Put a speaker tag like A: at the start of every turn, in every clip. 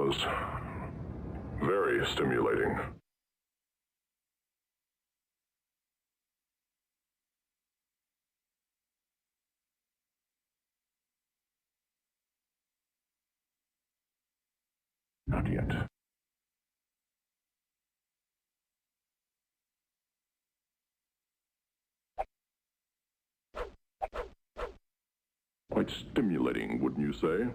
A: was very stimulating. Not yet. Quite stimulating, wouldn't you say?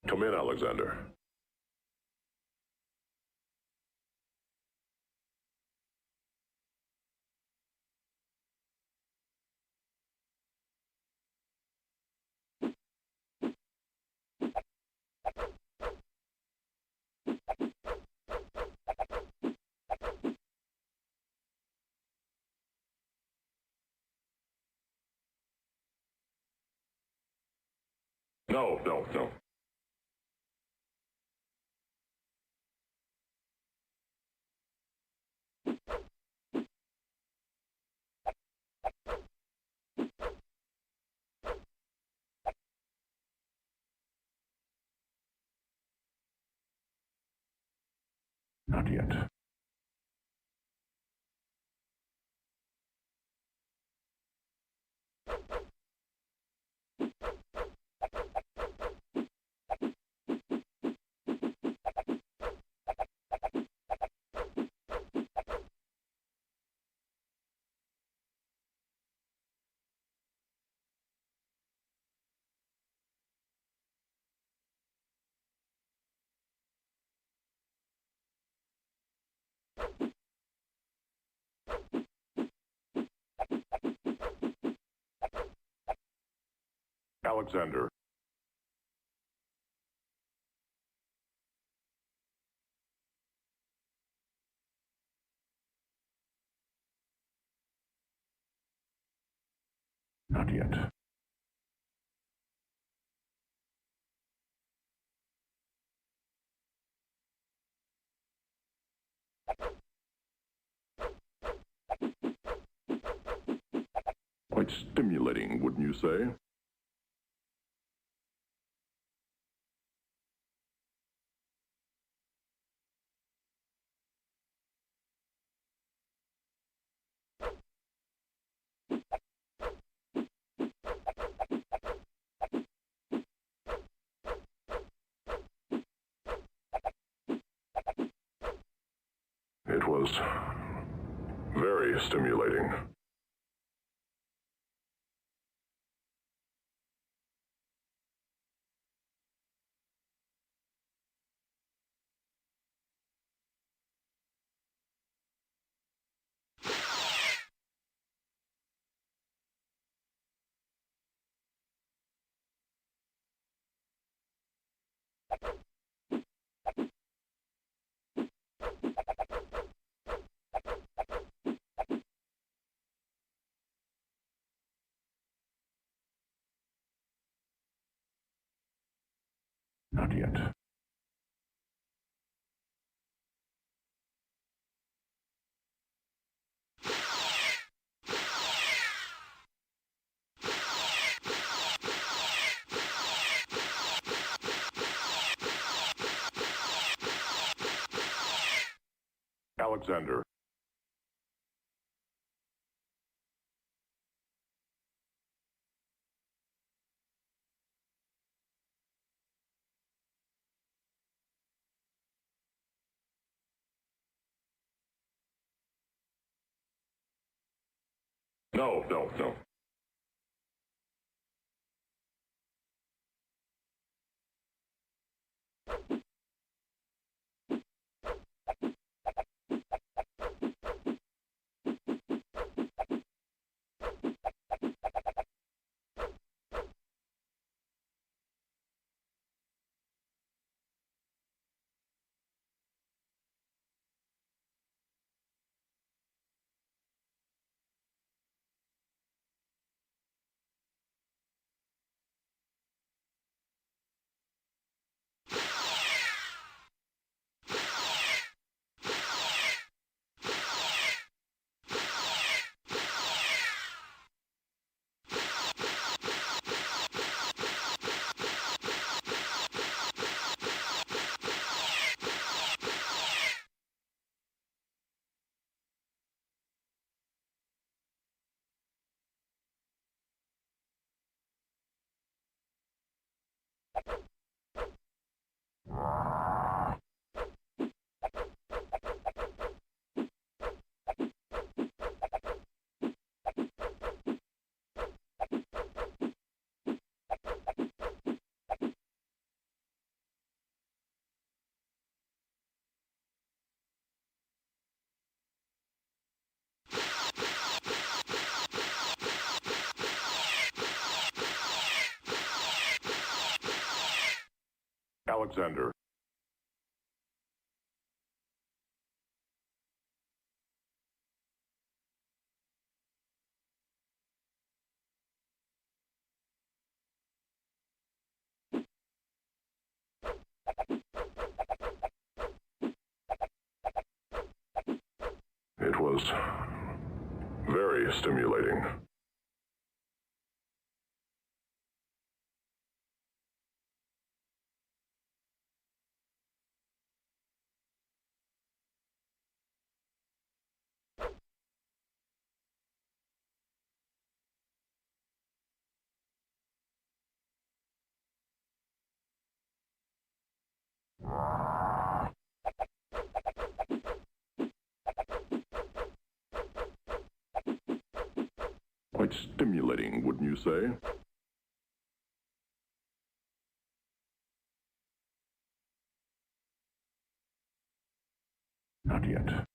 A: Come in, Alexander. No, no, no. Not yet. Alexander. Not yet. Quite stimulating, wouldn't you say? It was very stimulating. Not yet. Alexander. No, no, no. Alexander. It was very stimulating. Quite stimulating, wouldn't you say? Not yet.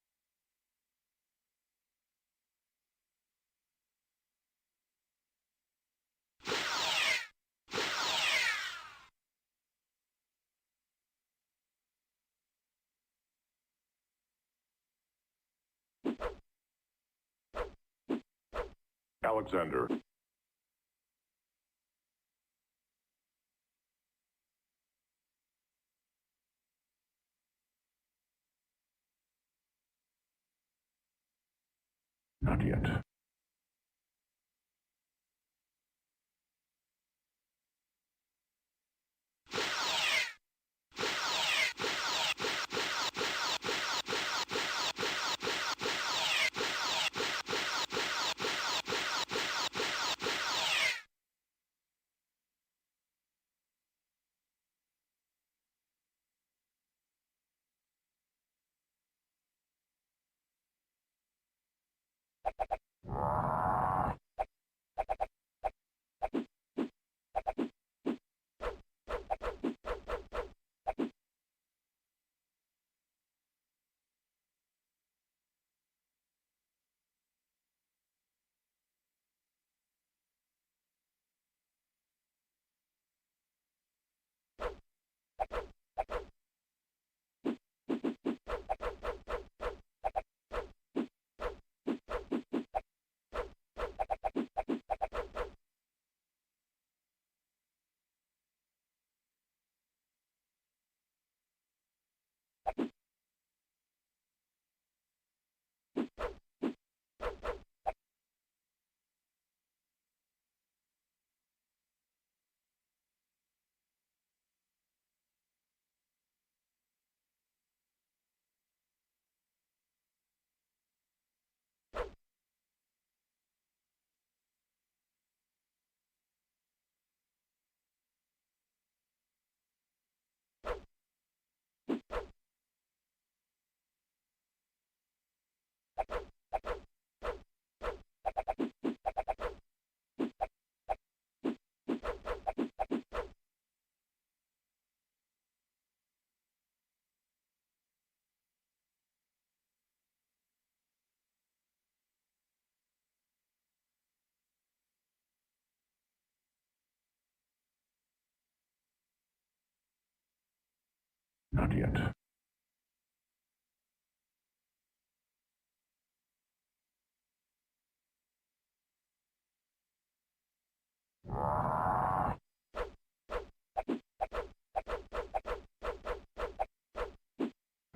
A: Alexander. Not yet. Not yet.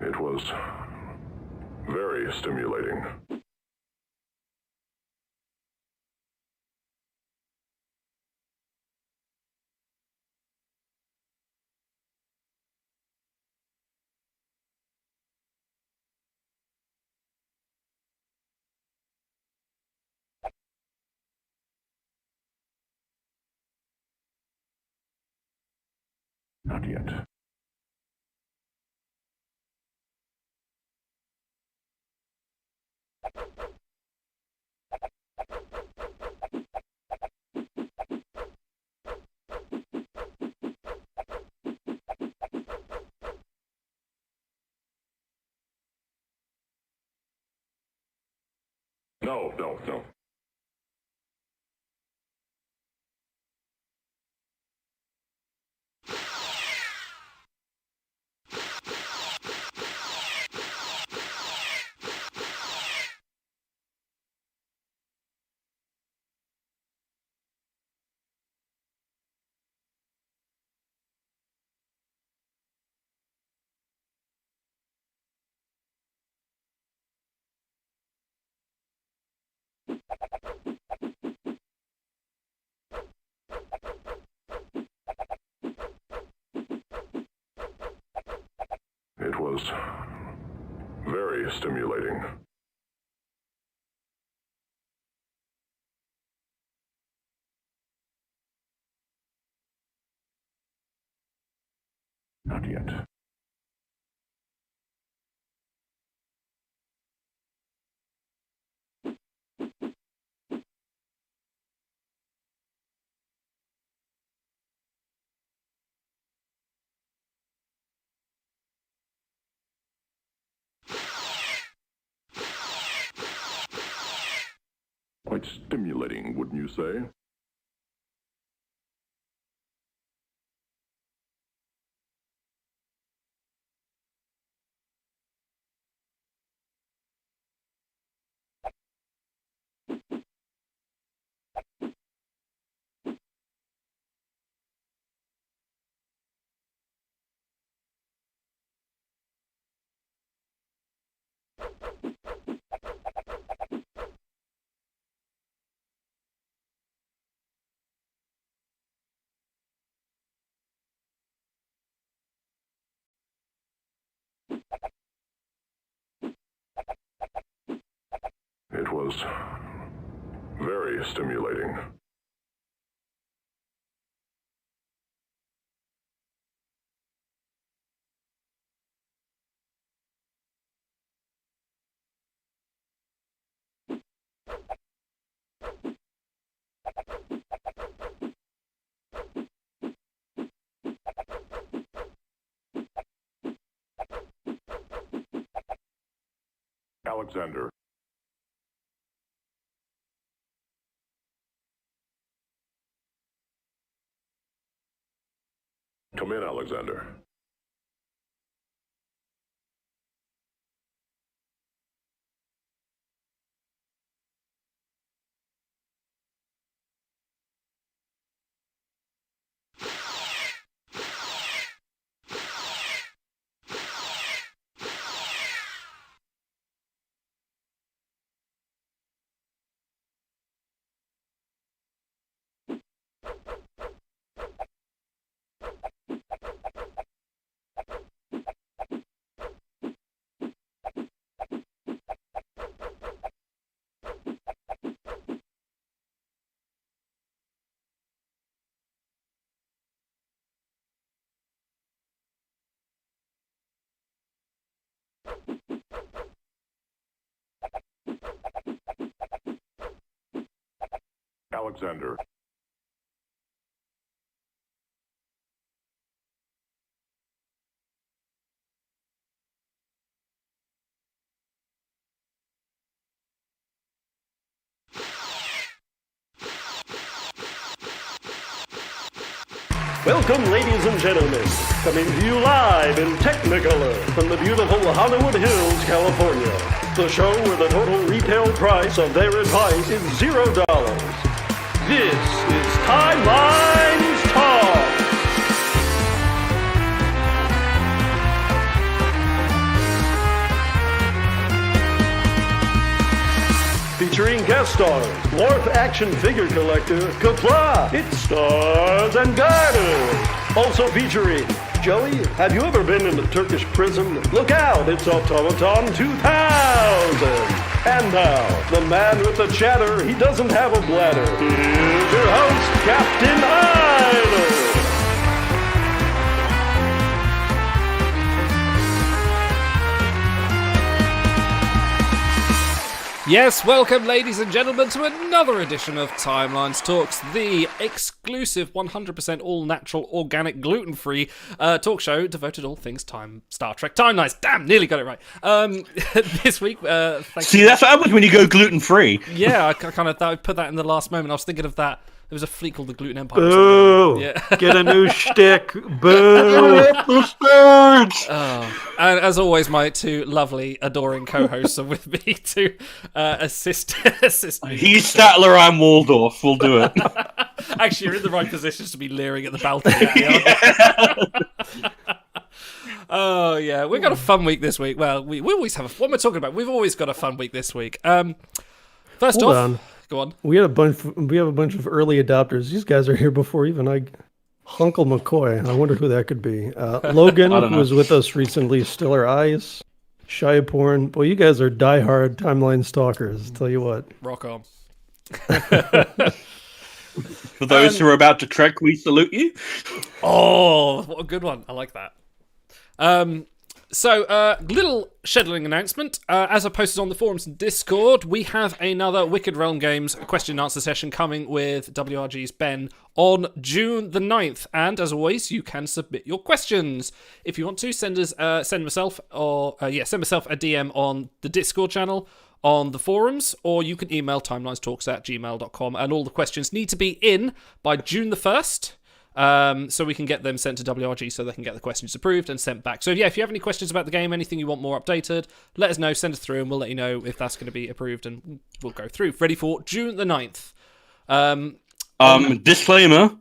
A: It was very stimulating. Not yet. No, no, no. was very stimulating. Not yet. Quite stimulating, wouldn't you say? It was very stimulating. Alexander. Come in, Alexander. Alexander.
B: Welcome, ladies and gentlemen, coming to you live in Technicolor from the beautiful Hollywood Hills, California. The show where the total retail price of their advice is $0. This is Timelines Talk. Featuring guest stars, Dwarf action figure collector, Cutler, its stars and garters. Also featuring Joey, have you ever been in a Turkish prison? Look out, it's Automaton 2000. And now, the man with the chatter, he doesn't have a bladder. Here's your host, Captain Idol.
C: Yes, welcome ladies and gentlemen to another edition of Timelines Talks, the exclusive 100% all-natural, organic, gluten-free talk show devoted to all things Star Trek Timelines. Damn, nearly got it right. This week,
D: See, that's what happens when you go gluten-free.
C: Yeah, I kind of thought I'd put that in the last moment. I was thinking of that. There was a fleet called the Gluten Empire.
B: Boo!
C: Yeah.
B: Get a new shtick. Boo!
C: Oh. And as always, my two lovely, adoring co-hosts are with me to assist me.
D: He's Statler, I'm Waldorf. We'll do it.
C: Actually, you're in the right positions to be leering at the balcony. Yeah. Oh, yeah. We've got a fun week this week. Well, we always have what am I talking about? We've always got a fun week this week. First
E: Hold
C: off,
E: on.
C: go on.
E: We have a bunch of early adopters. These guys are here before even I Hunkle McCoy. I wonder who that could be. Logan,
D: I don't
E: who
D: know.
E: was with us recently, Stiller Eyes, Shyporn. Boy, you guys are diehard timeline stalkers. Tell you what.
C: Rock on.
D: For those who are about to trek, we salute you.
C: Oh, what a good one. I like that. So, little scheduling announcement. As I posted on the forums and Discord, we have another Wicked Realm Games question and answer session coming with WRG's Ben on June the 9th. And as always, you can submit your questions. If you want to, send myself a DM on the Discord channel, on the forums, or you can email timelinestalks@gmail.com, and all the questions need to be in by June the 1st. So we can get them sent to WRG so they can get the questions approved and sent back. So yeah, if you have any questions about the game, anything you want more updated, let us know, send us through, and we'll let you know if that's going to be approved, and we'll go through. Ready for June the 9th.
D: Disclaimer.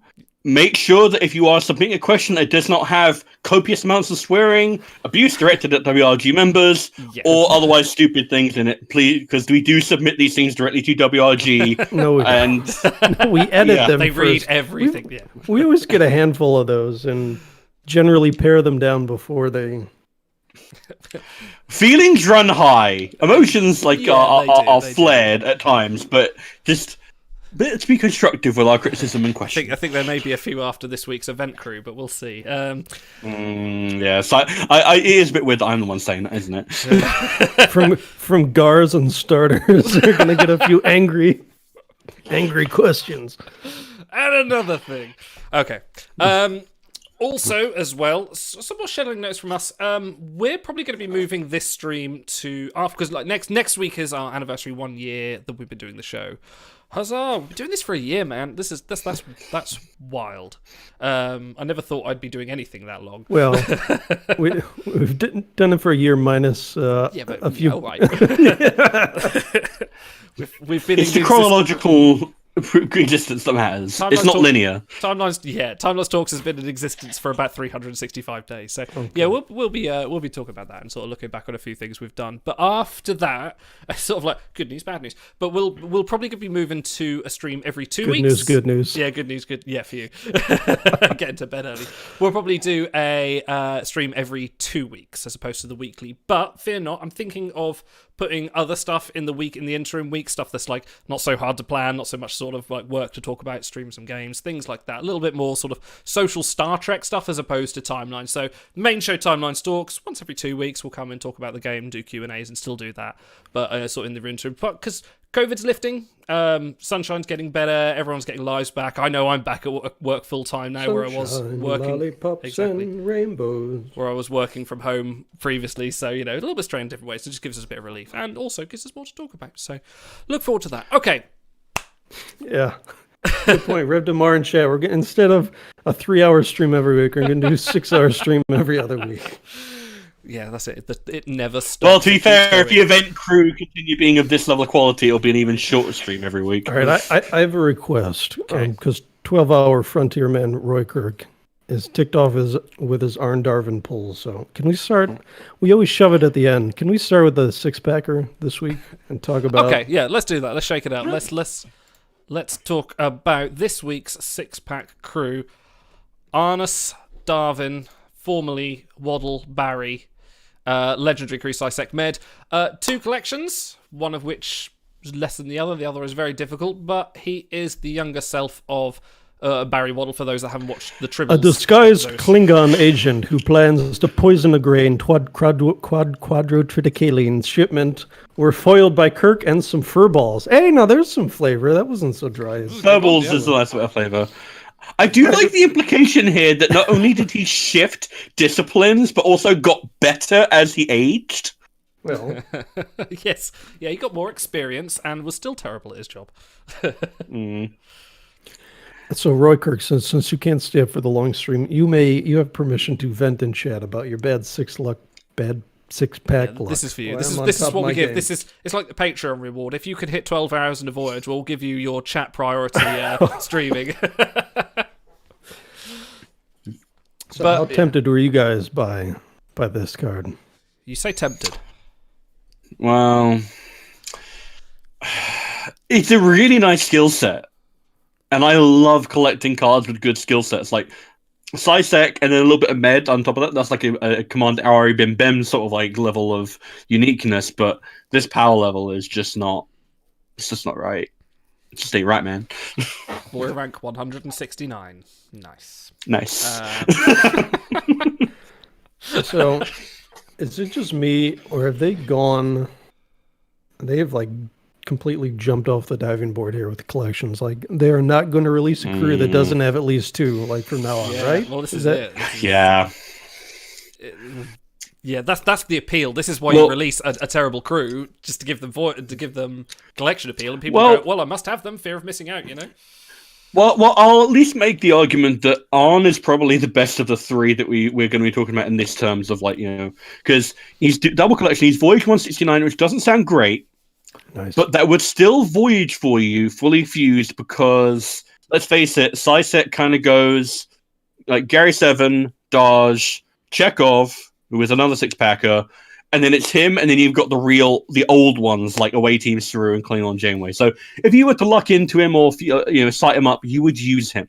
D: Make sure that if you are submitting a question that does not have copious amounts of swearing, abuse directed at WRG members, or otherwise stupid things in it, please, because we do submit these things directly to WRG.
E: No, we
D: and
E: don't. We edit them
C: They
E: first.
C: read everything.
E: We always get a handful of those and generally pare them down before they...
D: feelings run high. Emotions are
C: They do.
D: flared at times, but just let's be constructive with our criticism and
C: I
D: questions.
C: think there may be a few after this week's event crew, but we'll see.
D: Yeah, so it is a bit weird that I'm the one saying that, isn't it?
E: from GARs and starters, they're going to get a few angry questions.
C: And another thing. Okay. Also, as well, some more scheduling notes from us. We're probably going to be moving this stream to after, because like next week is our anniversary 1 year that we've been doing the show. Huzzah! We've been doing this for a year, man. That's wild. I never thought I'd be doing anything that long.
E: Well, we've done it for a year minus
C: But
E: a few.
C: Oh, right. we've been.
D: It's the chronological existence that matters. It's not linear.
C: Timeless Talks has been in existence for about 365 days. So yeah, we'll be talking about that and sort of looking back on a few things we've done. But after that, it's sort of like good news, bad news. But we'll probably be moving to a stream every 2 weeks.
E: Good news.
C: Yeah, good news. Good. Yeah, for you. Getting to bed early. We'll probably do a stream every 2 weeks as opposed to the weekly. But fear not, I'm thinking of putting other stuff in the interim week, stuff that's like not so hard to plan, not so much sort of like work to talk about, stream some games, things like that. A little bit more sort of social Star Trek stuff as opposed to Timeline. So main show Timeline Talks, once every 2 weeks we'll come and talk about the game, do Q&As and still do that. But sort of in the interim, because COVID's lifting, sunshine's getting better, everyone's getting lives back. I know I'm back at work full time now, where I was working
E: lollipops and rainbows,
C: where I was working from home previously. So a little bit strained in different ways. So it just gives us a bit of relief, and also gives us more to talk about. So look forward to that. Okay.
E: Yeah. Good point. Rev Demar and chat. We're getting, instead of a 3-hour stream every week, we're going to do a 6-hour stream every other week.
C: Yeah, that's it. It never stops.
D: Well, to be fair, if the event crew continue being of this level of quality, it'll be an even shorter stream every week.
E: All right, I have a request, because 12-hour frontier man Roy Kirk is ticked off with his Arne Darvin pull. So can we start? We always shove it at the end. Can we start with the 6-packer this week and talk about?
C: Okay, yeah, let's do that. Let's shake it up. Let's talk about this week's 6-pack crew. Arne Darvin, formerly Waddle Barry. Legendary Crew Sisect Med. 2 collections, one of which is less than the other. The other is very difficult, but he is the younger self of Barry Waddle, for those that haven't watched the Tribbles.
E: A disguised Klingon agent who plans to poison a grain quadrotriticale shipment were foiled by Kirk and some furballs. Hey, now there's some flavor. That wasn't so dry.
D: Bubbles is the last bit of flavor. I do like the implication here that not only did he shift disciplines, but also got better as he aged.
E: Well,
C: yes. Yeah, he got more experience and was still terrible at his job.
E: So Roy Kirk, since you can't stay up for the long stream, you have permission to vent and chat about your bad 6-pack luck.
C: This is for you.
E: Well,
C: This is
E: of
C: what
E: my
C: we give.
E: game.
C: It's like the Patreon reward. If you could hit 12 hours in a voyage, we'll give you your chat priority streaming.
E: So how tempted were you guys by this card?
C: You say tempted.
D: Well, it's a really nice skill set. And I love collecting cards with good skill sets. Like, Sisek, and then a little bit of Med on top of that. That's like a Command RE Bim Bim sort of like level of uniqueness, but this power level is just not. It's just not right. It just ain't right, man.
C: Warrior rank 169. Nice.
E: So, is it just me, or have they gone? They have like completely jumped off the diving board here with the collections. Like they are not going to release a crew that doesn't have at least 2, like from now on, right?
C: Well, this is it.
D: Yeah.
C: Yeah, that's the appeal. This is why you release a terrible crew, just to give them collection appeal, and people go, "Well, I must have them. Fear of missing out," you know.
D: Well, I'll at least make the argument that Arne is probably the best of the 3 that we're going to be talking about in this terms of like, because he's double collection. He's Voyage 169, which doesn't sound great,
E: Nice.
D: but that would still Voyage for you fully fused because let's face it, Sisek kind of goes like Gary 7, Dodge, Chekhov, who is another 6-packer, and then it's him, and then you've got the old ones like Away Team Saru and Klingon Janeway. So if you were to luck into him or sight him up, you would use him.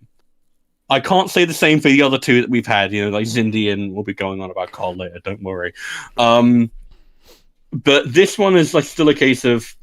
D: I can't say the same for the other 2 that we've had. Like Zindi, and we'll be going on about CAARL later. Don't worry. But this one is like still a case of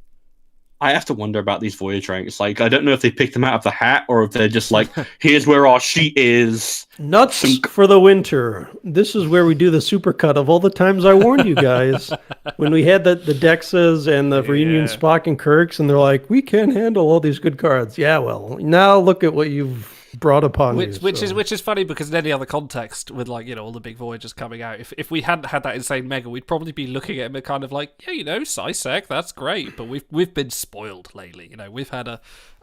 D: I have to wonder about these Voyage ranks. Like, I don't know if they picked them out of the hat or if they're just like, here's where our sheet is.
E: Nuts for the winter. This is where we do the supercut of all the times I warned you guys when we had the Dexas and the reunion Spock and Kirks, and they're like, we can't handle all these good cards. Yeah, well, now look at what you've brought upon you.
C: Which is funny because in any other context, with like all the big Voyagers coming out, if we hadn't had that insane mega, we'd probably be looking at him and kind of like, Sisek, that's great, but we've been spoiled lately. We've had a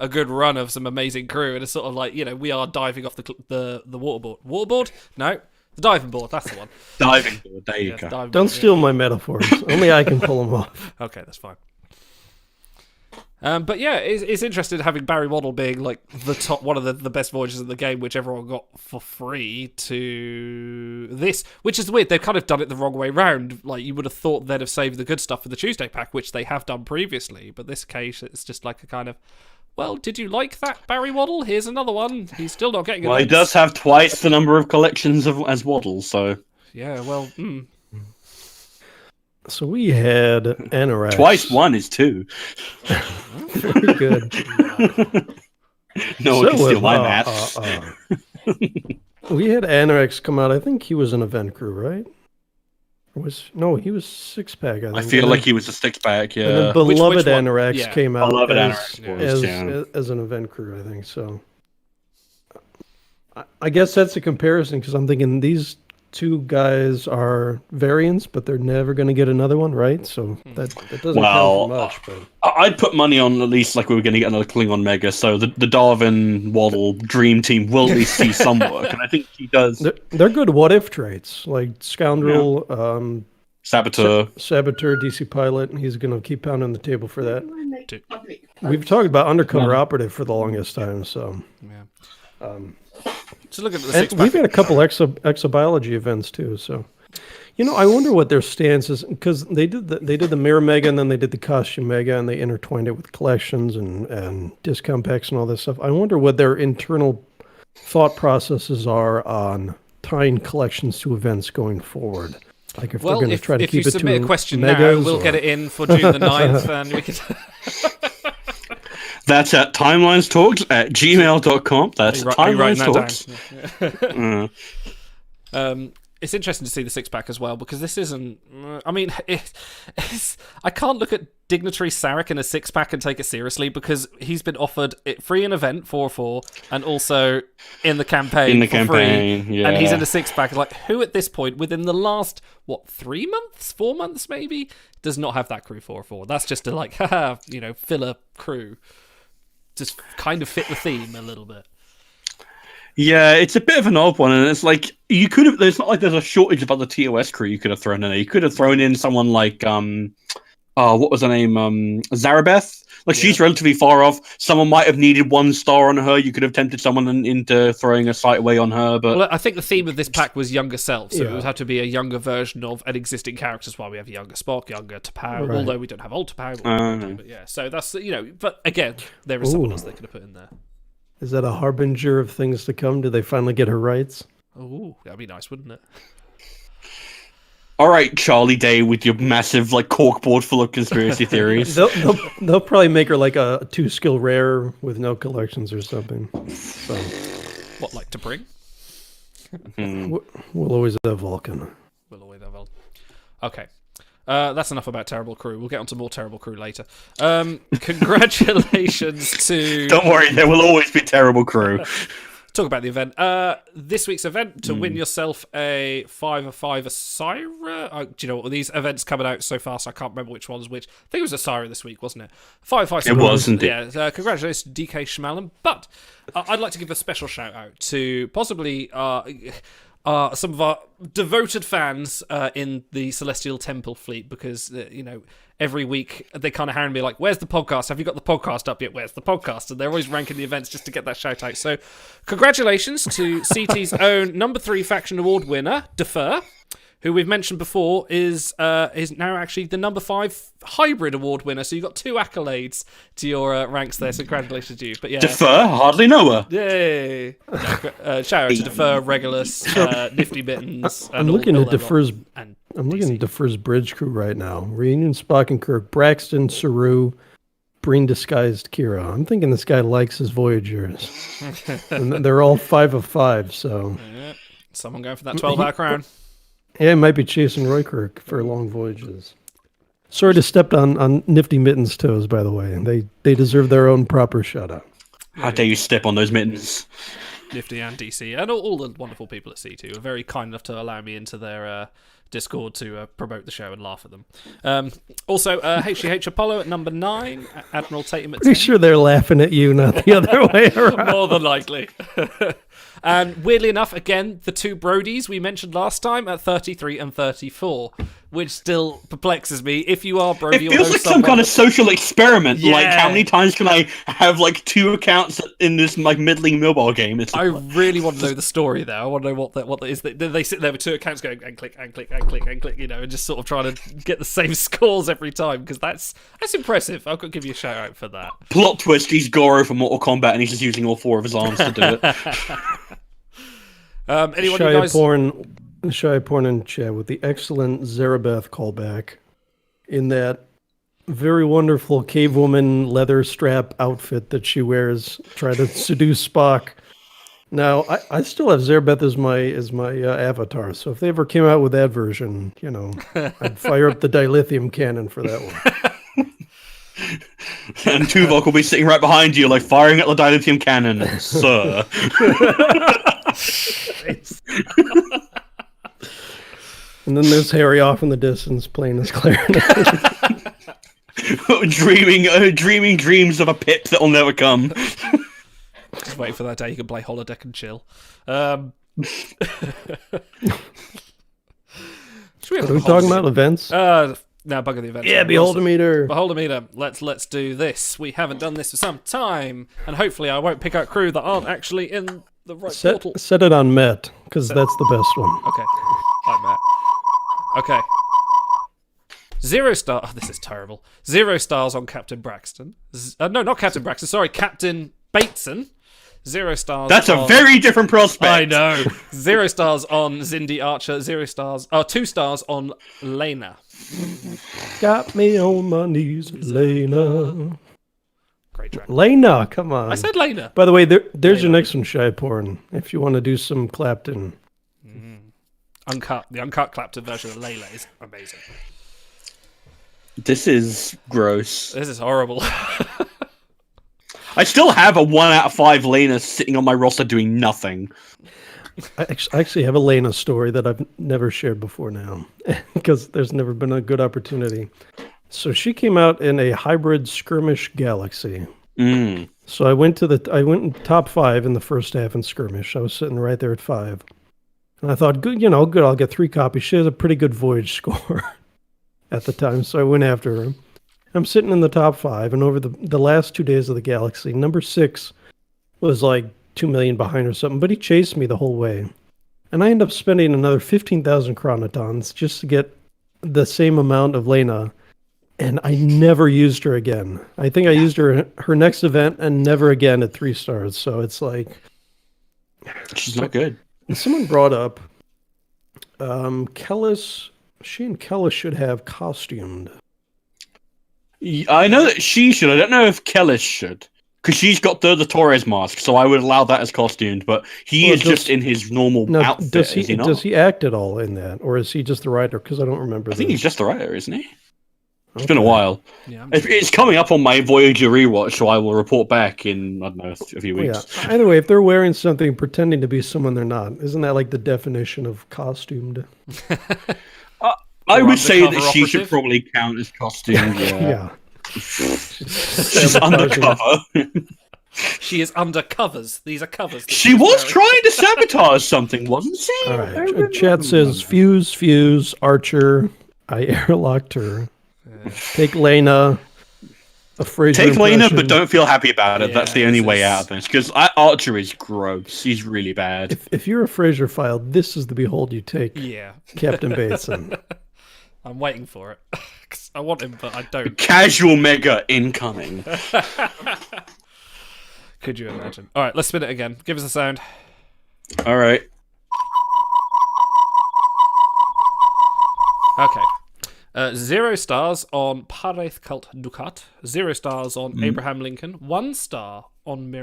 C: good run of some amazing crew, and it's sort of like we are diving off the waterboard. No, the diving board. That's the one.
D: Diving board. There you go.
E: Don't steal my metaphors. Only I can pull them off.
C: Okay, that's fine. But yeah, it's interesting having Barry Waddle being like the top, one of the best Voyagers in the game, which everyone got for free, to this, which is weird. They've kind of done it the wrong way round. Like, you would have thought they'd have saved the good stuff for the Tuesday pack, which they have done previously. But this case, it's just like a kind of, well, did you like that, Barry Waddle? Here's another one. He's still not getting.
D: Well, he does have twice the number of collections as Waddle, so
C: yeah. Well.
E: So we had Anorak.
D: Twice 1 is 2.
E: Very good.
D: No one can steal my math.
E: We had Anorak come out. I think he was an event crew, right? He was 6-pack.
D: I feel like he was a 6-pack, yeah.
E: And then Beloved
C: Which one?
E: Anorak came out
D: Beloved
E: as an event crew, I think. So I guess that's a comparison, because I'm thinking these 2 guys are variants, but they're never going to get another one, right? So that doesn't count for much. But
D: I'd put money on at least like we were going to get another Klingon Mega, so the Darvin Waddle Dream Team will at least see some work, and I think he does.
E: They're good what-if traits, like Scoundrel,
D: Saboteur,
E: DC Pilot, and he's going to keep pounding the table for that. We've talked about Undercover Operative for the longest time, so...
C: Yeah. So look at the six-pack.
E: We've had a couple exobiology events too. So, I wonder what their stance is, because they did the mirror mega, and then they did the costume mega, and they intertwined it with collections and discount packs and all this stuff. I wonder what their internal thought processes are on tying collections to events going forward. Like if they're going to try to keep it to
C: if you submit a question now, we'll get it in for June the 9th, and we can.
D: That's at timelinestalks@gmail.com. That's timelinestalks.
C: It's interesting to see the 6-pack as well, because this isn't... I mean, I can't look at Dignitary Sarek in a 6-pack and take it seriously, because he's been offered it free in event 4/4 and also in the campaign free. Yeah. And he's in a 6-pack. Like, who at this point, within the last, 3 months, 4 months maybe, does not have that crew 4/4? That's just a filler crew. Just kind of fit the theme a little bit.
D: Yeah, it's a bit of an odd one, and it's like you could have. It's not like there's a shortage of other TOS crew you could have thrown in there. You could have thrown in someone like what was her name? Zarabeth. Like, she's relatively far off. Someone might have needed 1 star on her. You could have tempted someone into throwing a sight away on her. But
C: I think the theme of this pack was younger self, so it would have to be a younger version of an existing character. That's why we have younger Spock, younger T'Pau,
E: right.
C: Although we don't have old T'Pau. But yeah, so that's But again, there is someone else they could have put in there.
E: Is that a harbinger of things to come? Did they finally get her rights?
C: Ooh, that'd be nice, wouldn't it?
D: All right, Charlie Day, with your massive like corkboard full of conspiracy theories.
E: They'll probably make her like a 2-skill rare with no collections or something. So,
C: What, like to bring?
E: we'll always have Vulcan.
C: We'll always have Vulcan. Okay. That's enough about Terrible Crew. We'll get onto more Terrible Crew later. Congratulations to...
D: Don't worry, there will always be Terrible Crew.
C: Talk about the event. This week's event, to win yourself a 5/5 Asira. Do you know what? These events coming out so fast, I can't remember which one's which. I think it was Asira this week, wasn't it? 5/5
D: It was indeed.
C: Yeah, congratulations to DK Schmallen. But I'd like to give a special shout out to possibly some of our devoted fans in the Celestial Temple fleet, because, every week they kind of hound me like, where's the podcast? Have you got the podcast up yet? Where's the podcast? And they're always ranking the events just to get that shout out. So congratulations to CT's own number 3 faction award winner, Defer, who we've mentioned before is now actually the number 5 hybrid award winner. So you've got 2 accolades to your ranks there. So congratulations to you. But yeah,
D: Defer, hardly know her.
C: Yay! Shout out to Defer, Regulus, Nifty Mittens.
E: I'm looking at Defer's bridge crew right now. Reunion, Spock and Kirk, Braxton, Saru, Breen disguised Kira. I'm thinking this guy likes his Voyagers. And they're all 5 of 5, so...
C: Yeah. Someone going for that 12-hour crown.
E: Yeah, he might be chasing Roykirk for long voyages. Sorry to step on Nifty Mittens' toes, by the way. They deserve their own proper shout-out.
D: How dare you step on those mittens?
C: Nifty and DC, and all the wonderful people at C2 are very kind enough to allow me into their Discord to promote the show and laugh at them. Also, HGH Apollo at number 9, Admiral Tatum at 10.
E: Pretty sure they're laughing at you, not the other way around.
C: More than likely. And weirdly enough, again, the 2 Brodies we mentioned last time at 33 and 34, which still perplexes me. If you are Brody,
D: It feels like some kind of social experiment.
C: Yeah.
D: Like, how many times can I have like 2 accounts in this like middling mobile game?
C: I really want to know the story there. I want to know what that is. They sit there with 2 accounts going and click and click and click and click, and just sort of trying to get the same scores every time, because that's impressive. I've got to give you a shout out for that.
D: Plot twist: he's Goro from Mortal Kombat, and he's just using all 4 of his arms to do it.
C: Anyone
E: Shy
C: you guys?
E: Porn in chat with the excellent Zarabeth callback in that very wonderful cave woman leather strap outfit that she wears, try to seduce Spock. Now, I still have Zarabeth as my avatar, so if they ever came out with that version, I'd fire up the dilithium cannon for that one.
D: And Tuvok will be sitting right behind you, like firing at the dilithium cannon, sir.
E: And then there's Harry off in the distance playing his clarinet.
D: dreaming dreams of a pip that will never come.
C: Just wait for that day you can play holodeck and chill.
E: Are we talking about events?
C: Now bugger the event.
E: Yeah, Beholder-meter.
C: Beholder-meter. Let's do this. We haven't done this for some time, and hopefully I won't pick out crew that aren't actually in the right portal.
E: Set it on Met, because that's the best one.
C: Okay. Like Matt. Okay. 0 star. Oh, this is terrible. 0 stars on Captain Braxton. No, not Captain Braxton. Sorry, Captain Bateson. 0 stars.
D: That's a very different prospect.
C: I know. 0 stars on Zindi Archer. 0 stars. 2 stars on Lena.
E: Got me on my knees, Lena.
C: Great track.
E: Lena, come on.
C: I said Lena.
E: By the way, there's your next one, Shy Porn. If you want to do some Clapton.
C: Uncut. The uncut Clapton version of Layla is amazing.
D: This is gross.
C: This is horrible.
D: I still have a 1 out of 5 Lena sitting on my roster doing nothing.
E: I actually have a Lena story that I've never shared before now, because there's never been a good opportunity. So she came out in a hybrid skirmish galaxy. So I went in top 5 in the first half in skirmish. I was sitting right there at 5. And I thought, good, I'll get 3 copies. She has a pretty good voyage score at the time, so I went after her. I'm sitting in the top 5, and over the last 2 days of the galaxy, number 6 was like 2 million behind or something, but he chased me the whole way. And I ended up spending another 15,000 chronotons just to get the same amount of Lena, and I never used her again. I think I used her next event and never again at 3 stars, so it's like...
D: She's not good.
E: Someone brought up Kellis. She and Kellis should have costumed.
D: I know that she should. I don't know if Kellis should. Because she's got the Torres mask, so I would allow that as costumed, but he is just in his normal outfit, is he not?
E: Does he act at all in that? Or is he just the writer? Because I don't remember.
D: I think he's just the writer, isn't he? It's been a while. Yeah, it's coming up on my Voyager rewatch, so I will report back in, I don't know, a few weeks.
E: Yeah. Either way, if they're wearing something pretending to be someone they're not, isn't that like the definition of costumed?
D: I would say that she should probably count as costumed.
E: Yeah.
D: She's undercover.
C: She is under covers. These are covers.
D: She was trying to sabotage something, wasn't she?
E: All right. Chat says fuse, Archer. I airlocked her. Take Lena. A Fraser
D: Take Lena,
E: impression.
D: but don't feel happy about it.
C: Yeah,
D: That's the only way out of this. Because Archer is gross. He's really bad.
E: If you're a Fraser file, this is the behold you take.
C: Yeah.
E: Captain Bateson.
C: I'm waiting for it. 'Cause I want him, but I don't.
D: Casual mega incoming.
C: Could you imagine? All right, let's spin it again. Give us a sound.
D: All right.
C: Okay. 0 stars on Paraith Cult Dukat. 0 stars on Abraham Lincoln. 1 star on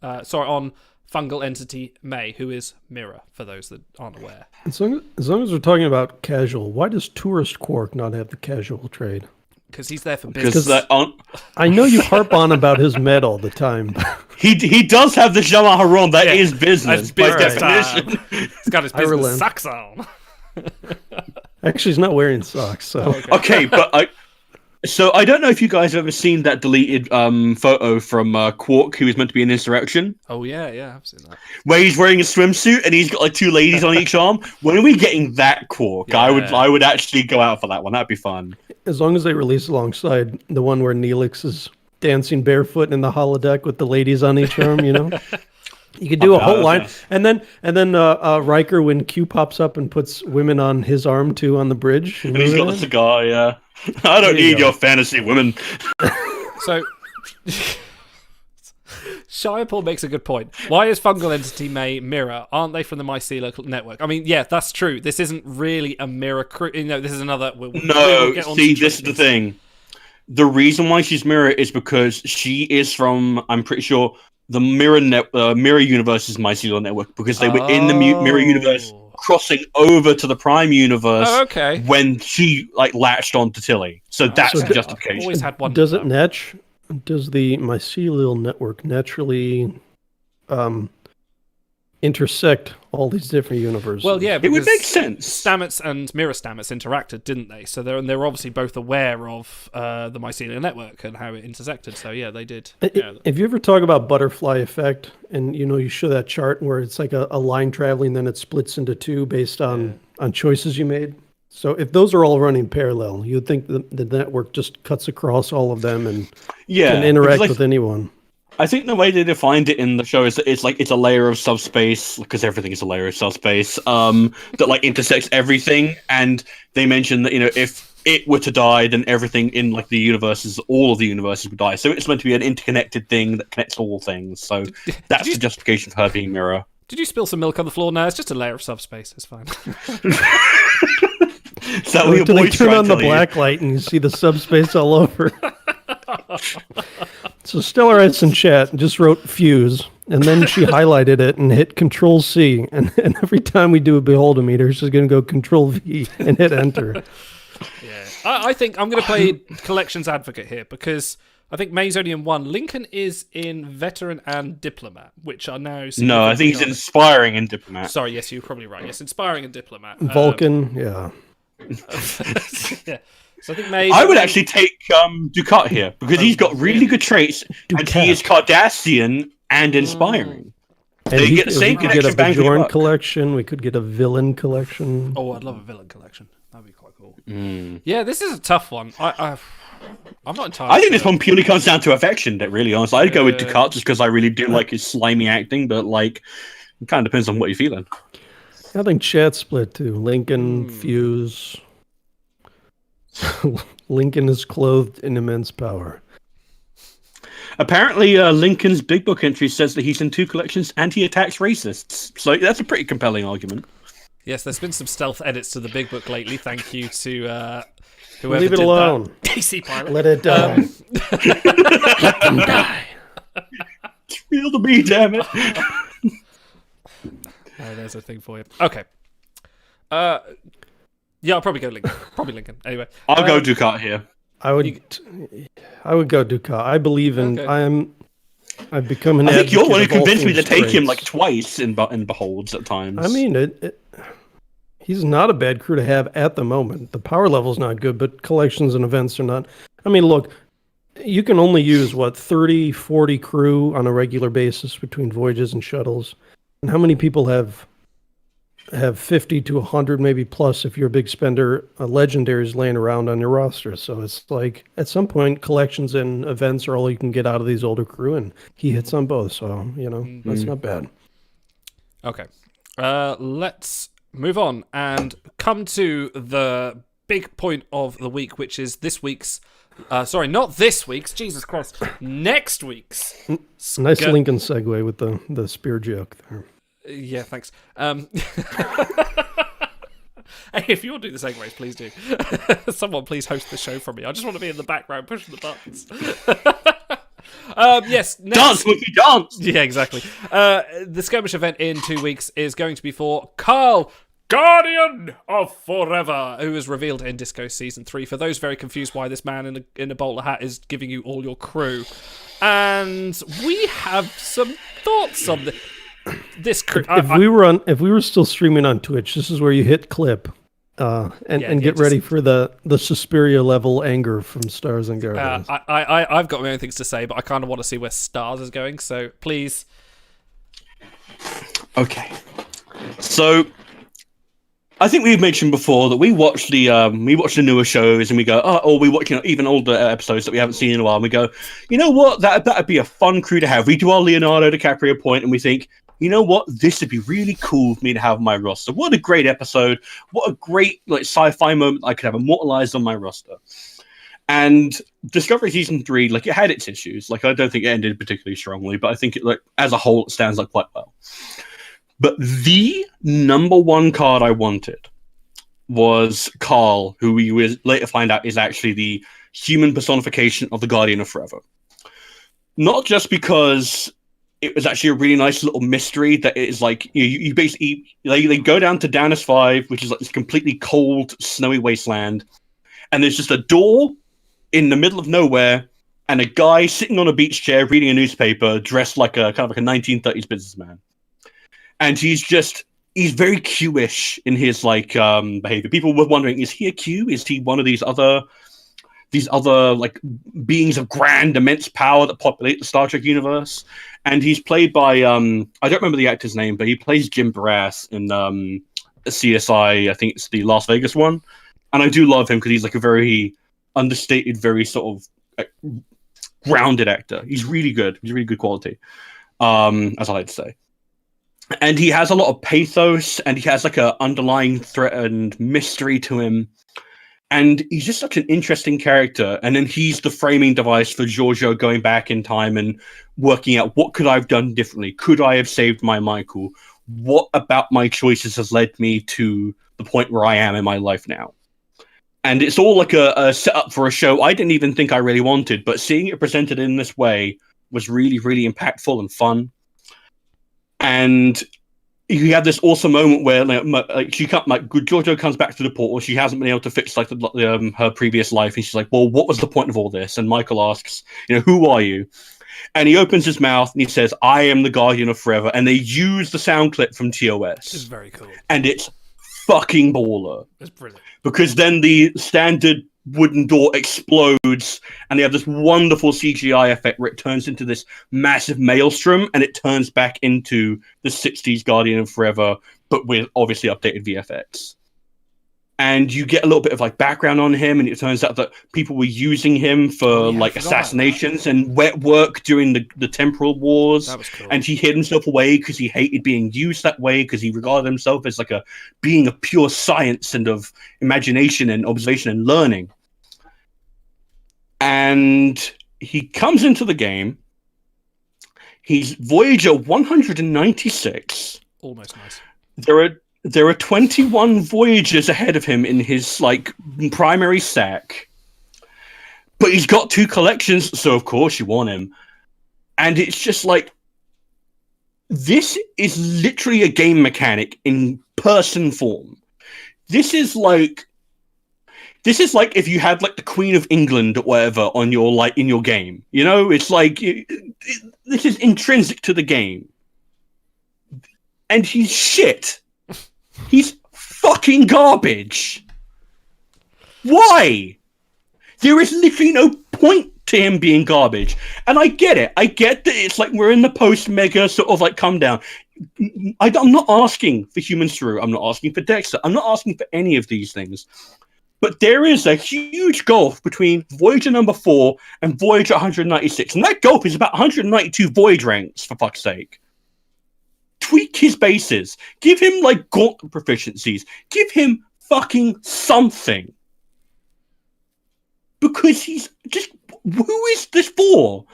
C: on Fungal Entity May, who is Mirror, for those that aren't aware.
E: As long as we're talking about casual, why does Tourist Quark not have the casual trade?
C: Because he's there for business.
E: I know you harp on about his med all the time.
D: He does have the Jama Haron. That is business by definition.
C: He's got his business socks on.
E: Actually, he's not wearing socks. So
D: okay, but so I don't know if you guys have ever seen that deleted photo from Quark, who was meant to be an insurrection.
C: Oh yeah, I've seen that.
D: Where he's wearing a swimsuit and he's got like 2 ladies on each arm. When are we getting that Quark?
C: Yeah.
D: I would actually go out for that one. That'd be fun.
E: As long as they release alongside the one where Neelix is dancing barefoot in the holodeck with the ladies on each arm, you know. You could do a whole line, and then Riker, when Q pops up and puts women on his arm too on the bridge,
D: and he's got the cigar. Yeah, I don't need your fantasy women.
C: So, Shirepool makes a good point. Why is Fungal Entity May Mirror? Aren't they from the Mycelial network? I mean, yeah, that's true. This isn't really a mirror. This is another.
D: See, this is the thing. The reason why she's Mirror is because she is from, I'm pretty sure, the Mirror Universe's Mycelial network, because they were in the Mirror Universe crossing over to the Prime Universe when she latched on to Tilly. So that's the justification.
C: Always had one.
E: Does the Mycelial network naturally intersect all these different universes?
C: Well, yeah,
D: it would make sense.
C: Stamets and Mirror Stamets interacted, didn't they? So they're obviously both aware of the Mycelial network and how it intersected. So yeah, they did.
E: If you ever talk about butterfly effect, and you show that chart where it's like a line traveling, then it splits into 2 based on choices you made. So if those are all running parallel, you'd think the network just cuts across all of them and can interact with anyone.
D: I think the way they defined it in the show is that it's a layer of subspace, because everything is a layer of subspace, that intersects everything. And they mentioned that if it were to die, then everything in all of the universes would die. So it's meant to be an interconnected thing that connects all things. So that's the justification for her being Mirror.
C: Did you spill some milk on the floor? No, it's just a layer of subspace. It's fine.
D: So
E: until they turn on the black light and you see the subspace all over. So Stellar Ice in chat just wrote fuse, and then she highlighted it and hit Control C, and every time we do a beholdometer, she's going to go Control V and hit enter.
C: Yeah, I think I'm going to play collections advocate here, because I think May's only in 1. Lincoln is in Veteran and Diplomat, which are now...
D: No, I think he's Inspiring and Diplomat.
C: Sorry, yes, you're probably right. Yes, Inspiring and Diplomat.
E: Vulcan, yeah.
C: Yeah. So I think May...
D: I would actually take Dukat here, because he's got really good traits, and he is Cardassian and Inspiring.
E: And they get the same connection. We could get a Bajoran collection. We could get a villain collection.
C: Oh, I'd love a villain collection. That'd be quite cool. Yeah, this is a tough one. I'm not entirely
D: I think this one purely comes down to affection, really honest. I'd go with Dukat just because I really do like his slimy acting, but it kind of depends on what you're feeling.
E: I think chat split too. Lincoln, Fuse. Lincoln is clothed in immense power.
D: Apparently, Lincoln's Big Book entry says that he's in 2 collections and he attacks racists. So that's a pretty compelling argument.
C: Yes, there's been some stealth edits to the Big Book lately. Thank you to whoever
E: Leave it
C: did
E: alone.
C: that. DC Pilot.
E: Let it die. Let them die.
D: It's real to me, damn it.
C: Oh, there's a thing for you. Okay. Yeah, I'll probably go Lincoln. Probably Lincoln. Anyway.
D: I'll go Ducat here.
E: I would go Ducat. I believe in.
C: Okay.
E: I've become an.
D: I think you're the one who
E: advocate of all
D: convinced me to
E: things
D: take him
E: traits.
D: like twice in Beholds at times.
E: I mean, he's not a bad crew to have at the moment. The power level's not good, but collections and events are not. I mean, look, you can only use 30, 40 crew on a regular basis between voyages and shuttles. And how many people have 50 to 100, maybe plus, if you're a big spender, legendaries laying around on your roster. So it's like, at some point, collections and events are all you can get out of these older crew, and he hits on both. So, that's not bad.
C: Okay. Let's move on and come to the big point of the week, which is this week's... sorry, not this week's. Jesus Christ. Next week's.
E: Nice Lincoln segue with the spear joke there.
C: Yeah, thanks. Hey, if you want to do the segues, please do. Someone please host the show for me. I just want to be in the background pushing the buttons. Yes.
D: Dance, Wiki, dance!
C: Yeah, exactly. The skirmish event in 2 weeks is going to be for CAAARL, Guardian of Forever, who was revealed in Disco Season 3. For those very confused why this man in a bowler hat is giving you all your crew. And we have some thoughts on this crew.
E: If we were still streaming on Twitch, this is where you hit clip and get ready for the Suspiria level anger from Stars and Guardians.
C: I've got my own things to say, but I kind of want to see where Stars is going. So please.
D: Okay. So I think we've mentioned before that we watch the newer shows and we go, or we watch even older episodes that we haven't seen in a while, and we go, you know what, that'd be a fun crew to have. We do our Leonardo DiCaprio point, and we think, you know what, this would be really cool for me to have on my roster. What a great episode! What a great sci-fi moment I could have immortalized on my roster. And Discovery Season 3, it had its issues. I don't think it ended particularly strongly, but I think it as a whole it stands up quite well. But the number one card I wanted was CAARL, who we will later find out is actually the human personification of the Guardian of Forever. Not just because it was actually a really nice little mystery that it is you basically, they go down to Danis 5, which is this completely cold, snowy wasteland, and there's just a door in the middle of nowhere and a guy sitting on a beach chair reading a newspaper dressed like a kind of like a 1930s businessman. And he's very Q-ish in his behavior. People were wondering, is he a Q? Is he one of these other beings of grand, immense power that populate the Star Trek universe? And he's played by I don't remember the actor's name, but he plays Jim Brass in CSI. I think it's the Las Vegas one. And I do love him because he's a very understated, very sort of grounded actor. He's really good. He's really good quality, as I like to say. And he has a lot of pathos, and he has a underlying threat and mystery to him. And he's just such an interesting character. And then he's the framing device for Giorgio going back in time and working out, what could I have done differently? Could I have saved my Michael? What about my choices has led me to the point where I am in my life now? And it's all a setup for a show I didn't even think I really wanted, but seeing it presented in this way was really, really impactful and fun. And you have this awesome moment where Giorgio comes back to the portal. She hasn't been able to fix her previous life, and she's like, "Well, what was the point of all this?" And Michael asks, "Who are you?" And he opens his mouth and he says, "I am the Guardian of Forever." And they use the sound clip from TOS.
C: This is very cool,
D: and it's fucking baller.
C: It's brilliant
D: because then the standard wooden door explodes and they have this wonderful CGI effect where it turns into this massive maelstrom and it turns back into the 60s Guardian of Forever, but with obviously updated VFX. And you get a little bit of background on him, and it turns out that people were using him for assassinations and wet work during the temporal wars.
C: That was cool.
D: And he hid himself away because he hated being used that way, because he regarded himself as a being of pure science and of imagination and observation and learning. And he comes into the game He's Voyager 196.
C: Almost nice.
D: There are 21 Voyagers ahead of him in his like primary stack. But he's got 2 collections, so of course you want him. And it's just like, this is literally a game mechanic in person form. This is like if you had like the Queen of England or whatever on your like in your game. You know, it's like this is intrinsic to the game. And he's shit. He's fucking garbage. Why? There is literally no point to him being garbage. And I get it. I get that it's like we're in the post-mega sort of like come down. I'm not asking for Human Through. I'm not asking for Dexter. I'm not asking for any of these things. But there is a huge gulf between Voyager number 4 and Voyager 196. And that gulf is about 192 Voyage ranks, for fuck's sake. Tweak his bases. Give him like gauntlet proficiencies. Give him fucking something. Because he's just... Who is this for?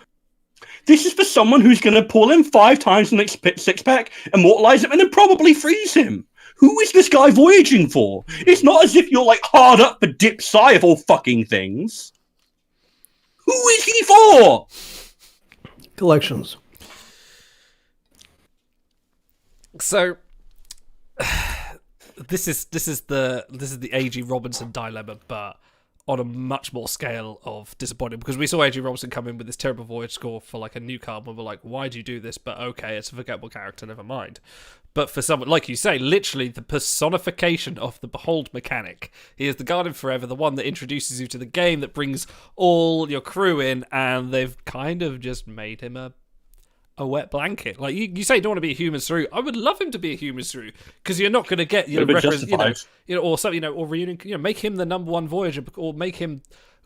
D: This is for someone who's going to pull him 5 times in the next 6-pack, immortalize him, and then probably freeze him. Who is this guy voyaging for? It's not as if you're like hard up for Dip Psi of all fucking things. Who is he for?
E: Collections.
C: So... This is the A.G. Robinson dilemma, but on a much more scale of disappointing, because we saw A.G. Robinson come in with this terrible voyage score for like a new card, and we're like, why do you do this? But okay, it's a forgettable character, never mind. But for someone, like you say, literally the personification of the Behold mechanic. He is the Guardian Forever, the one that introduces you to the game, that brings all your crew in, and they've kind of just made him a wet blanket. Like you say, you don't want to be a Human Through. I would love him to be a Human Through, because you're not going to get or something, or reunion. Make him the number 1 Voyager, or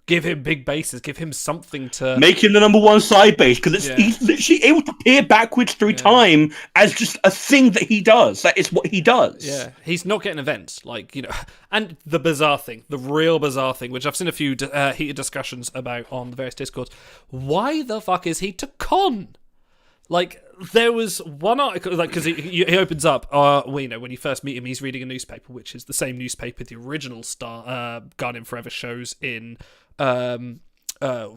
C: give him big bases, give him something to
D: make him the number 1 side base, because he's literally able to peer backwards through time as just a thing that he does. That is what he does.
C: Yeah, he's not getting events, and the bizarre thing, the real bizarre thing, which I've seen a few heated discussions about on the various Discords. Why the fuck is he to con? Like, there was one article, like, because he opens up, when you first meet him, he's reading a newspaper, which is the same newspaper the original Guardian Forever shows in the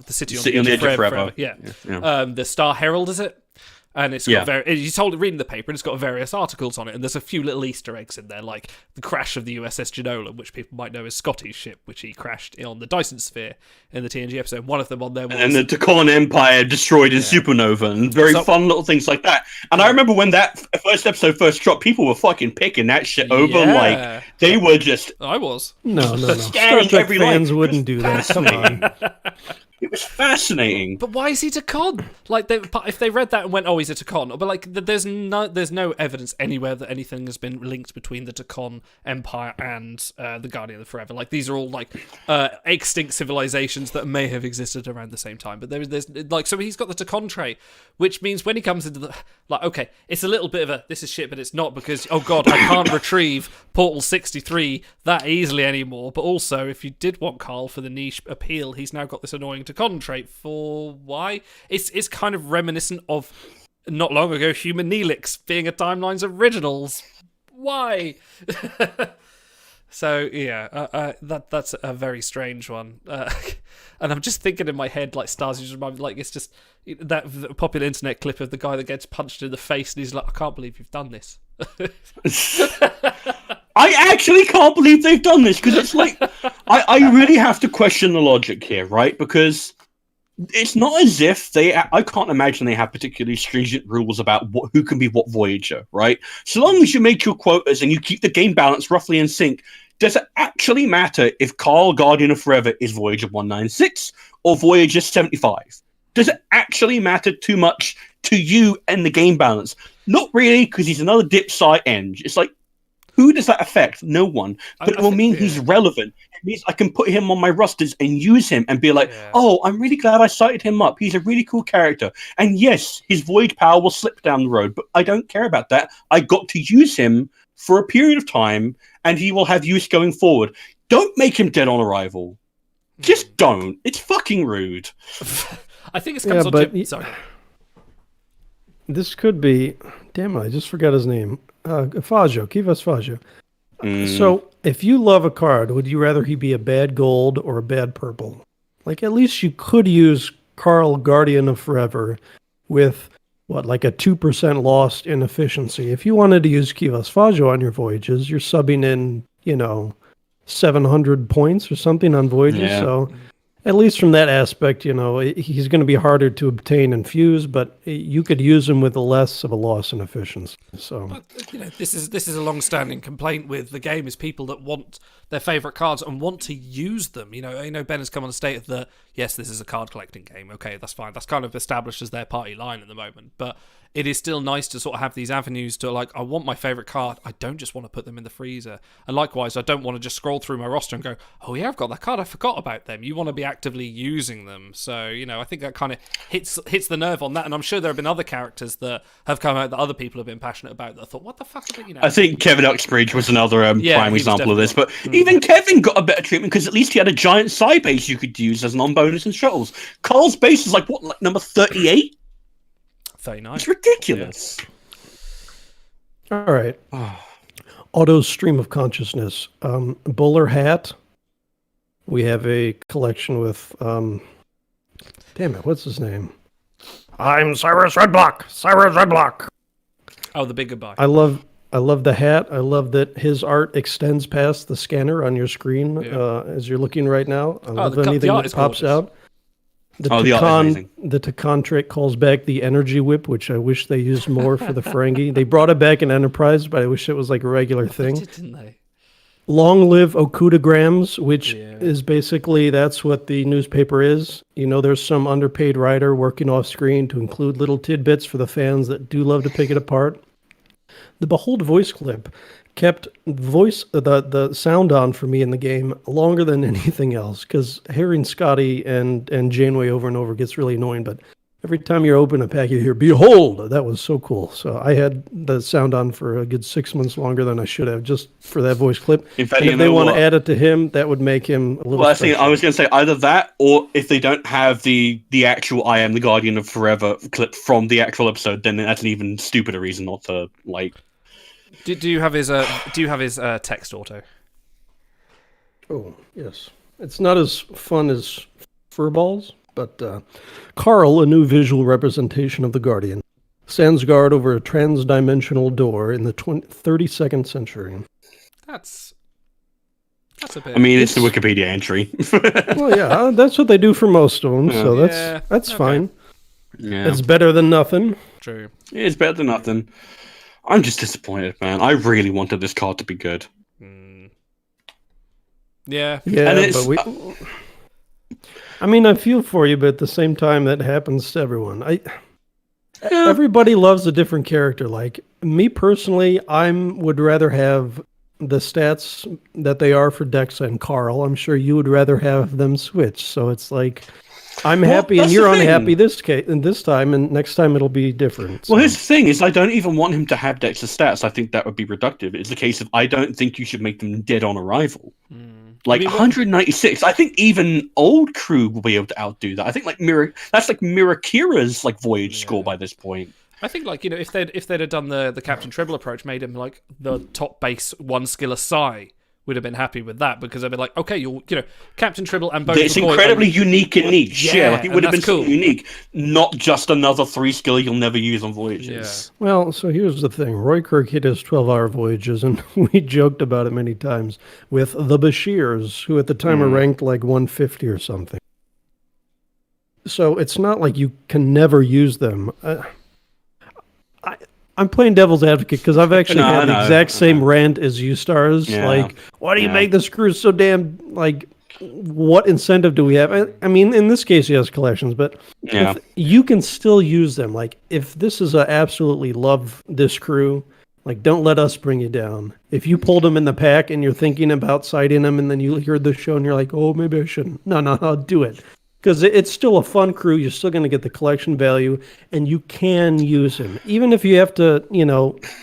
C: City on the Edge of Forever. Yeah. The Star Herald, is it? And it's got he's reading the paper, and it's got various articles on it, and there's a few little Easter eggs in there, like the crash of the USS Genola, which people might know as Scotty's ship, which he crashed on the Dyson Sphere in the TNG episode. One of them on there was... And
D: the Tacon Empire destroyed in supernova, and very fun little things like that. And I remember when that first episode first dropped, people were fucking picking that shit over, like, they were just...
C: I was.
E: No. Star Trek fans wouldn't do that, come on.
D: It was fascinating.
C: But why is he Tacon? Like, if they read that and went, "Oh, he's a Tacon," but like, there's no evidence anywhere that anything has been linked between the Tacon Empire and the Guardian of the Forever. Like, these are all like extinct civilizations that may have existed around the same time. But there's like, so he's got the Tacon trait, which means when he comes into the, like, okay, it's a little bit of a this is shit, but it's not, because oh god, I can't retrieve Portal 63 that easily anymore. But also, if you did want CAARL for the niche appeal, he's now got this annoying Tacon trait. For why? It's kind of reminiscent of not long ago Human Neelix being a Timelines Originals. Why? So yeah, that's a very strange one. And I'm just thinking in my head, like, Stars just remind me, like, it's just that popular internet clip of the guy that gets punched in the face and he's like, I can't believe you've done this.
D: I actually can't believe they've done this, because it's like, I really have to question the logic here, right? Because it's not as if I can't imagine they have particularly stringent rules about who can be what Voyager, right? So long as you make your quotas and you keep the game balance roughly in sync, does it actually matter if CAARL Guardian of Forever is Voyager 196 or Voyager 75? Does it actually matter too much to you and the game balance? Not really, because he's another Dip Psi Eng. It's like, who does that affect? No one. But it will mean he's relevant. It means I can put him on my rosters and use him and be like, oh, I'm really glad I cited him up. He's a really cool character. And yes, his void power will slip down the road, but I don't care about that. I got to use him for a period of time, and he will have use going forward. Don't make him dead on arrival. Just don't. It's fucking rude.
C: I think it comes on... Sorry.
E: This could be. Damn it! I just forgot his name. Faggio, Kivas Faggio. So, if you love a card, would you rather he be a bad gold or a bad purple? Like, at least you could use CAARL Guardian of Forever with, like a 2% lost in efficiency. If you wanted to use Kivas Faggio on your voyages, you're subbing in, 700 points or something on voyages.
D: Yeah.
E: So, at least from that aspect, he's going to be harder to obtain and fuse, but you could use him with less of a loss in efficiency. So,
C: But, this is a long-standing complaint with the game is people that want their favourite cards and want to use them. I know Ben has come on the state that yes, this is a card collecting game. Okay, that's fine. That's kind of established as their party line at the moment, but it is still nice to sort of have these avenues to I want my favourite card. I don't just want to put them in the freezer. And likewise, I don't want to just scroll through my roster and go, oh yeah, I've got that card. I forgot about them. You want to be actively using them. So, I think that kind of hits the nerve on that. And I'm sure there have been other characters that have come out that other people have been passionate about that I thought, what the fuck are they,
D: I think Kevin Uxbridge was another prime example of this. But even Kevin got a better treatment because at least he had a giant side base you could use as non-bonus and shuttles. Carl's base is like number 38?
C: 39.
D: It's ridiculous.
E: all right. Auto's Stream of Consciousness. Bowler Hat. We have a collection with, damn it, what's his name? I'm Cyrus Redblock. Cyrus Redblock.
C: Oh, the big goodbye.
E: I love the hat. I love that his art extends past the scanner on your screen as you're looking right now. I love anything that pops out. The Takan trick calls back the energy whip, which I wish they used more for the Ferengi. They brought it back in Enterprise, but I wish it was like a regular thing.
C: Didn't they?
E: Long live Okudagrams, which is basically, that's what the newspaper is. There's some underpaid writer working off screen to include little tidbits for the fans that do love to pick it apart. The Behold voice clip kept the sound on for me in the game longer than anything else, because hearing Scotty and Janeway over and over gets really annoying, but every time you open a pack, you hear, behold! That was so cool. So I had the sound on for a good 6 months longer than I should have, just for that voice clip.
D: In fact,
E: if they want to add it to him, that would make him a little
D: Well,
E: special.
D: I was going to say either that, or if they don't have the actual I Am the Guardian of Forever clip from the actual episode, then that's an even stupider reason not to,
C: Do you have his text auto?
E: Oh, yes. It's not as fun as Furballs, but CAARL, a new visual representation of the Guardian, stands guard over a trans-dimensional door in the 32nd century.
C: That's a bit...
D: I mean, it's the Wikipedia entry.
E: Well, yeah, that's what they do for most of them, so that's
C: okay.
E: fine.
D: Yeah.
E: It's better than nothing.
C: True.
D: It's better than nothing. I'm just disappointed, man. I really wanted this card to be good.
C: Yeah.
E: Yeah,
D: And it's-
E: but I mean, I feel for you, but at the same time, that happens to everyone. Everybody loves a different character. Like, me personally, would rather have the stats that they are for Dexa and CAARL. I'm sure you would rather have them switch. So it's like, I'm happy and
D: that's
E: you're
D: the thing.
E: unhappy this time, and next time it'll be different.
D: Well, here's the thing: is I don't even want him to have Dexter stats. I think that would be reductive. It's a case of I don't think you should make them dead on arrival. Like 196. I think even old crew will be able to outdo that. I think that's like Mirakira's voyage score by this point.
C: I think if they'd have done the Captain Tribble approach, made him like the top base one skill aside, would have been happy with that, because they'd be like, okay, Captain Tribble and both.
D: It's incredibly unique and niche. Yeah, it would have been
C: cool.
D: something unique, not just another 3 skill you'll never use on voyages.
E: Well, so here's the thing. Roy Kirk hit his 12-hour voyages, and we joked about it many times, with the Bashirs, who at the time are ranked like 150 or something. So it's not like you can never use them. I'm playing devil's advocate because I've actually had the exact same rant as you, Stars.
D: Yeah.
E: Like, why do you make the screws so damn, what incentive do we have? I mean, in this case, yes, collections, but if you can still use them. Like, if this is a absolutely love this crew, don't let us bring you down. If you pulled them in the pack and you're thinking about citing them and then you hear the show and you're like, oh, maybe I shouldn't. No, do it. Because it's still a fun crew. You're still going to get the collection value, and you can use him. Even if you have to,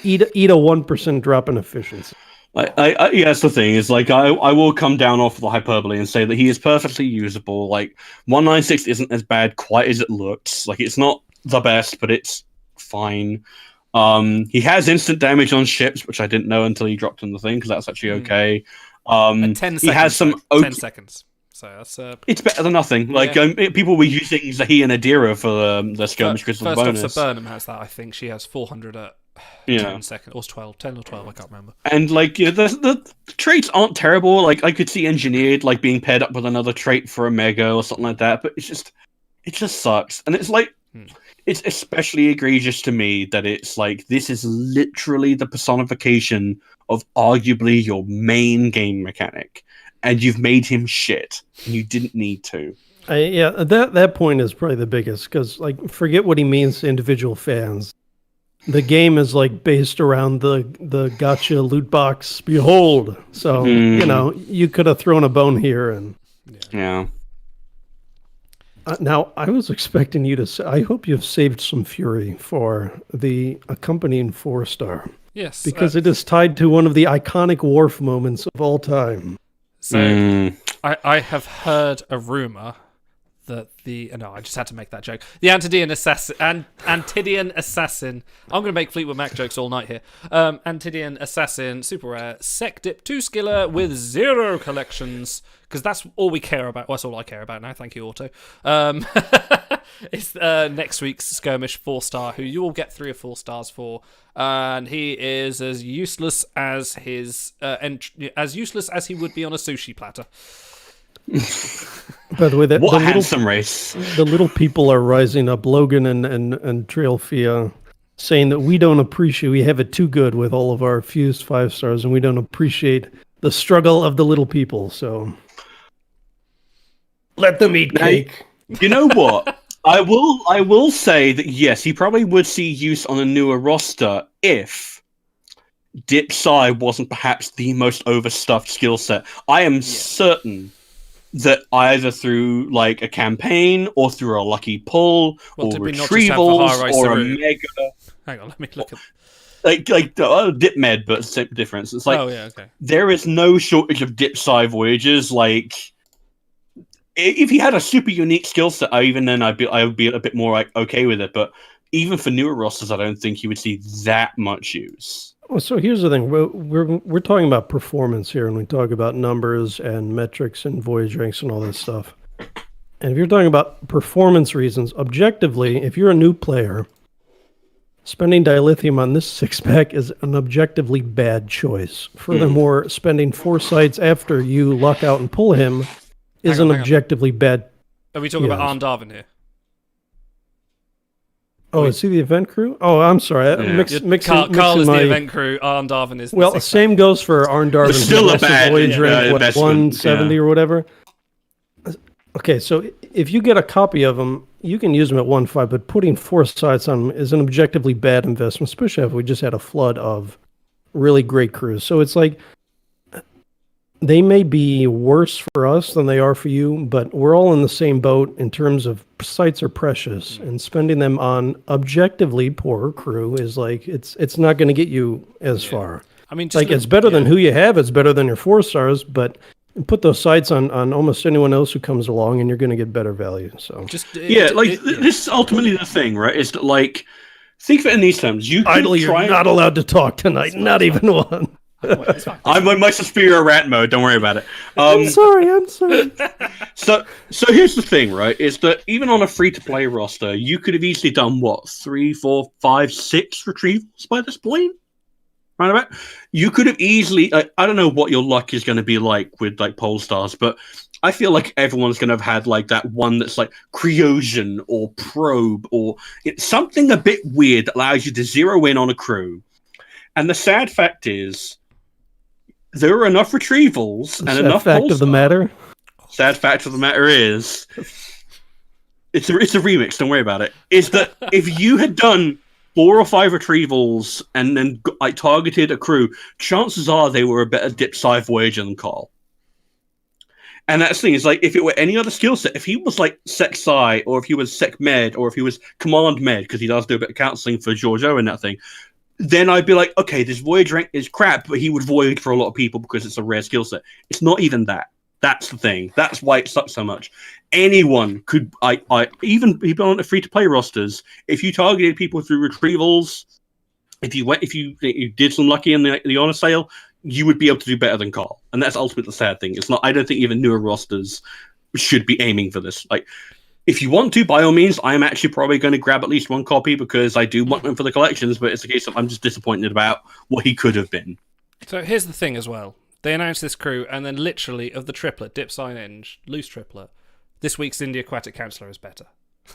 E: eat a 1% drop in efficiency.
D: That's the thing. Is I will come down off the hyperbole and say that he is perfectly usable. 196 isn't as bad quite as it looks. It's not the best, but it's fine. He has instant damage on ships, which I didn't know until he dropped on the thing, because that's actually okay.
C: 10 seconds,
D: he has some
C: 10 seconds. So that's
D: it's better than nothing. Like people were using Zahi and Adira for the skirmish crystal
C: first
D: bonus.
C: Officer Burnham has that. I think she has 400 at 10 seconds, or 12, 10 or 12. I can't remember.
D: And like the traits aren't terrible. Like I could see engineered like being paired up with another trait for a mega or something like that. But it just sucks. And it's like it's especially egregious to me that it's like this is literally the personification of arguably your main game mechanic. And you've made him shit, and you didn't need to.
E: That point is probably the biggest, because like forget what he means to individual fans. The game is like based around the gotcha loot box. Behold, so you could have thrown a bone here, and
D: yeah.
E: Now I was expecting you to say, I hope you've saved some fury for the accompanying 4-star.
C: Yes,
E: because it is tied to one of the iconic Worf moments of all time.
C: So I have heard a rumor that I just had to make that joke. The Antedian Assassin. I'm going to make Fleetwood Mac jokes all night here. Antedian Assassin, super rare, Sec Dip 2 skiller with 0 collections, because that's all we care about. Well, that's all I care about now. Thank you, Auto. It's next week's skirmish 4-star, who you will get 3 or 4 stars for, and he is as useless as his as useless as he would be on a sushi platter.
E: By the way,
D: what a handsome race!
E: The little people are rising up. Logan and Trailfia saying that we don't appreciate. We have it too good with all of our fused 5-stars, and we don't appreciate the struggle of the little people. So let them eat cake.
D: You know what? I will say that yes, he probably would see use on a newer roster if Dip Psi wasn't perhaps the most overstuffed skill set. I am certain that either through like a campaign or through a lucky pull or retrievals or a mega.
C: Hang on, let me look at.
D: Dip med, but same difference. It's like there is no shortage of Dip Psi voyages. Like if he had a super unique skill set, I would be a bit more like okay with it. But even for newer rosters, I don't think you would see that much use.
E: Well, so here's the thing: we're talking about performance here, and we talk about numbers and metrics and voyage ranks and all this stuff. And if you're talking about performance reasons, objectively, if you're a new player, spending dilithium on this 6-pack is an objectively bad choice. Furthermore, spending 4 sites after you luck out and pull him is an objectively bad.
C: Are we talking about Arne Darvin here?
E: Oh, is he the event crew? Oh, I'm sorry.
C: CAAARL is the event crew. Arne Darvin is the
E: same goes for Arne Darvin.
D: Still a bad
E: voyage rank, 170 or whatever. Okay, so if you get a copy of him, you can use him at 1.5, but putting 4 sites on him is an objectively bad investment, especially if we just had a flood of really great crews. So it's like they may be worse for us than they are for you, but we're all in the same boat in terms of sites are precious, and spending them on objectively poorer crew is like it's not going to get you as far.
C: I mean,
E: it's better than who you have. It's better than your 4-stars, but put those sites on almost anyone else who comes along, and you're going to get better value. So
D: this is ultimately the thing, right? Is that like think of it in these terms. You're
E: not allowed to talk tonight, not even one.
D: I'm in my superior rat mode. Don't worry about it.
E: I'm sorry.
D: So here's the thing, right? Is that even on a free-to-play roster, you could have easily done 3, 4, 5, 6 retrievals by this point. Right about. You could have easily. I don't know what your luck is going to be like with like pole stars, but I feel like everyone's going to have had like that one that's like Cryosion or Probe or it's something a bit weird that allows you to zero in on a crew. And the sad fact is, there are enough retrievals and enough.
E: Fact of the matter.
D: Sad fact of the matter is, it's a remix. Don't worry about it. Is that if you had done 4 or 5 retrievals and then targeted a crew, chances are they were a better Dip Psi Voyager than CAARL. And that's the thing, is like if it were any other skill set, if he was like Sec Psi, or if he was Sec Med, or if he was Command Med, because he does do a bit of counseling for Giorgio and that thing, then I'd be like, okay, this voyage rank is crap, but he would voyage for a lot of people because it's a rare skill set. It's not even that. That's the thing. That's why it sucks so much. Anyone could, even people on the free-to-play rosters, if you targeted people through retrievals, if you did some lucky in the honor sale, you would be able to do better than CAARL. And that's ultimately the sad thing. It's not. I don't think even newer rosters should be aiming for this. Like, if you want to, by all means, I'm actually probably going to grab at least one copy because I do want them for the collections. But it's a case of I'm just disappointed about what he could have been.
C: So here's the thing as well. They announced this crew, and then literally of the triplet, Dip, Sign, Eng, loose triplet, this week's Indie Aquatic Counselor is better.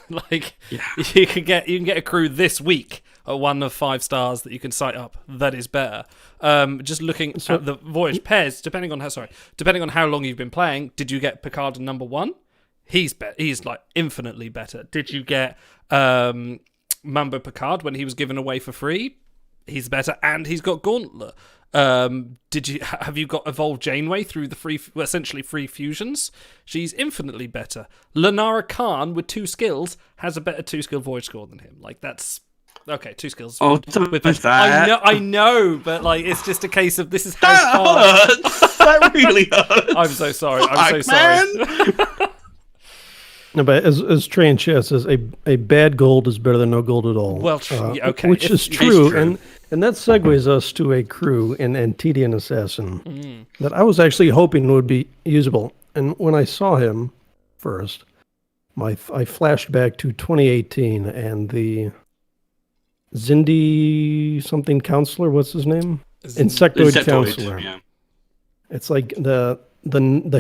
C: Like, you can get a crew this week at 1 of 5 stars that you can cite up that is better. Just looking at the voyage pairs, depending on how long you've been playing, did you get Picard number 1? He's like infinitely better. Did you get Mambo Picard when he was given away for free? He's better, and he's got Gauntlet. Have you got Evolved Janeway through the essentially free fusions? She's infinitely better. Lenara Khan with 2 skills has a better 2-skill voyage score than him. Like, that's okay. 2 skills.
D: Oh, that.
C: I know, but like, it's just a case of this is how
D: That hurts. That really hurts.
C: I'm so sorry. I'm so sorry.
E: No, but as Trey and Chess says, a bad gold is better than no gold at all.
C: Well, okay,
E: which is true, and that segues us to a crew in Antedian Assassin that I was actually hoping would be usable. And when I saw him first, I flashed back to 2018 and the Zindi something counselor. What's his name? Insectoid counselor. Yeah. It's like the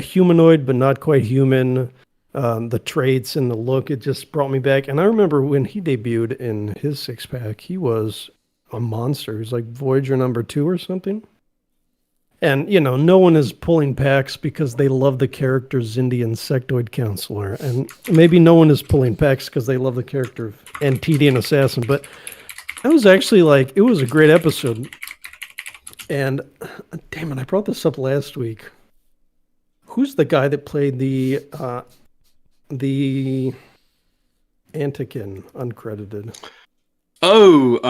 E: humanoid, but not quite human. The traits and the look, it just brought me back. And I remember when he debuted in his 6-pack, he was a monster. He was like Voyager number 2 or something. And, no one is pulling packs because they love the character Zindi Insectoid Counselor. And maybe no one is pulling packs because they love the character of Antedian Assassin. But I was actually it was a great episode. And, damn it, I brought this up last week. Who's the guy that played the Antikin uncredited?
D: Oh,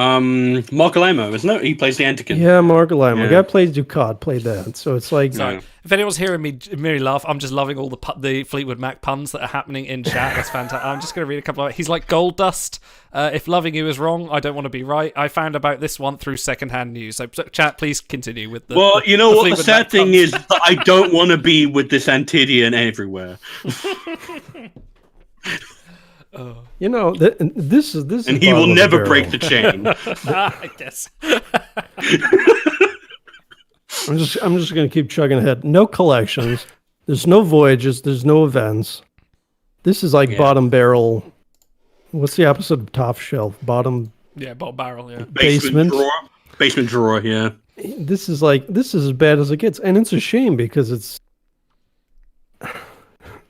D: Mark Alamo, isn't it? He plays the Antikin.
E: Yeah, Mark Alamo. Yeah. The guy plays Ducat, played that. So it's like...
C: Sorry. If anyone's hearing me laugh, I'm just loving all the Fleetwood Mac puns that are happening in chat. That's fantastic. I'm just going to read a couple of... He's like, Gold Dust. If loving you is wrong, I don't want to be right. I found about this one through secondhand news. So chat, please continue with the...
D: Well, you know what the sad thing is? I don't want to be with this Antedian everywhere.
E: This is
D: and he will never break the chain.
C: I guess.
E: I'm just going to keep chugging ahead. No collections. There's no voyages. There's no events. This is like bottom barrel. What's the opposite of top shelf? Bottom.
C: Yeah, bottom barrel. Yeah.
E: Basement
D: drawer. Basement drawer. Yeah.
E: This is as bad as it gets, and it's a shame because it's.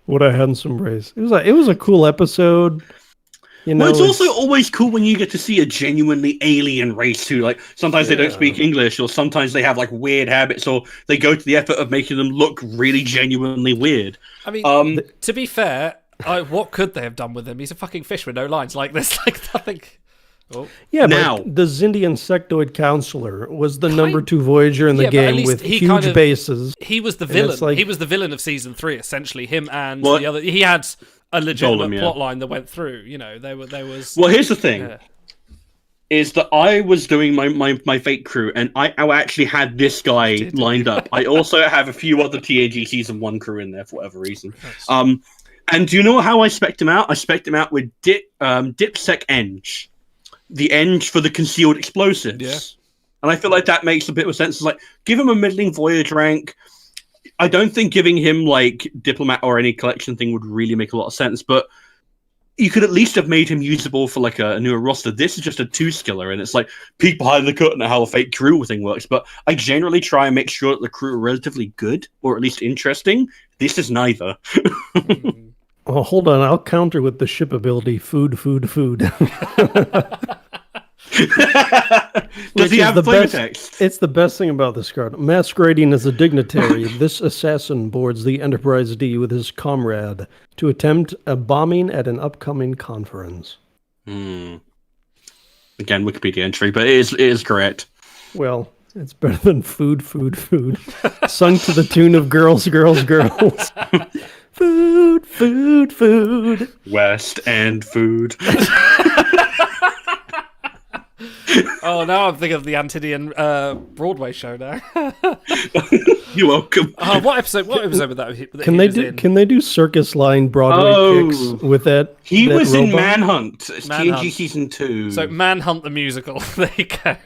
E: What I had in some race. It was a cool episode.
D: Well, it's also always cool when you get to see a genuinely alien race too. Like sometimes they don't speak English, or sometimes they have like weird habits, or they go to the effort of making them look really genuinely weird.
C: I mean, to be fair, what could they have done with him? He's a fucking fish with no lines. Like there's like nothing. Oh.
E: Yeah, but the Zindi Insectoid Counselor was the number 2 Voyager in the game with huge bases.
C: He was the villain. He was the villain of season 3, essentially. Him and the other. He had a legitimate plot line that went through. There was.
D: Well, here's the thing: is that I was doing my fake crew, and I actually had this guy lined up. I also have a few other TAG season 1 crew in there for whatever reason. And do you know how I spec'd him out? I spec'd him out with Dipsec Eng. The Eng for the concealed explosives. Yeah. And I feel like that makes a bit of sense. It's like, give him a middling voyage rank. I don't think giving him, like, diplomat or any collection thing would really make a lot of sense, but you could at least have made him usable for, like, a newer roster. This is just a 2-skiller, and it's like, peek behind the curtain at how a fake crew thing works, but I generally try and make sure that the crew are relatively good, or at least interesting. This is neither.
E: Oh, hold on. I'll counter with the ship ability. Food.
D: Does he have flavor text?
E: It's the best thing about this card. Masquerading as a dignitary, this assassin boards the Enterprise D with his comrade to attempt a bombing at an upcoming conference.
D: Again, Wikipedia entry, but it is correct.
E: Well, It's better than food. Sung to the tune of girls. Food.
D: West End food.
C: Oh, now I'm thinking of the Antedian Broadway show now.
D: You're welcome.
C: What episode was that?
E: Can they do circus line Broadway kicks with that?
D: He
E: that
D: was
E: robot?
D: in Manhunt. It's
C: Manhunt.
D: TNG season 2.
C: So Manhunt the musical. There you go.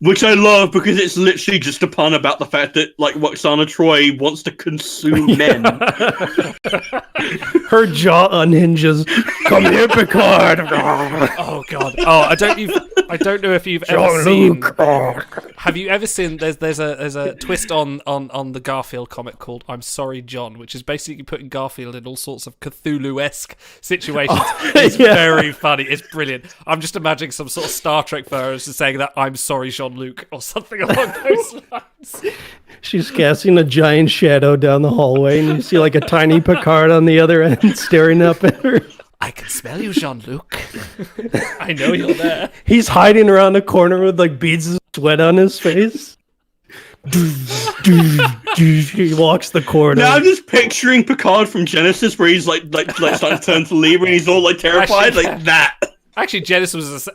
D: Which I love because it's literally just a pun about the fact that like Roxana Troy wants to consume men.
E: Her jaw unhinges. Come here, Picard.
C: Oh God. Oh, I don't know if you've ever seen. Have you ever seen? There's a twist on the Garfield comic called "I'm Sorry, John," which is basically putting Garfield in all sorts of Cthulhu-esque situations. It's very funny. It's brilliant. I'm just imagining some sort of Star Trek version saying that "I'm sorry, Jean-Luc" or something along those lines.
E: She's casting a giant shadow down the hallway, and you see like a tiny Picard on the other end staring up at her.
C: I can smell you, Jean-Luc. I know you're there.
E: He's hiding around the corner with like beads of sweat on his face. He walks the corridor.
D: Now I'm just picturing Picard from Genesis, where he's like starting to turn to Libra, and he's all like terrified, like that.
C: Actually, Genesis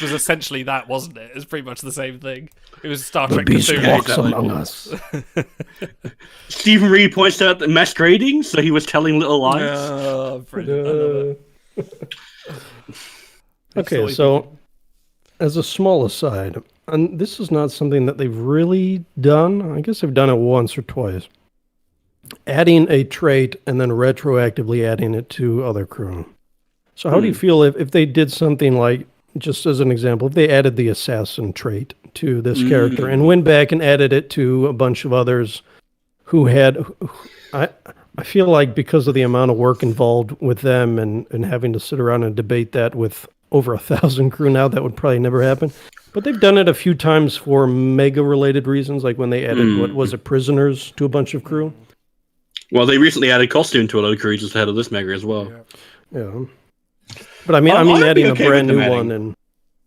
C: was essentially that, wasn't it? It was pretty much the same thing. It was Star Trek.
E: The beast
C: Cthulhu.
E: walks among us.
D: Stephen Reed points out that masquerading, so he was telling little lies.
C: Oh, brilliant. I love it.
E: Okay, so as a small aside, and this is not something that they've really done. I guess they've done it once or twice. Adding a trait and then retroactively adding it to other crew. So how do you feel if they did something like, just as an example, if they added the assassin trait to this character and went back and added it to a bunch of others who had... I feel like because of the amount of work involved with them and having to sit around and debate that with over 1,000 crew now, that would probably never happen. But they've done it a few times for mega-related reasons, like when they added, what was it, prisoners to a bunch of crew?
D: Well, they recently added costume to a lot of crew just ahead of this mega as well.
E: Yeah. But I mean adding a brand new one, and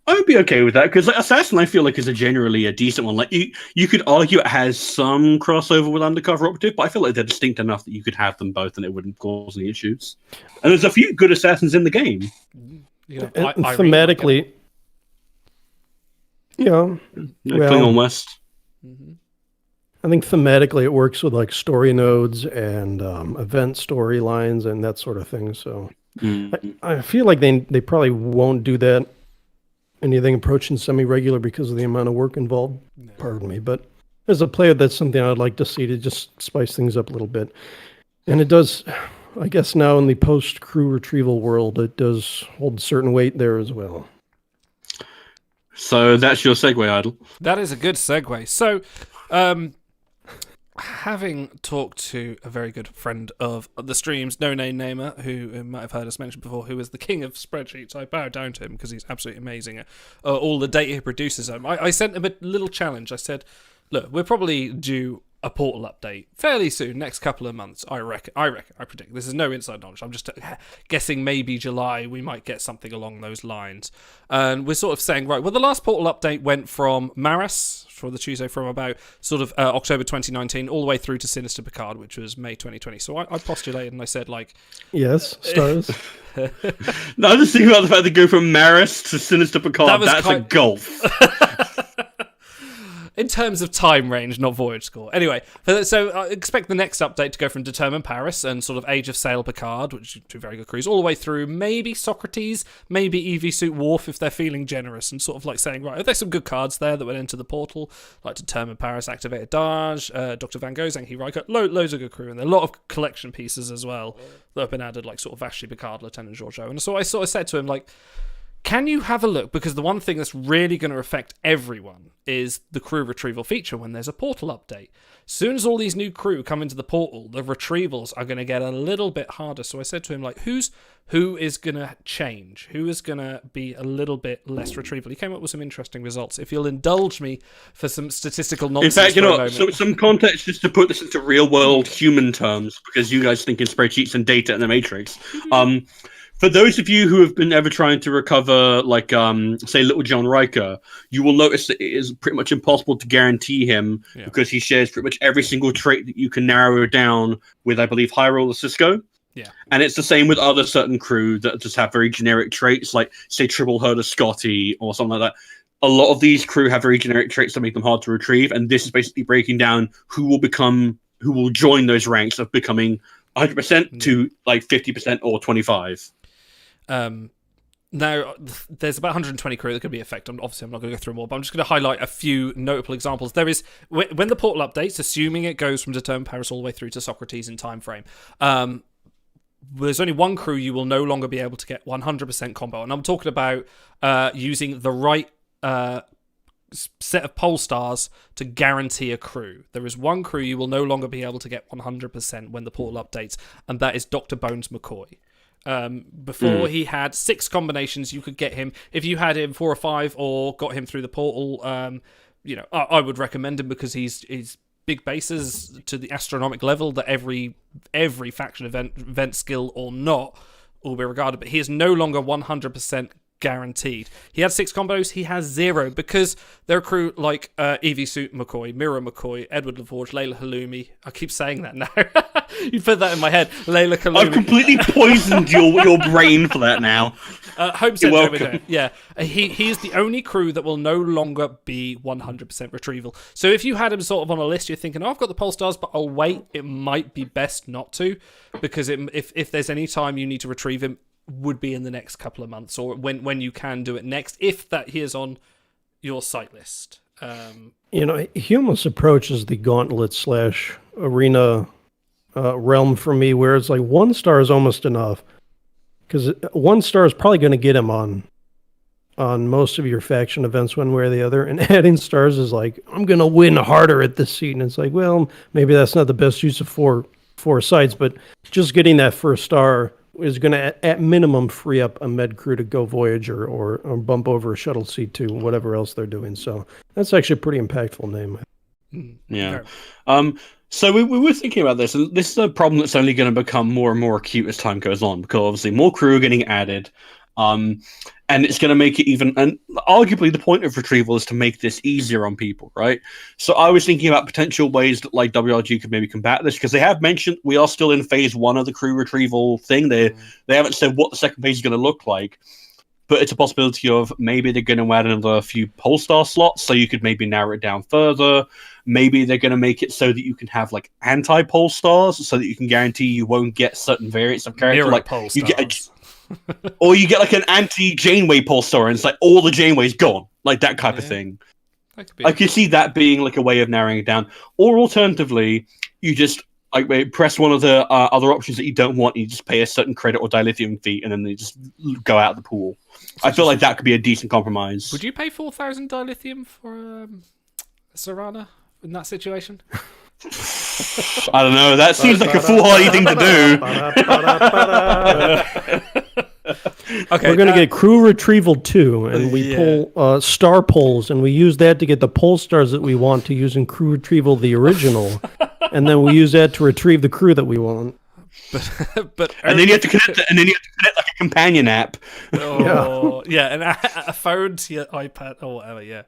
D: I would be okay with that because like, Assassin, I feel like is generally a decent one. Like you could argue it has some crossover with Undercover Operative, but I feel like they're distinct enough that you could have them both and it wouldn't cause any issues. And there's a few good assassins in the game.
C: Yeah,
E: and thematically,
D: Klingon West.
E: I think thematically it works with like story nodes and event storylines and that sort of thing. So. I feel like they probably won't do that anything approaching semi-regular because of the amount of work involved. Pardon me, but as a player, that's something I'd like to see to just spice things up a little bit. And it does, I guess now in the post-crew retrieval world, it does hold certain weight there as well.
D: So that's your segue, Idle.
C: That is a good segue. So, having talked to a very good friend of the streams, No Name Namer, who might have heard us mention before, who is the king of spreadsheets, I bow down to him because he's absolutely amazing at all the data he produces. I sent him a little challenge. I said, look, we're probably due a portal update fairly soon, next couple of months, I predict. This is no inside knowledge. I'm just guessing maybe July we might get something along those lines. And we're sort of saying, right, well, the last portal update went from Maris, for the Tuesday, from about sort of October 2019 all the way through to Sinister Picard, which was May 2020. So I postulated and I said, like...
E: Yes, stars.
D: No, I'm just thinking about the fact they go from Maris to Sinister Picard. That's a gulf.
C: In terms of time range, not voyage score. Anyway, so I expect the next update to go from Determined Paris and sort of Age of Sail Picard, which are two very good crews, all the way through maybe Socrates, maybe EV Suit Worf if they're feeling generous and sort of like saying, right, there's some good cards there that went into the portal, like Determined Paris, Activated Darge, Dr. Van Gogh, Zanki Riker, loads of good crew, and there are a lot of collection pieces as well that have been added, like sort of Vashti Picard, Lieutenant Georgiou. And so I sort of said to him, like, can you have a look? Because the one thing that's really going to affect everyone is the crew retrieval feature when there's a portal update. As soon as all these new crew come into the portal, the retrievals are going to get a little bit harder. So I said to him, like, who is going to change? Who is going to be a little bit less retrieval? He came up with some interesting results. If you'll indulge me for some statistical nonsense.
D: In fact, you know, some context just to put this into real-world human terms, because you guys think in spreadsheets and data and the Matrix. For those of you who have been ever trying to recover, like, say, Little John Riker, you will notice that it is pretty much impossible to guarantee him because he shares pretty much every single trait that you can narrow down with, I believe, Hyrule or Cisco.
C: Yeah.
D: And it's the same with other certain crew that just have very generic traits, like, say, Triple Herder Scotty or something like that. A lot of these crew have very generic traits that make them hard to retrieve, and this is basically breaking down who will join those ranks of becoming 100% to, like, 50% or 25%.
C: Now, there's about 120 crew that could be affected. Obviously, I'm not going to go through more, but I'm just going to highlight a few notable examples. There is, when the portal updates, assuming it goes from Determined Paris all the way through to Socrates in time frame, there's only one crew you will no longer be able to get 100% combo. And I'm talking about using the right set of pole stars to guarantee a crew. There is one crew you will no longer be able to get 100% when the portal updates, and that is Dr. Bones McCoy. Before he had 6 combinations you could get him. If you had him 4 or 5 or got him through the portal, I would recommend him because he's big bases to the astronomic level that every faction event skill or not will be regarded, but he is no longer 100% guaranteed. He had 6 combos, he has 0 because there are crew like Evie Suit McCoy, Mira McCoy, Edward LaForge, Layla Halloumi. I keep saying that now. You put that in my head. Layla Halloumi.
D: I've completely poisoned your brain for that now.
C: Home Center, yeah. He is the only crew that will no longer be 100% retrieval. So if you had him sort of on a list, you're thinking, I've got the pole stars, but I'll wait. It might be best not to, because if there's any time you need to retrieve him, would be in the next couple of months, or when you can do it next, if that he is on your site list.
E: He almost approaches the gauntlet / arena realm for me, where it's like 1 star is almost enough, because 1 star is probably going to get him on most of your faction events one way or the other, and adding stars is like, I'm going to win harder at this seat, and it's like, well, maybe that's not the best use of four sites, but just getting that first star is going to, at minimum, free up a med crew to go Voyager or bump over a shuttle C2, whatever else they're doing. So that's actually a pretty impactful name.
D: Yeah. So we were thinking about this, and this is a problem that's only going to become more and more acute as time goes on, because obviously more crew are getting added, and it's going to make it even, and arguably the point of retrieval is to make this easier on people, right? So I was thinking about potential ways that, like, WRG could maybe combat this, because they have mentioned we are still in phase 1 of the crew retrieval thing. They haven't said what the second phase is going to look like, but it's a possibility of maybe they're going to add another few pole star slots, so you could maybe narrow it down further. Maybe they're going to make it so that you can have, like, anti-pole stars, so that you can guarantee you won't get certain variants of character.
C: Mirror
D: like
C: pole
D: you
C: stars.
D: get or you get like an anti-Janeway pole star, and it's like all the Janeway's gone, like that type of thing. I could see that being like a way of narrowing it down. Or alternatively, you just like press one of the other options that you don't want, and you just pay a certain credit or dilithium fee, and then they just go out of the pool. I feel like that could be a decent compromise.
C: Would you pay 4,000 dilithium for Serana in that situation?
D: I don't know. That seems like a foolhardy thing to do.
E: Okay, we're going to get crew retrieval 2, and we pull star polls, and we use that to get the pole stars that we want to use in crew retrieval the original, and then we use that to retrieve the crew that we want.
C: But
D: and then you have to connect like a companion app.
C: And a phone to your iPad or whatever. Yeah.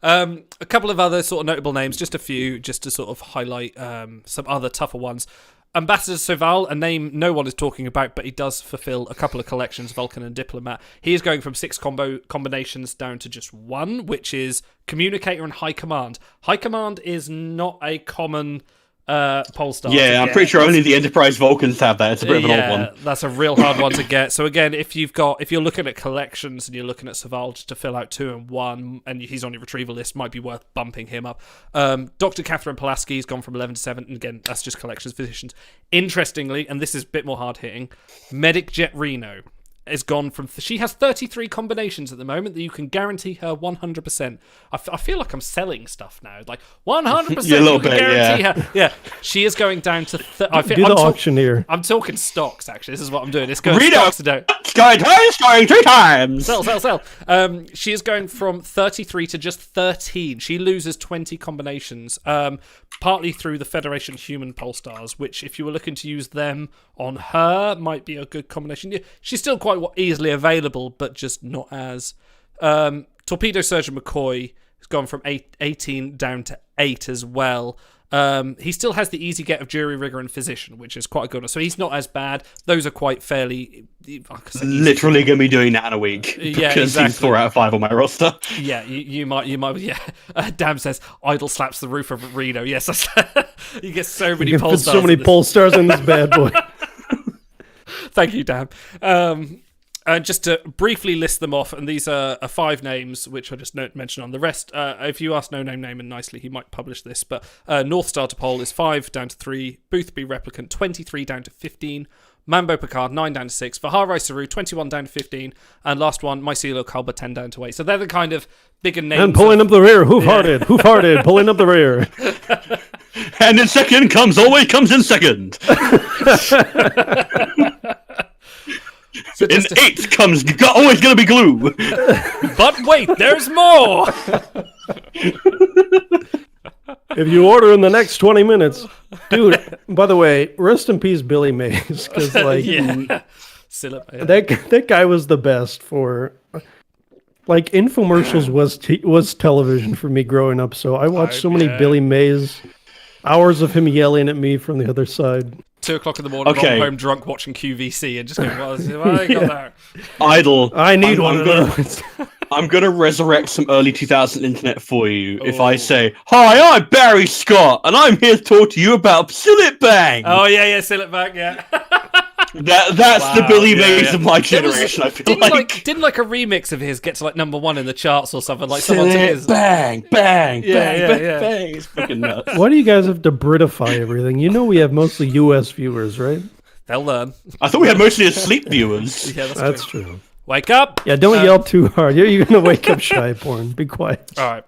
C: A couple of other sort of notable names, just a few, just to sort of highlight some other tougher ones. Ambassador Soval, a name no one is talking about, but he does fulfill a couple of collections, Vulcan and Diplomat. He is going from 6 combinations down to just 1, which is Communicator and High Command. High Command is not a common pole star.
D: Yeah, I'm pretty sure only the Enterprise Vulcans have that. It's a bit of an old one.
C: That's a real hard one to get. So again, if you're looking at collections and you're looking at Soval just to fill out 2 and 1, and he's on your retrieval list, might be worth bumping him up. Dr. Catherine Pulaski's gone from 11 to 7, and again, that's just collections physicians. Interestingly, and this is a bit more hard hitting, Medic Jet Reno has gone from... She has 33 combinations at the moment that you can guarantee her 100%. I feel like I'm selling stuff now. Like, 100%
D: Yeah, a little
C: you can
D: bit,
C: guarantee her. Yeah, she is going down to...
E: auctioneer.
C: I'm talking stocks, actually. This is what I'm doing. It's going
D: Reno,
C: stocks down.
D: going twice, scoring 3 times.
C: Sell. She is going from 33 to just 13. She loses 20 combinations, partly through the Federation Human Polestars, which, if you were looking to use them on her, might be a good combination. She's still quite easily available, but just not as... Torpedo Surgeon McCoy has gone from 18 down to 8 as well. He still has the easy get of Jury Rigger and Physician, which is quite a good one. So he's not as bad. Those are quite fairly...
D: Literally going to be doing that in a week.
C: Yeah,
D: because
C: exactly.
D: he's 4 out of 5 on my roster.
C: Yeah, you might, yeah. Dam says, Idle slaps the roof of Reno. Yes, you get so many Polestars.
E: So many Polestars in this bad boy.
C: Thank you, Dam. And just to briefly list them off, and these are 5 names, which I just mention on the rest. If you ask No Name Naaman nicely, he might publish this. But North Star to Pole is 5 down to 3. Boothby Replicant 23 down to 15. Mambo Picard 9 down to 6. Vaharai Saru 21 down to 15. And last one, Mycelo Kalba 10 down to 8. So they're the kind of bigger names.
E: And pulling up the rear, hoof-hearted, pulling up the rear.
D: And in second always comes in second.
C: So
D: in 8 comes always going to be glue.
C: But wait, there's more.
E: If you order in the next 20 minutes, dude. By the way, rest in peace, Billy Mays, because that guy was the best for. Like, infomercials was television for me growing up, so I watched so many Billy Mays, hours of him yelling at me from the other side.
C: 2 o'clock in the morning, I'm home drunk watching QVC and just going, what I got there?
D: Idle.
E: I need one of those.
D: I'm going to resurrect some early 2000 internet for you if I say, hi, I'm Barry Scott, and I'm here to talk to you about Sillet Bang.
C: Oh, yeah, Sillet Bang, yeah.
D: That's the Billy Mays of my generation, I feel like.
C: Didn't like a remix of his get to like #1 in the charts or something? Like
D: someone took his... Bang.
C: Yeah.
D: It's freaking nuts.
E: Why do you guys have to Britify everything? You know we have mostly US viewers, right?
C: They'll learn.
D: I thought we had mostly asleep viewers.
C: Yeah,
E: that's true.
C: Wake up!
E: Yeah, don't yell too hard. You're going to wake up Shy Porn. Be quiet.
C: All right.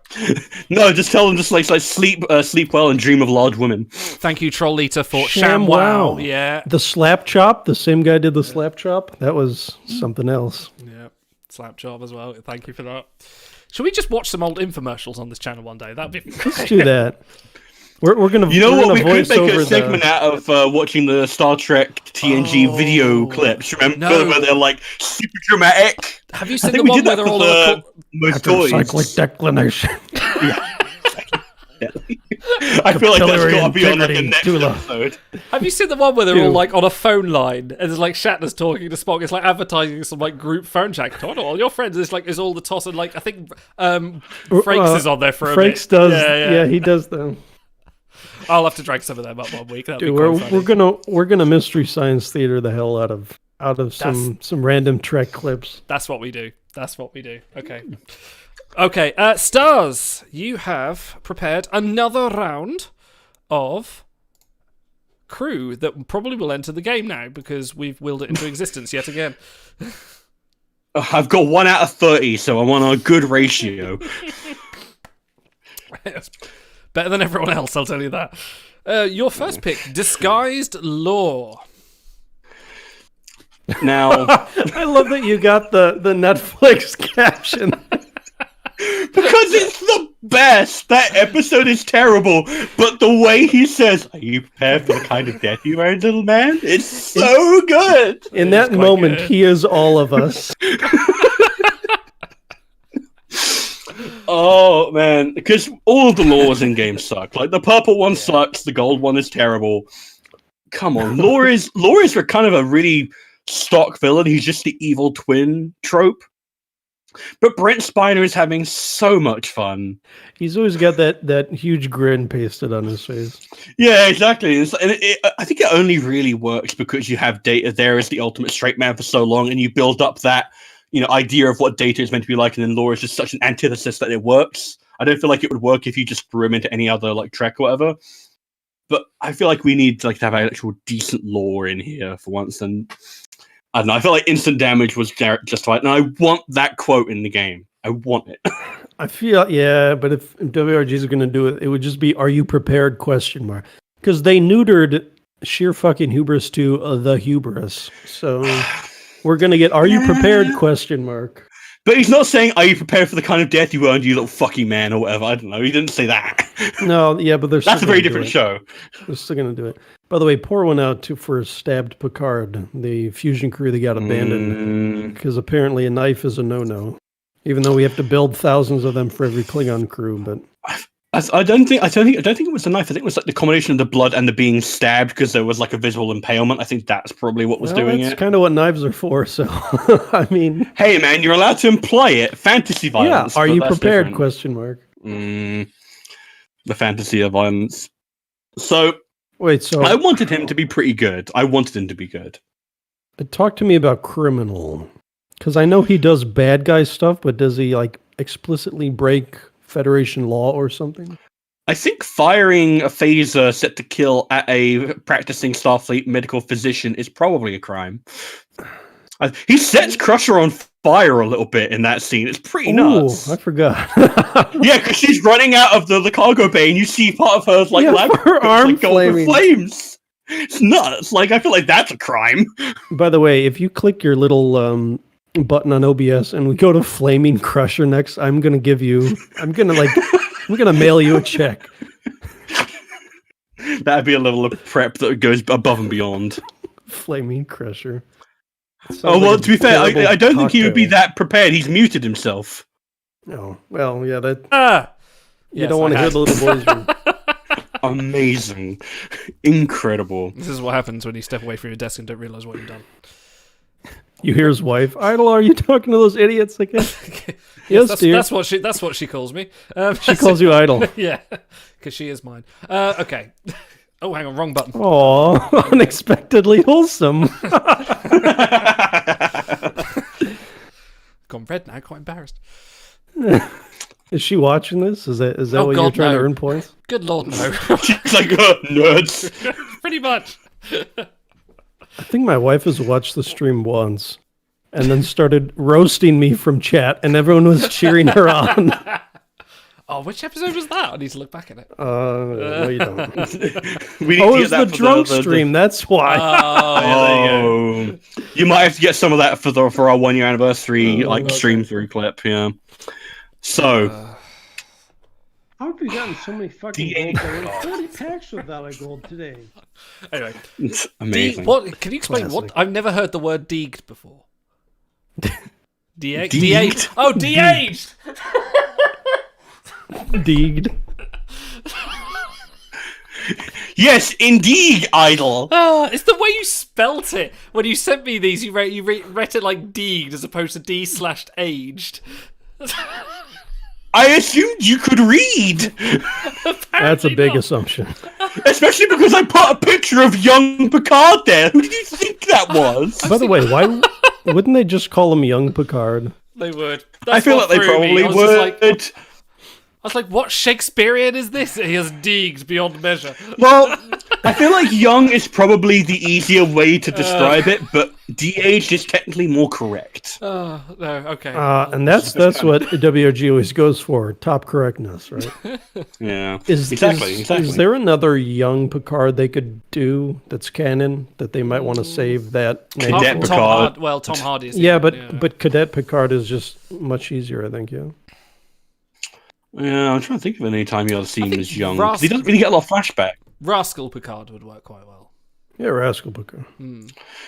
D: No, just tell them just like sleep well and dream of large women.
C: Thank you, Troll Eater, for ShamWow. Yeah.
E: The slap chop. The same guy did the slap chop. That was something else.
C: Yeah. Slap chop as well. Thank you for that. Should we just watch some old infomercials on this channel one day? That'd be
E: Let's do that. We're gonna.
D: You know what? We could make a
E: the...
D: segment out of watching the Star Trek TNG video clips. Remember where they're like super dramatic?
C: Have you seen the one where they're all on
E: most toys? Cyclic declination.
D: I feel like that's got to be on like a next episode.
C: Have you seen the one where they're all like on a phone line and there's like Shatner's talking to Spock? It's like advertising some like group phone chat. Oh, all your friends is all the toss, and like I think Frakes is on there for a bit.
E: Frakes does. Yeah, he does them.
C: I'll have to drag some of them up one week.
E: Dude, we're gonna Mystery Science Theater the hell out of some random Trek clips.
C: That's what we do. Okay. Stars, you have prepared another round of crew that probably will enter the game now because we've willed it into existence yet again.
D: I've got 1 out of 30, so I'm on a good ratio.
C: Better than everyone else, I'll tell you that. Your first pick, Disguised Lore.
D: Now,
E: I love that you got the Netflix caption.
D: Because it's the best. That episode is terrible, but the way he says, "Are you prepared for the kind of death you married, little man?" It's so good.
E: In that moment, he is all of us.
D: Oh man, because all of the lores in games suck. Like the purple one sucks, the gold one is terrible. Come on, lore is kind of a really stock villain. He's just the evil twin trope. But Brent Spiner is having so much fun.
E: He's always got that huge grin pasted on his face.
D: Yeah, exactly. I think it only really works because you have Data there as the ultimate straight man for so long, and you build up that idea of what Data is meant to be like, and then Lore is just such an antithesis that it works. I don't feel like it would work if you just threw him into any other like Trek or whatever. But I feel like we need to have actual decent lore in here for once, and I don't know. I feel like Instant Damage was just right, and I want that quote in the game. I want it.
E: I feel, but if WRG is going to do it, it would just be, "Are you prepared?" ? Because they neutered sheer fucking hubris to the hubris. So We're gonna get "Are you prepared?" question mark.
D: But he's not saying, "Are you prepared for the kind of death you earned, you little fucking man," or whatever. I don't know. He didn't say that.
E: No, yeah, but
D: that's a very different show.
E: They're still gonna do it. By the way, pour one out for stabbed Picard, the fusion crew that got abandoned, because apparently a knife is a no-no. Even though we have to build thousands of them for every Klingon crew, but
D: I don't think it was the knife. I think it was like the combination of the blood and the being stabbed because there was like a visible impalement. I think that's probably what was doing it.
E: That's kind of what knives are for. So, I mean,
D: hey man, you're allowed to imply it. Fantasy violence.
E: Yeah. Are you prepared?
D: Different.
E: Question mark.
D: The fantasy of violence. So
E: wait. So
D: I wanted him to be pretty good.
E: Talk to me about Criminal, because I know he does bad guy stuff, but does he like explicitly break Federation law or something?
D: I think firing a phaser set to kill at a practicing Starfleet medical physician is probably a crime. He sets Crusher on fire a little bit in that scene. It's pretty nuts.
E: I forgot.
D: Yeah, because she's running out of the cargo bay, and you see part of her
E: her arm
D: like,
E: flaming.
D: Flames. It's nuts. Like, I feel like that's a crime.
E: By the way, if you click your little button on OBS and we go to Flaming Crusher next, I'm gonna mail you a check.
D: That'd be a level of prep that goes above and beyond.
E: Flaming Crusher.
D: Oh, well, to be fair, I don't think he would be that prepared. He's muted himself.
E: Oh, well, yeah, that... You don't want to hear the little boys.
D: Amazing. Incredible.
C: This is what happens when you step away from your desk and don't realize what you've done.
E: You hear his wife. Idle, are you talking to those idiots again? Yes, dear.
C: That's what she calls me.
E: She calls you idle.
C: Yeah, because she is mine. Okay. Oh, hang on, wrong button.
E: Aw, unexpectedly wholesome.
C: Gone red now, quite embarrassed.
E: Is she watching this? Is that what you're trying to earn points?
C: Good lord, no.
D: She's like, oh, nerds.
C: Pretty much.
E: I think my wife has watched the stream once and then started roasting me from chat, and everyone was cheering her on.
C: Oh, which episode was that? I need to look back at it.
E: No, you don't.
D: It
E: was the drunk stream. That's why.
D: Oh, you might have to get some of that for our 1 year anniversary, stream through clip. Yeah. So,
E: how have we gotten so many fucking gold? 40 packs of Valley Gold today.
C: Anyway,
D: it's amazing.
C: What? Can you explain what? I've never heard the word "deeged" before. De-aged. Oh, de-aged.
E: Deeged.
D: Yes, indeed, idol.
C: It's the way you spelt it. When you sent me these, you read it like deeged as opposed to d/aged.
D: I assumed you could read.
E: That's a big assumption.
D: Especially because I put a picture of young Picard there. Who do you think that was?
E: By the way, why wouldn't they just call him young Picard?
C: They would.
D: I feel like they probably would.
C: I was like, what Shakespearean is this? He has deeged beyond measure.
D: Well, I feel like young is probably the easier way to describe it, but de-aged is technically more correct.
C: No, okay.
E: And that's what WRG always goes for, top correctness, right?
D: Yeah,
E: exactly. Is there another young Picard they could do that's canon that they might want to save that name?
D: Cadet Picard.
C: Tom Hardy.
E: Yeah, but Cadet Picard is just much easier, I think, yeah.
D: Yeah, I'm trying to think of any time you ever seen him as young. He doesn't really get a lot of flashback.
C: Rascal Picard would work quite well.
E: Yeah, Rascal Picard.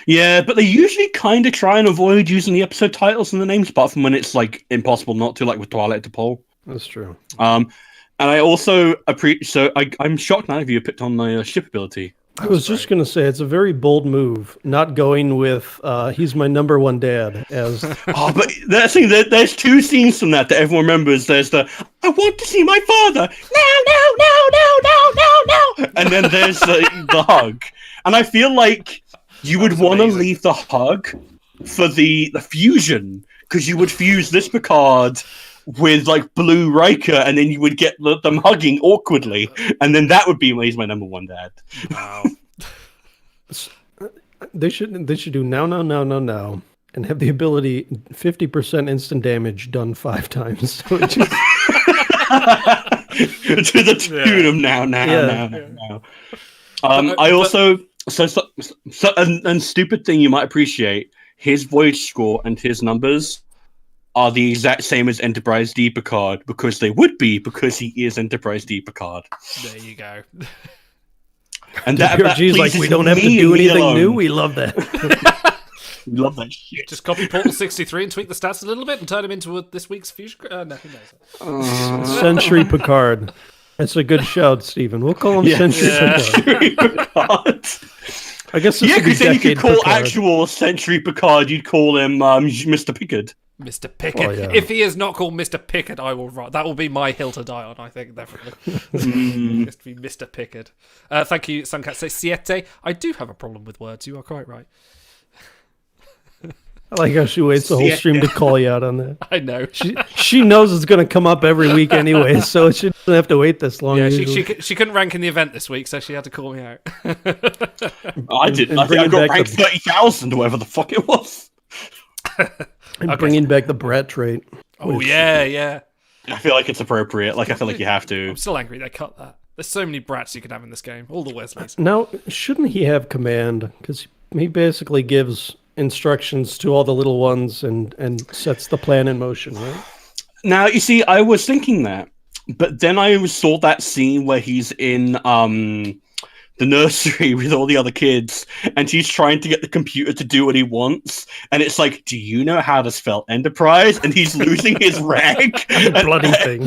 D: Yeah, but they usually kind of try and avoid using the episode titles and the names, apart from when it's like impossible not to, like with Twilight to Pole.
E: That's true.
D: And I also appreciate. I'm shocked none of you picked on the ship ability.
E: I was just going to say, it's a very bold move, not going with, he's my number one dad, as...
D: Oh, but that thing, there's two scenes from that everyone remembers. There's the, I want to see my father! No! And then there's the hug. And I feel like you would want to leave the hug for the fusion, because you would fuse this Picard with like Blue Riker, and then you would get them hugging awkwardly, and then that would be he's my number one dad.
C: Wow.
E: They should do now, and have the ability 50% instant damage done 5 times. So it just...
D: to the tune of now. I also and stupid thing you might appreciate. his voyage score and his numbers are the exact same as Enterprise D Picard, because they would be, because he is Enterprise D Picard.
C: There you go.
D: And that
E: WRG is like, we don't have to do anything new. We love that.
D: We love that shit.
C: Just copy Portal 63 and tweak the stats a little bit and turn him into this week's fusion. No, who knows?
E: Century Picard. That's a good shout, Stephen. We'll call him Century Picard. I guess this would be
D: because then you could call
E: Picard.
D: actual Century Picard, you'd call him Mr. Pickard.
C: Mr. Pickard.
E: Oh, yeah.
C: If he is not called Mr. Pickard, I will write. That will be my hill to die on, I think, definitely. Just be Mr. Pickard. Thank you, Suncat. Say siete. I do have a problem with words. You are quite right.
E: I like how she waits the whole stream to call you out on that.
C: I know.
E: She knows it's going to come up every week anyway, so she doesn't have to wait this long.
C: Yeah,
E: usually.
C: she couldn't rank in the event this week, so she had to call me out.
D: I did. I think I got ranked 30,000 or whatever the fuck it was.
E: And bringing back the brat trait.
C: Oh, yeah.
D: I feel like it's appropriate. Like, I feel like you have to.
C: I'm still angry they cut that. There's so many brats you could have in this game. All the Wesleys.
E: Now, shouldn't he have command? Because he basically gives instructions to all the little ones and sets the plan in motion, right?
D: Now, you see, I was thinking that, but then I saw that scene where he's in the nursery with all the other kids, and he's trying to get the computer to do what he wants, and it's like, do you know how to spell Enterprise? And he's losing his rank.
E: Bloody thing.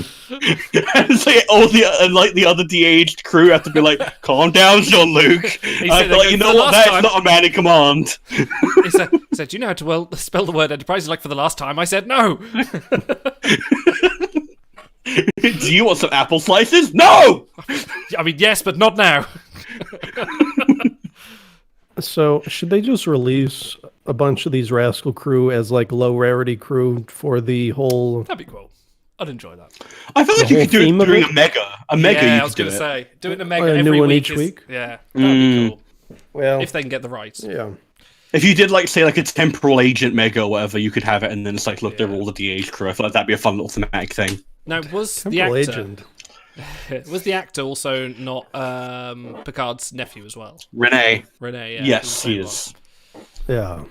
D: And so the other de-aged crew have to be like, calm down, Jean-Luc. I feel like, you know what, that's not a man in command.
C: He said, do you know how to spell the word Enterprise? He's like, for the last time, I said no.
D: Do you want some apple slices? No!
C: I mean, yes, but not now.
E: So, should they just release a bunch of these Rascal crew as like low rarity crew for the whole?
C: That'd be cool. I'd enjoy that.
D: I feel like you could do it during a mega.
C: Yeah,
D: you
C: I was
D: could
C: going to
D: do
C: say, doing a
E: A
C: mega
E: new
C: every
E: one
C: week.
E: each week?
C: Yeah, that'd be cool.
E: Well,
C: If they can get the rights.
E: yeah.
D: If you did, like, say, like a temporal agent mega or whatever, you could have it, and then it's like, look, they're all the DH crew. I feel like that'd be a fun little thematic thing.
C: Now, was
E: Temporal
C: the actor
E: agent.
C: was the actor also not Picard's nephew as well?
D: Renee.
C: Renee, yeah.
D: Yes, he is.
E: Yeah.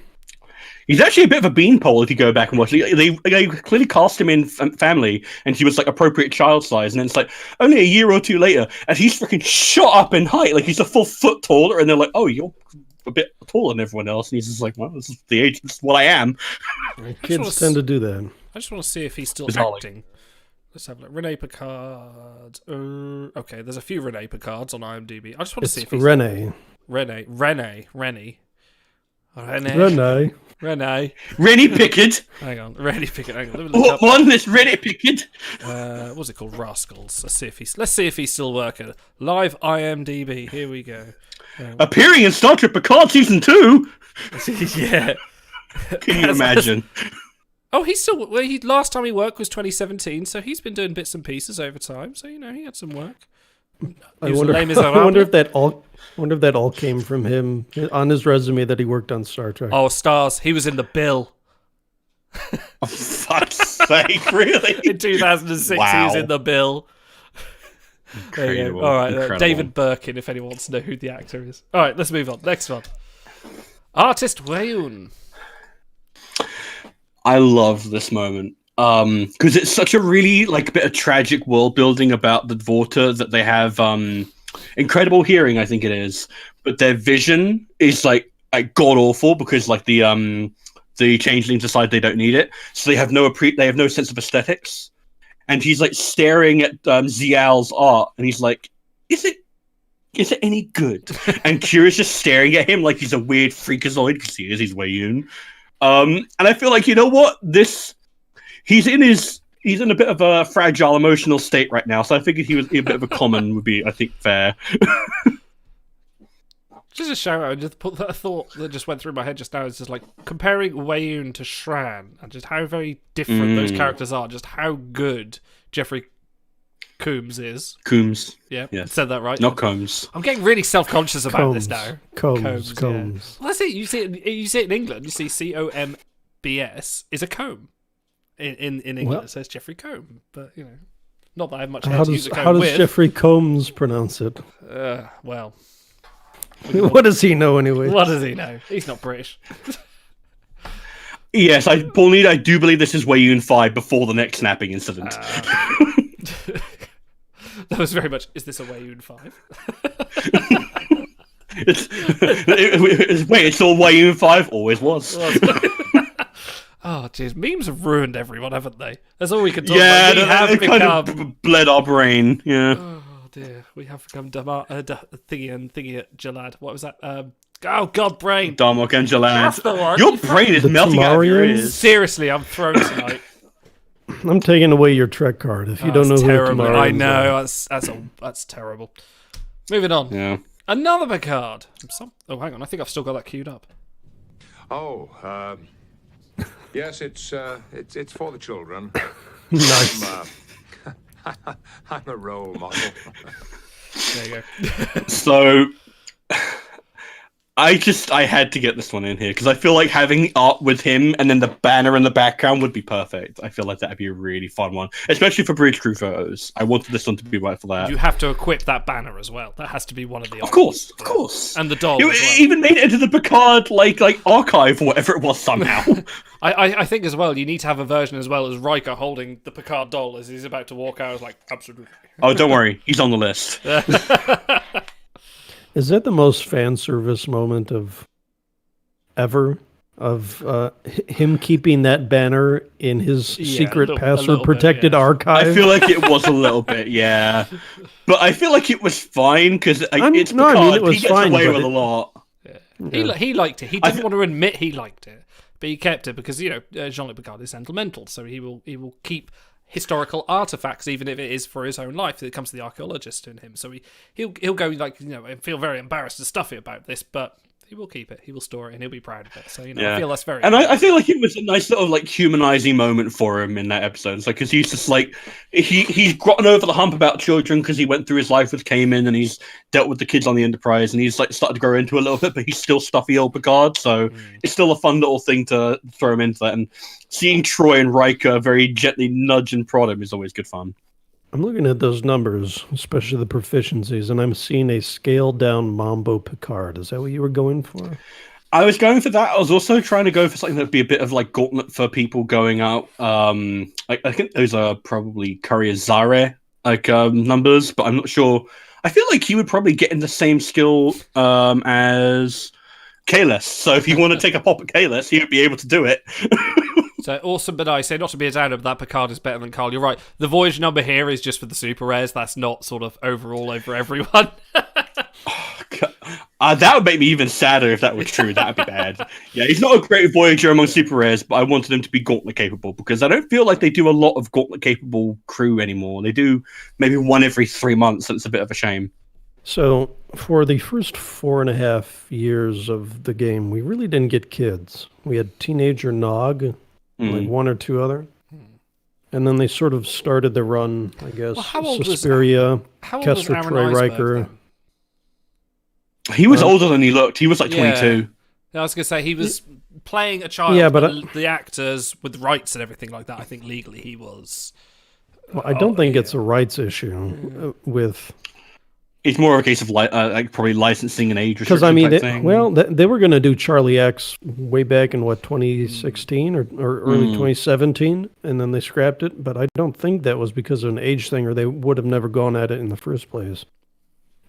D: He's actually a bit of a beanpole if you go back and watch it. They clearly cast him in Family, and he was like appropriate child size, and then it's like only a year or two later, and he's freaking shot up in height, like he's a full foot taller, and they're like, "Oh, you're a bit taller than everyone else," and he's just like, "Well, this is the age. This is what I am."
E: Kids tend to do that.
C: I just want to see if he's still
D: Bizarrely.
C: acting. Let's have a look. Renee Picard. Okay, there's a few Renee Picards on IMDb. I just want to see if he's
E: Renee.
C: Renee.
D: Rennie Pickard.
C: Hang on, Rennie Pickard. Hang on. Let me look
D: What
C: up.
D: one? This Rennie Pickard.
C: What's it called? Rascals. Let's see if he's still working. Live IMDb. Here we go.
D: Appearing in Star Trek Picard season 2.
C: Yeah.
D: Can you imagine?
C: Oh, he's still. Well, last time he worked was 2017, so he's been doing bits and pieces over time. So he had some work.
E: I wonder if that all came from him on his resume that he worked on Star Trek.
C: Oh, stars! He was in the Bill.
D: For fuck's sake, really?
C: In 2006,
D: Wow.
C: he was in the Bill. There you go.
D: Incredible.
C: All right,
D: Incredible.
C: David Birkin, if anyone wants to know who the actor is. All right, let's move on. Next one. Artist Wayun.
D: I love this moment because it's such a really like bit of tragic world building about the Vorta that they have incredible hearing, I think it is, but their vision is like god awful because like the changelings decide they don't need it, so they have no sense of aesthetics. And he's like staring at Zial's art, and he's like, "Is it any good?" And Kira's just staring at him like he's a weird freakazoid because he's Wayun. And I feel like, you know what, he's in a bit of a fragile emotional state right now, so I figured he was a bit of a common would be, I think, fair.
C: Just a shout out, just put that thought that just went through my head just now. It's just like comparing Wayun to Shran and just how very different those characters are. Just how good Jeffrey Combs is.
D: Combs.
C: Yeah,
D: Yes.
C: said that right.
D: Not Combs.
C: I'm getting really self-conscious about this now.
E: Combs.
C: Yeah. Well, that's it. You see it in England. You see COMBS is a comb. In England,
E: Well,
C: it says Jeffrey Combe, but you know, not that I have much
E: How
C: hair to use
E: does
C: a comb with.
E: Jeffrey Combs pronounce it?
C: Well,
E: What does he know anyway?
C: what does he know? He's not British.
D: Yes, Paul Need, I do believe this is Wayun 5 before the neck snapping incident.
C: That was very much, is this a Wayun 5?
D: Wait, it's all Wayun 5? Always was.
C: Oh, jeez. Memes have ruined everyone, haven't they? That's all we can talk
D: Yeah,
C: about. We have become...
D: kind of bled our brain, yeah.
C: Oh, dear. We have become thingy and thingy at Jalad. What was that? Oh, God, brain.
D: Darmok and Jalad.
C: That's the one.
D: Your brain is melting out of your ears.
C: Seriously, I'm thrown tonight.
E: I'm taking away your Trek card if you don't know
C: terrible.
E: who
C: I
E: Tamarians
C: know,
E: are.
C: that's terrible. Moving on.
D: Yeah.
C: Another Picard. Oh, hang on. I think I've still got that queued up.
F: Oh, yes, it's for the children.
E: Nice.
F: I'm a role model.
C: There you go.
D: So, I had to get this one in here because I feel like having art with him and then the banner in the background would be perfect. I feel like that'd be a really fun one, especially for Bridge Crew photos. I wanted this one to be right for that.
C: You have to equip that banner as well. That has to be one of the.
D: Of course.
C: And the doll.
D: You
C: as well.
D: even made it into the Picard like archive or whatever it was somehow.
C: I think as well. You need to have a version as well as Riker holding the Picard doll as he's about to walk out. I was like, absolutely.
D: Oh, don't worry, he's on the list.
E: Is that the most fan service moment ever? Of him keeping that banner in his secret password protected archive?
D: I feel like it was a little bit, yeah. But I feel like it was fine because it's Picard.
E: I mean, it was
D: he gets
E: fine,
D: away
E: but
D: with a lot.
C: Yeah. He liked it. He didn't want to admit he liked it, but he kept it because Jean-Luc Picard is sentimental, so he will keep historical artifacts, even if it is for his own life. It comes to the archaeologist in him, so he'll go and feel very embarrassed and stuffy about this, but he will keep it, he will store it, and he'll be proud of it. So I feel that's very.
D: And I feel like it was a nice little humanizing moment for him in that episode. It's because he's just he's gotten over the hump about children because he went through his life with Kamen and he's dealt with the kids on the Enterprise and he's started to grow into a little bit, but he's still stuffy old Picard. So it's still a fun little thing to throw him into that. And seeing Troy and Riker very gently nudge and prod him is always good fun.
E: I'm looking at those numbers, especially the proficiencies, and I'm seeing a scaled down Mambo Picard. Is that what you were going for?
D: I was going for that. I was also trying to go for something that would be a bit of gauntlet for people going out. I think those are probably Courier Zare numbers, but I'm not sure. I feel like he would probably get in the same skill as Kalis. So if you want to take a pop at Kalis, he would be able to do it.
C: So awesome, but I say not to be a downer, but that Picard is better than Carl. You're right. The voyage number here is just for the super rares. That's not sort of overall over everyone.
D: That would make me even sadder if that was true. That would be bad. Yeah, he's not a great Voyager among super rares, but I wanted him to be gauntlet capable because I don't feel like they do a lot of gauntlet capable crew anymore. They do maybe one every 3 months, and it's a bit of a shame.
E: So for the first 4.5 years of the game, we really didn't get kids. We had teenager Nog, one or two other. And then they sort of started the run, I guess.
C: Well, how old
E: Suspiria,
C: was
E: Kester,
C: Aaron
E: Troy
C: Iceberg,
E: Riker.
C: then?
D: He was older than he looked. He was 22.
C: I was going to say, he was playing a child, but the actors with rights and everything like that, I think legally he was...
E: Well, I don't think it's a rights issue with...
D: It's more of a case of probably licensing and age
E: because
D: restriction
E: they were going to do Charlie X way back in 2016 or early 2017, and then they scrapped it. But I don't think that was because of an age thing, or they would have never gone at it in the first place.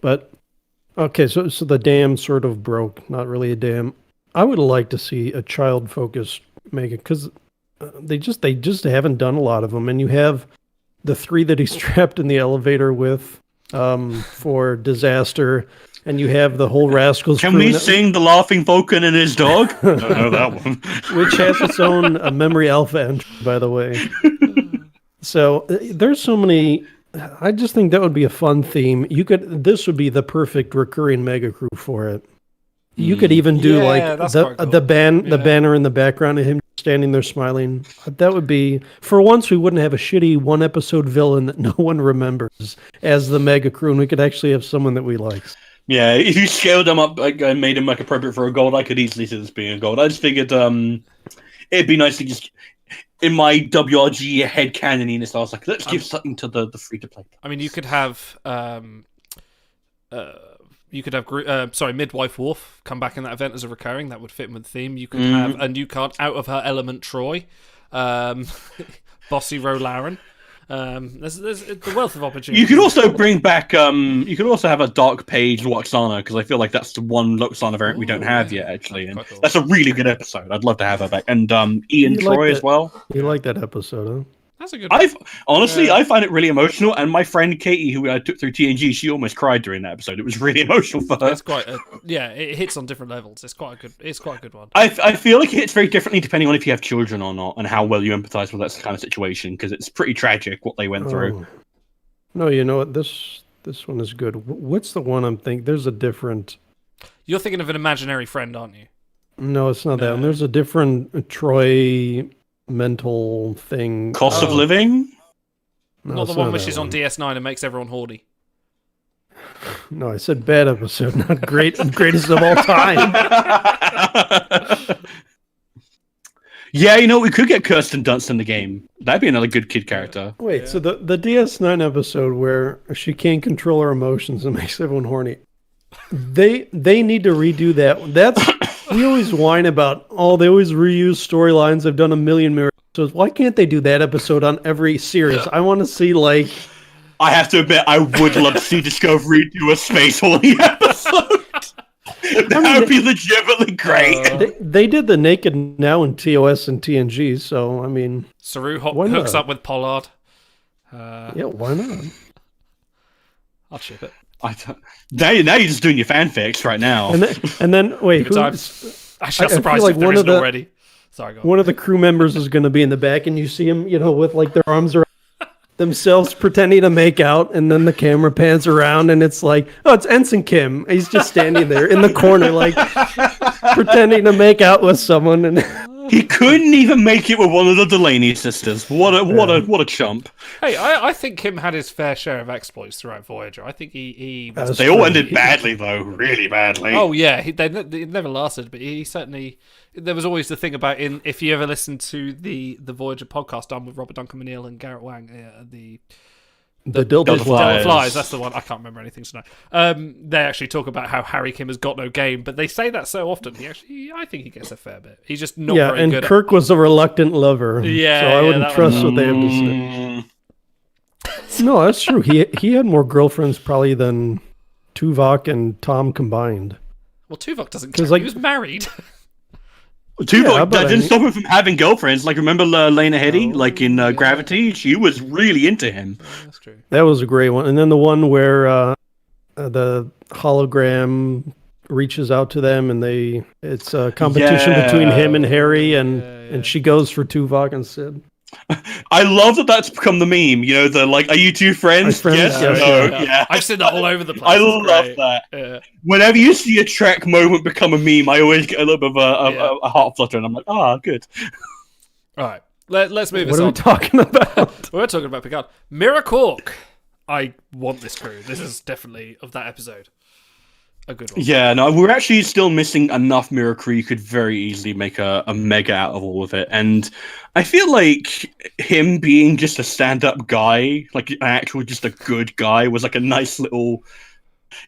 E: But okay, so the dam sort of broke. Not really a dam. I would like to see a child-focused Mega because they just haven't done a lot of them, and you have the 3 that he's trapped in the elevator with. For Disaster, and you have the whole Rascals.
D: Can we sing The Laughing Vulcan and His Dog? I don't know that one.
E: Which has its own memory alpha entry, by the way. So there's so many. I just think that would be a fun theme. This would be the perfect recurring mega crew for it. You could even do the banner in the background of him standing there smiling. That would be, for once, we wouldn't have a shitty 1-episode villain that no one remembers as the mega crew, and we could actually have someone that we like.
D: Yeah, if you scaled them up and made them appropriate for a gold, I could easily see this being a gold. I just figured it'd be nice to just, in my WRG headcanoniness, I was like, let's give something to the free-to-play.
C: I mean, you could have... You could have Midwife Worf come back in that event as a recurring. That would fit in with the theme. You could have a new card out of her element, Troy. Bossy Rolaren. There's the wealth of opportunity.
D: You could also bring back. You could also have a Dark Page Loxana, because I feel like that's the one Loxana variant we don't have yet. Actually, and
C: cool.
D: that's a really good episode. I'd love to have her back, and Ian Troy as well.
E: You like that episode, huh?
C: That's a good one.
D: I find it really emotional, and my friend Katie, who I took through TNG, she almost cried during that episode. It was really emotional for her.
C: It's quite it hits on different levels. It's quite a good one.
D: I feel like it hits very differently depending on if you have children or not, and how well you empathize with that kind of situation, because it's pretty tragic what they went through.
E: No, you know what? This one is good. What's the one I'm thinking? There's a different.
C: You're thinking of an imaginary friend, aren't you?
E: No, it's not that one. There's a different Troy mental thing.
D: Cost of living?
E: No,
C: not the
E: it's
C: one where
E: that
C: she's on DS9 and makes everyone horny.
E: No, I said bad episode, not greatest of all time.
D: Yeah, you know, we could get Kirsten Dunst in the game. That'd be another good kid character.
E: Wait, so the DS9 episode where she can't control her emotions and makes everyone horny, they need to redo that. That's we always whine about. Oh, they always reuse storylines. They've done a million mirror episodes. Why can't they do that episode on every series? I want to see like.
D: I have to admit, I would love to see Discovery do a space holy episode. That would be legitimately great.
E: They did the Naked Now in TOS and TNG, so I mean,
C: Saru
E: why
C: hooks
E: not?
C: up with Pollard.
E: Yeah, why not?
C: I'll ship it.
D: Now you're just doing your fanfics right now.
E: And then wait,
C: Good times. Actually, I'm surprised
E: like
C: if there
E: one
C: isn't
E: of the-
C: already. Sorry, go on.
E: one of the crew members is going to be in the back, and you see him, with like their arms around themselves, pretending to make out, and then the camera pans around, and it's like, oh, it's Ensign Kim. He's just standing there in the corner, like pretending to make out with someone, and.
D: He couldn't even make it with one of the Delaney sisters. What a chump!
C: Hey, I think Kim had his fair share of exploits throughout Voyager. I think he was...
D: They all ended badly, though, really badly.
C: Oh yeah, they never lasted, but he certainly. There was always the thing about if you ever listen to the Voyager podcast done with Robert Duncan McNeil and Garrett Wang,
E: The Dildo
C: Flies, that's the one. I can't remember anything tonight. They actually talk about how Harry Kim has got no game, but they say that so often. I think he gets a fair bit. He's just not very good.
E: And Kirk was a reluctant lover.
C: Yeah,
E: so I wouldn't trust what they have to say. No, that's true. He had more girlfriends probably than Tuvok and Tom combined.
C: Well, Tuvok doesn't count.
E: Like,
C: he was married.
D: Tuvok, that didn't stop him from having girlfriends. Like, remember Lena Headey, in Gravity? She was really into him.
C: That's true.
E: That was a great one. And then the one where the hologram reaches out to them, and it's a competition between him and Harry, and she goes for Tuvok and Sid.
D: I love that that's become the meme. Are you two friends? Yes. No. Yeah.
C: I've seen that all over the place.
D: I love that.
C: Yeah.
D: Whenever you see a Trek moment become a meme, I always get a little bit of a heart flutter, and I'm like, good.
C: All right, let's move this
E: on.
C: What
E: are we talking about?
C: We're talking about Picard. Mira Cork. I want this crew. This is definitely of that episode. A good one.
D: Yeah, no, we're actually still missing enough Mirror Crew. You could very easily make a mega out of all of it. And I feel like him being just a stand-up guy, like an actual just a good guy, was like a nice little...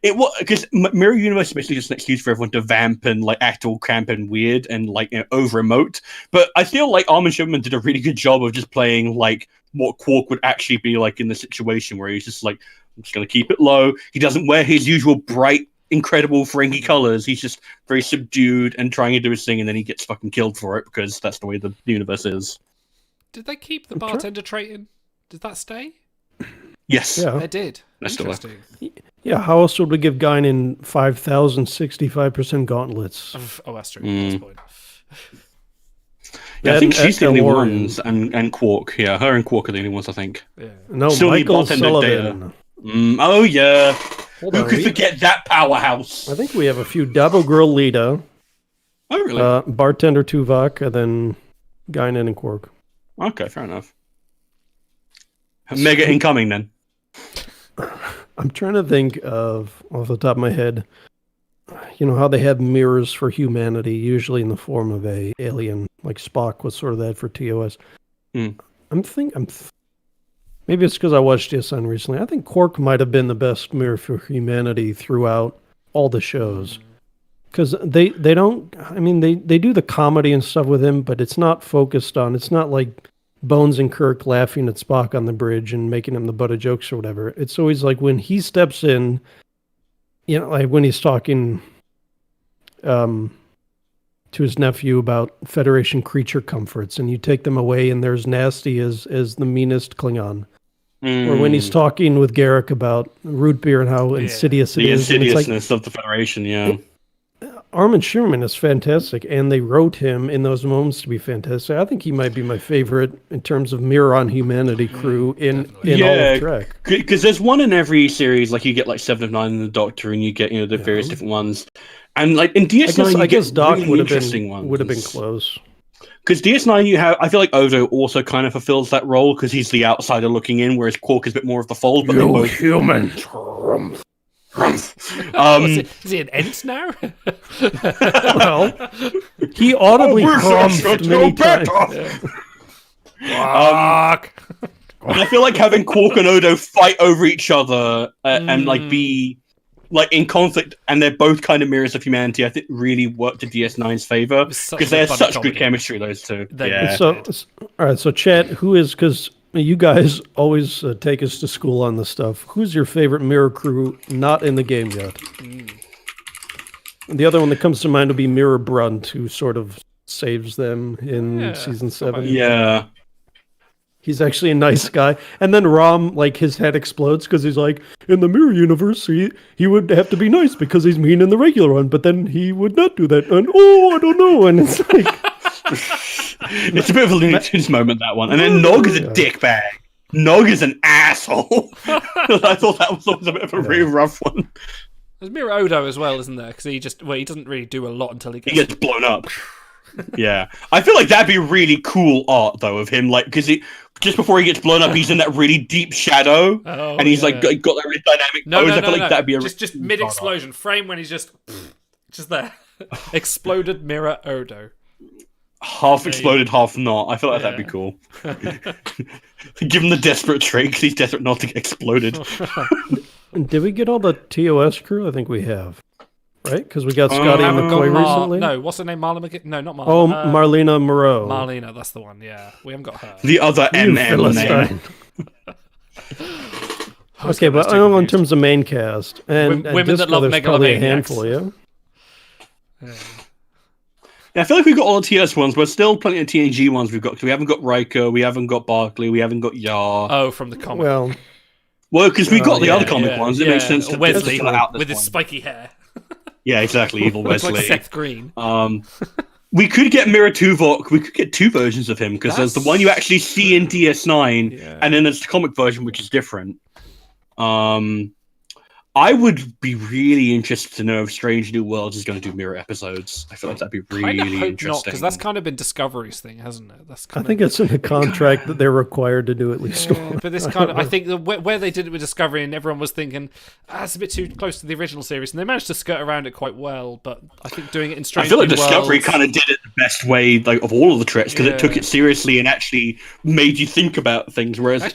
D: It was because Mirror Universe is basically just an excuse for everyone to vamp and act all camp and weird and over emote. But I feel like Armin Shimmerman did a really good job of just playing what Quark would actually be like in the situation, where he's just I'm just gonna keep it low. He doesn't wear his usual bright, incredible Ferengi colors. He's just very subdued and trying to do his thing, and then he gets fucking killed for it because that's the way the universe is.
C: Did they keep the bartender trait in? Did that stay?
D: Yes.
E: Yeah.
C: They did.
D: That's
C: interesting.
E: Yeah, how else would we give Guinan 5,065% gauntlets?
C: Oh, that's true. That's the point.
D: Yeah, I think she's the only
E: Warren.
D: ones, and Quark. Yeah, her and Quark are the only ones, I think.
C: Yeah.
E: No,
D: Still need
E: Michael
D: bartender
E: Sullivan.
D: data. Oh, yeah.
E: Hold
D: Who
E: on,
D: could forget that powerhouse?
E: I think we have a few. Dabo Girl Lita,
D: Oh, really?
E: bartender Tuvok, and then Guinan and Quark.
D: Okay, fair enough. Mega incoming, then.
E: I'm trying to think of, off the top of my head, how they have mirrors for humanity, usually in the form of a alien, like Spock was sort of that for TOS. Maybe it's because I watched TSN recently. I think Quark might have been the best mirror for humanity throughout all the shows. Because they don't, I mean, they do the comedy and stuff with him, but it's not focused on, it's not like Bones and Kirk laughing at Spock on the bridge and making him the butt of jokes or whatever. It's always like when he steps in, you know, like when he's talking to his nephew about Federation creature comforts, and you take them away and they're as nasty as the meanest Klingon. Or when he's talking with Garrick about root beer and how insidious it is.
D: The insidiousness of the Federation, yeah.
E: Armin Sherman is fantastic, and they wrote him in those moments to be fantastic. I think he might be my favorite in terms of Mirror on Humanity crew in all of Trek.
D: Because there's one in every series, like you get like 7 of 9 in the Doctor, and you get the various different ones. And like in DS9,
E: I guess Doc
D: really
E: would have been close.
D: Because DS9, I feel like Odo also kind of fulfills that role because he's the outsider looking in, whereas Quark is a bit more of the fold. But
E: you
D: both...
E: human.
C: Is he an Ent now?
E: Well, he audibly harumphed many times.
D: I feel like having Quark and Odo fight over each other and like be like in conflict, and they're both kind of mirrors of humanity, I think really worked to DS9's favor because they have such good chemistry, those two.
E: So, all right, so chat, who is, because you guys always take us to school on this stuff. Who's your favorite Mirror crew not in the game yet? And the other one that comes to mind would be Mirror Brunt, who sort of saves them in season 7.
D: Yeah.
E: He's actually a nice guy. And then Rom, like, his head explodes because he's like, in the Mirror universe, he would have to be nice because he's mean in the regular one, but then he would not do that. And, I don't know. And it's like...
D: It's a bit of a Looney Tunes moment, that one. And then Nog is a dickbag. Nog is an asshole. I thought that was always a bit of a really rough one.
C: There's Mirror Odo as well, isn't there? Because he doesn't really do a lot until he
D: gets blown up. Yeah. I feel like that'd be really cool art, though, of him, like, because just before he gets blown up, he's in that really deep shadow, and he's got that really dynamic pose. I feel like that'd be a
C: just mid-explosion frame when he's just there. Exploded Mirror Odo.
D: Half exploded, half not. I feel like that'd be cool. Give him the desperate trait because he's desperate not to get exploded.
E: Did we get all the TOS crew? I think we have. Right? Because we got Scotty and McCoy recently.
C: No, what's her name? Marla McGee? No, not Marla.
E: Oh, Marlena Moreau.
C: Marlena, that's the one, yeah. We haven't got her.
D: The other MM name.
E: Okay, but I know in terms of main cast. And
C: women that love
E: there's probably a handful, yeah?
D: Yeah, I feel like we've got all the TS ones, but still plenty of TNG ones we've got. Because we haven't got Riker, we haven't got Barclay, we haven't got Yar.
C: Oh, from the comic.
D: Well, because we got the other comic ones. It makes sense to
C: Wesley
D: out this
C: with his
D: one.
C: spiky hair.
D: Yeah, exactly. Evil Wesley.
C: Like Seth Green.
D: We could get Mirror Tuvok. We could get 2 versions of him because there's the one you actually see in DS9, and then there's the comic version, which is different. I would be really interested to know if Strange New Worlds is going to do mirror episodes. I feel like that'd be really interesting. Not,
C: because that's kind of been Discovery's thing, hasn't it?
E: I think it's in the contract that they're required to do at least one.
C: But this kind of, I think where they did it with Discovery, and everyone was thinking, it's a bit too close to the original series, and they managed to skirt around it quite well. But I think doing it in Strange New Worlds,
D: I feel like Discovery kind of did it the best way, like of all of the Treks, because it took it seriously and actually made you think about things. Whereas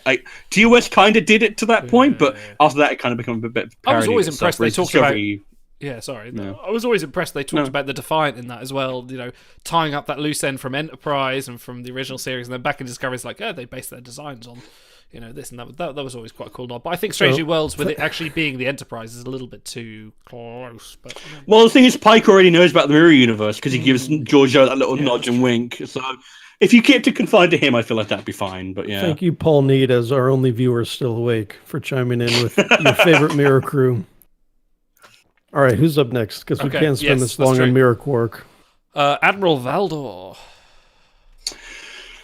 D: TOS kind of did it to that point, but after that, it kind of became a bit.
C: I was always impressed they talked about. I was always impressed they talked about the Defiant in that as well. You know, tying up that loose end from Enterprise and from the original series, and then back in Discovery, it's like, they based their designs on, this and that. That was always quite a cool nod. But I think Strange New Worlds, with it actually being the Enterprise, is a little bit too close. But
D: well, the thing is, Pike already knows about the Mirror Universe because he gives Giorgio that little nudge and wink. So if you kept it confined to him, I feel like that'd be fine. But yeah,
E: thank you, Paul Need, as our only viewer still awake, for chiming in with your favorite Mirror crew. All right, who's up next? Because we can't spend this long on Mirror Quark.
C: Admiral Valdor.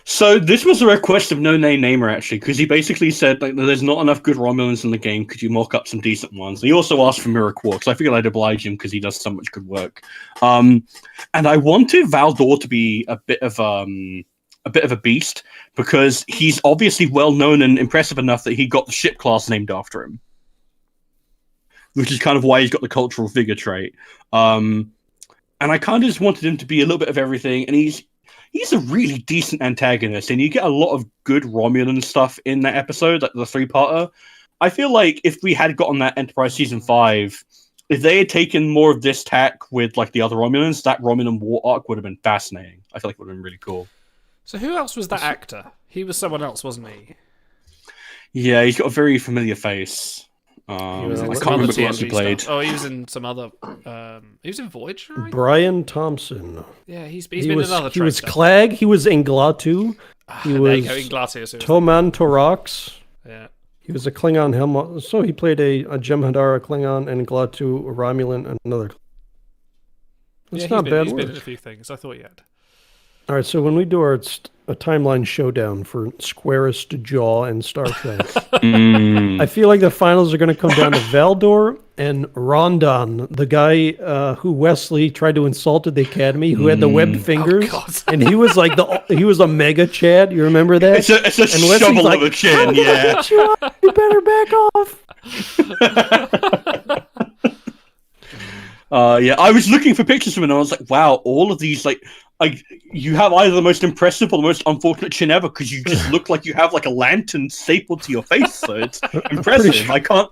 D: So this was a request of No Name Namer, actually, because he basically said, like, there's not enough good Romulans in the game. Could you mock up some decent ones? And he also asked for Mirror Quark, so I figured I'd oblige him because he does so much good work. And I wanted Valdor to be a bit of a beast because he's obviously well known and impressive enough that he got the ship class named after him, which is kind of why he's got the cultural figure trait. And I kind of just wanted him to be a little bit of everything, and he's a really decent antagonist, and you get a lot of good Romulan stuff in that episode, like the 3-parter. I feel like if we had gotten that Enterprise Season 5, if they had taken more of this tack with like the other Romulans, that Romulan war arc would have been fascinating. I feel like it would have been really cool.
C: So who else was that actor? He was someone else, wasn't he?
D: Yeah, he's got a very familiar face. I
C: was in
D: can't
C: some
D: remember
C: other
D: who else he
C: TNG
D: played.
C: stuff. Oh, he was in some other. He was in Voyager, right?
E: Brian Thompson.
C: Yeah, he's been in another.
E: He was Clag. He was Inglatu. He
C: there
E: was
C: you go, Inglatu.
E: Toman Torax.
C: Yeah.
E: He was a Klingon Helm. So he played a Jem'Hadar, a Klingon, and Inglatu, a Romulan, and another. That's not bad.
C: He's been in a few things. I thought he had.
E: All right, so when we do a timeline showdown for Squarest Jaw and Star Trek, I feel like the finals are going to come down to Valdor and Rondon, the guy who Wesley tried to insult at the Academy, who had the webbed fingers, and he was like he was a mega Chad. You remember that?
D: It's a
E: and
D: shovel
E: like,
D: of a chin, yeah.
E: You better back off.
D: Yeah, I was looking for pictures of him, and I was like, "Wow, all of these you have either the most impressive or the most unfortunate chin ever because you just look like you have like a lantern stapled to your face." So it's impressive.
E: Sure.
D: I can't.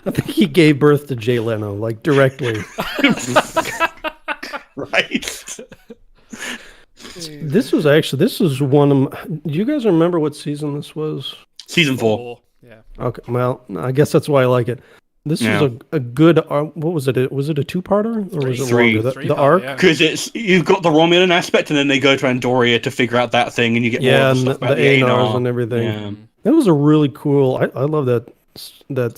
E: I think he gave birth to Jay Leno, like directly.
D: Right.
E: This was one of. Do you guys remember what season this was?
D: Season 4.
C: Yeah.
E: Okay, well, I guess that's why I like it. This was a good. What was it? Was it a two-parter or was it
D: Three.
E: longer? The arc.
D: Because you've got the Romulan aspect, and then they go to Andoria to figure out that thing, and you get more
E: Yeah,
D: of
E: and
D: the
E: the
D: stuff about
E: Anars
D: Anar.
E: and everything.
D: Yeah.
E: That was a really cool. I love that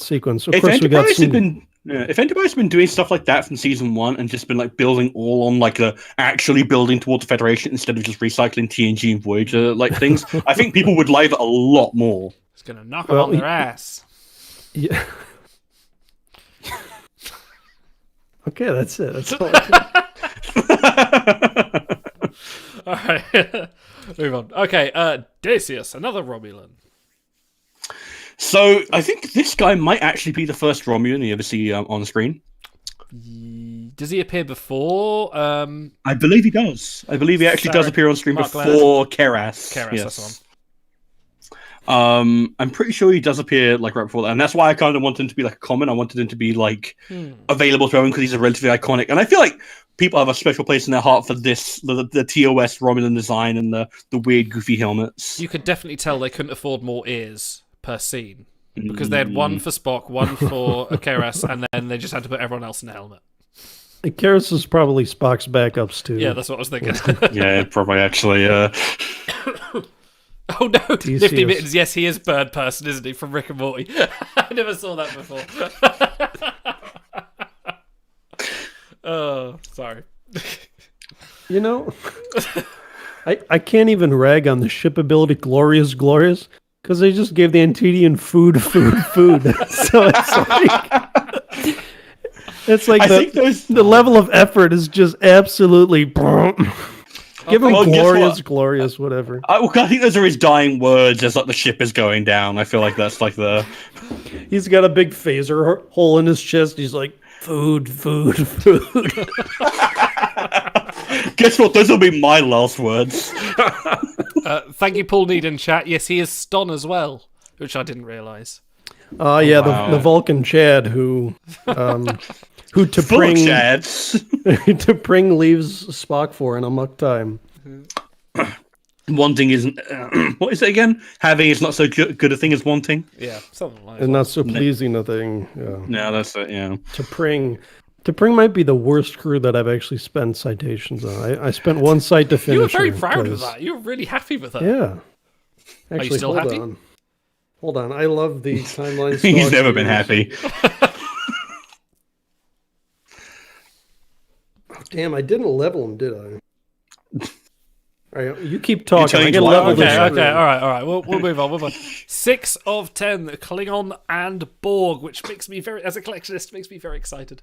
E: sequence. Of
D: If
E: course, we got
D: Enterprise
E: some.
D: had been. Yeah, if Enterprise had been doing stuff like that from season 1 and just been like building all on like actually building toward the Federation instead of just recycling TNG and Voyager like things, I think people would like it a lot more.
C: It's gonna knock them on their ass.
E: Yeah. Okay, that's it. That's all.
C: All right, move on. Okay, Decius, another Romulan.
D: So I think this guy might actually be the first Romulan you ever see on screen.
C: Does he appear before?
D: I believe he does. I believe he actually does appear on screen
C: Mark
D: before Keras.
C: Keras,
D: Yes.
C: that's the one.
D: I'm pretty sure he does appear like right before that, and that's why I kind of wanted him to be like a common. I wanted him to be like available to everyone because he's a relatively iconic, and I feel like people have a special place in their heart for this, the TOS Romulan design and the weird goofy helmets.
C: You could definitely tell they couldn't afford more ears per scene because they had one for Spock, one for Keras, and then they just had to put everyone else in a helmet.
E: Karis is probably Spock's backups too.
C: Yeah, that's what I was thinking.
D: Yeah, probably actually.
C: Oh no,
E: TCS.
C: Nifty Mittens. Yes, he is Bird Person, isn't he, from Rick and Morty? I never saw that before. Oh, sorry.
E: You know, I can't even rag on the shipability glorious, because they just gave the Antedian food. So it's like the level of effort is just absolutely. Give him glorious, whatever.
D: I think those are his dying words as like the ship is going down. I feel like that's like the.
E: He's got a big phaser hole in his chest. He's like, food.
D: Guess what? Those will be my last words.
C: Thank you, Paul Need in chat. Yes, he is Ston as well, which I didn't realise.
E: The Vulcan Chad who T'Pring T'Pring leaves Spock for in Amok Time.
D: Wanting isn't. What is it again? Having is not so good a thing as wanting.
C: Yeah, something like that.
E: And not so pleasing a thing. Yeah.
D: No, that's it. Yeah.
E: T'Pring might be the worst crew that I've actually spent citations on. I spent one cite to finish.
C: You were very
E: her
C: proud of that. You were really happy with her.
E: Yeah. Actually,
C: Are you still happy?
E: Hold on. I love the timeline.
D: He's never been happy.
E: Damn, I didn't level him, did I? All right, you keep talking. I
D: changed
E: can level this.
C: Okay, all right. We'll move on. 6 of 10, Klingon and Borg, which makes me as a collectionist, makes me very excited.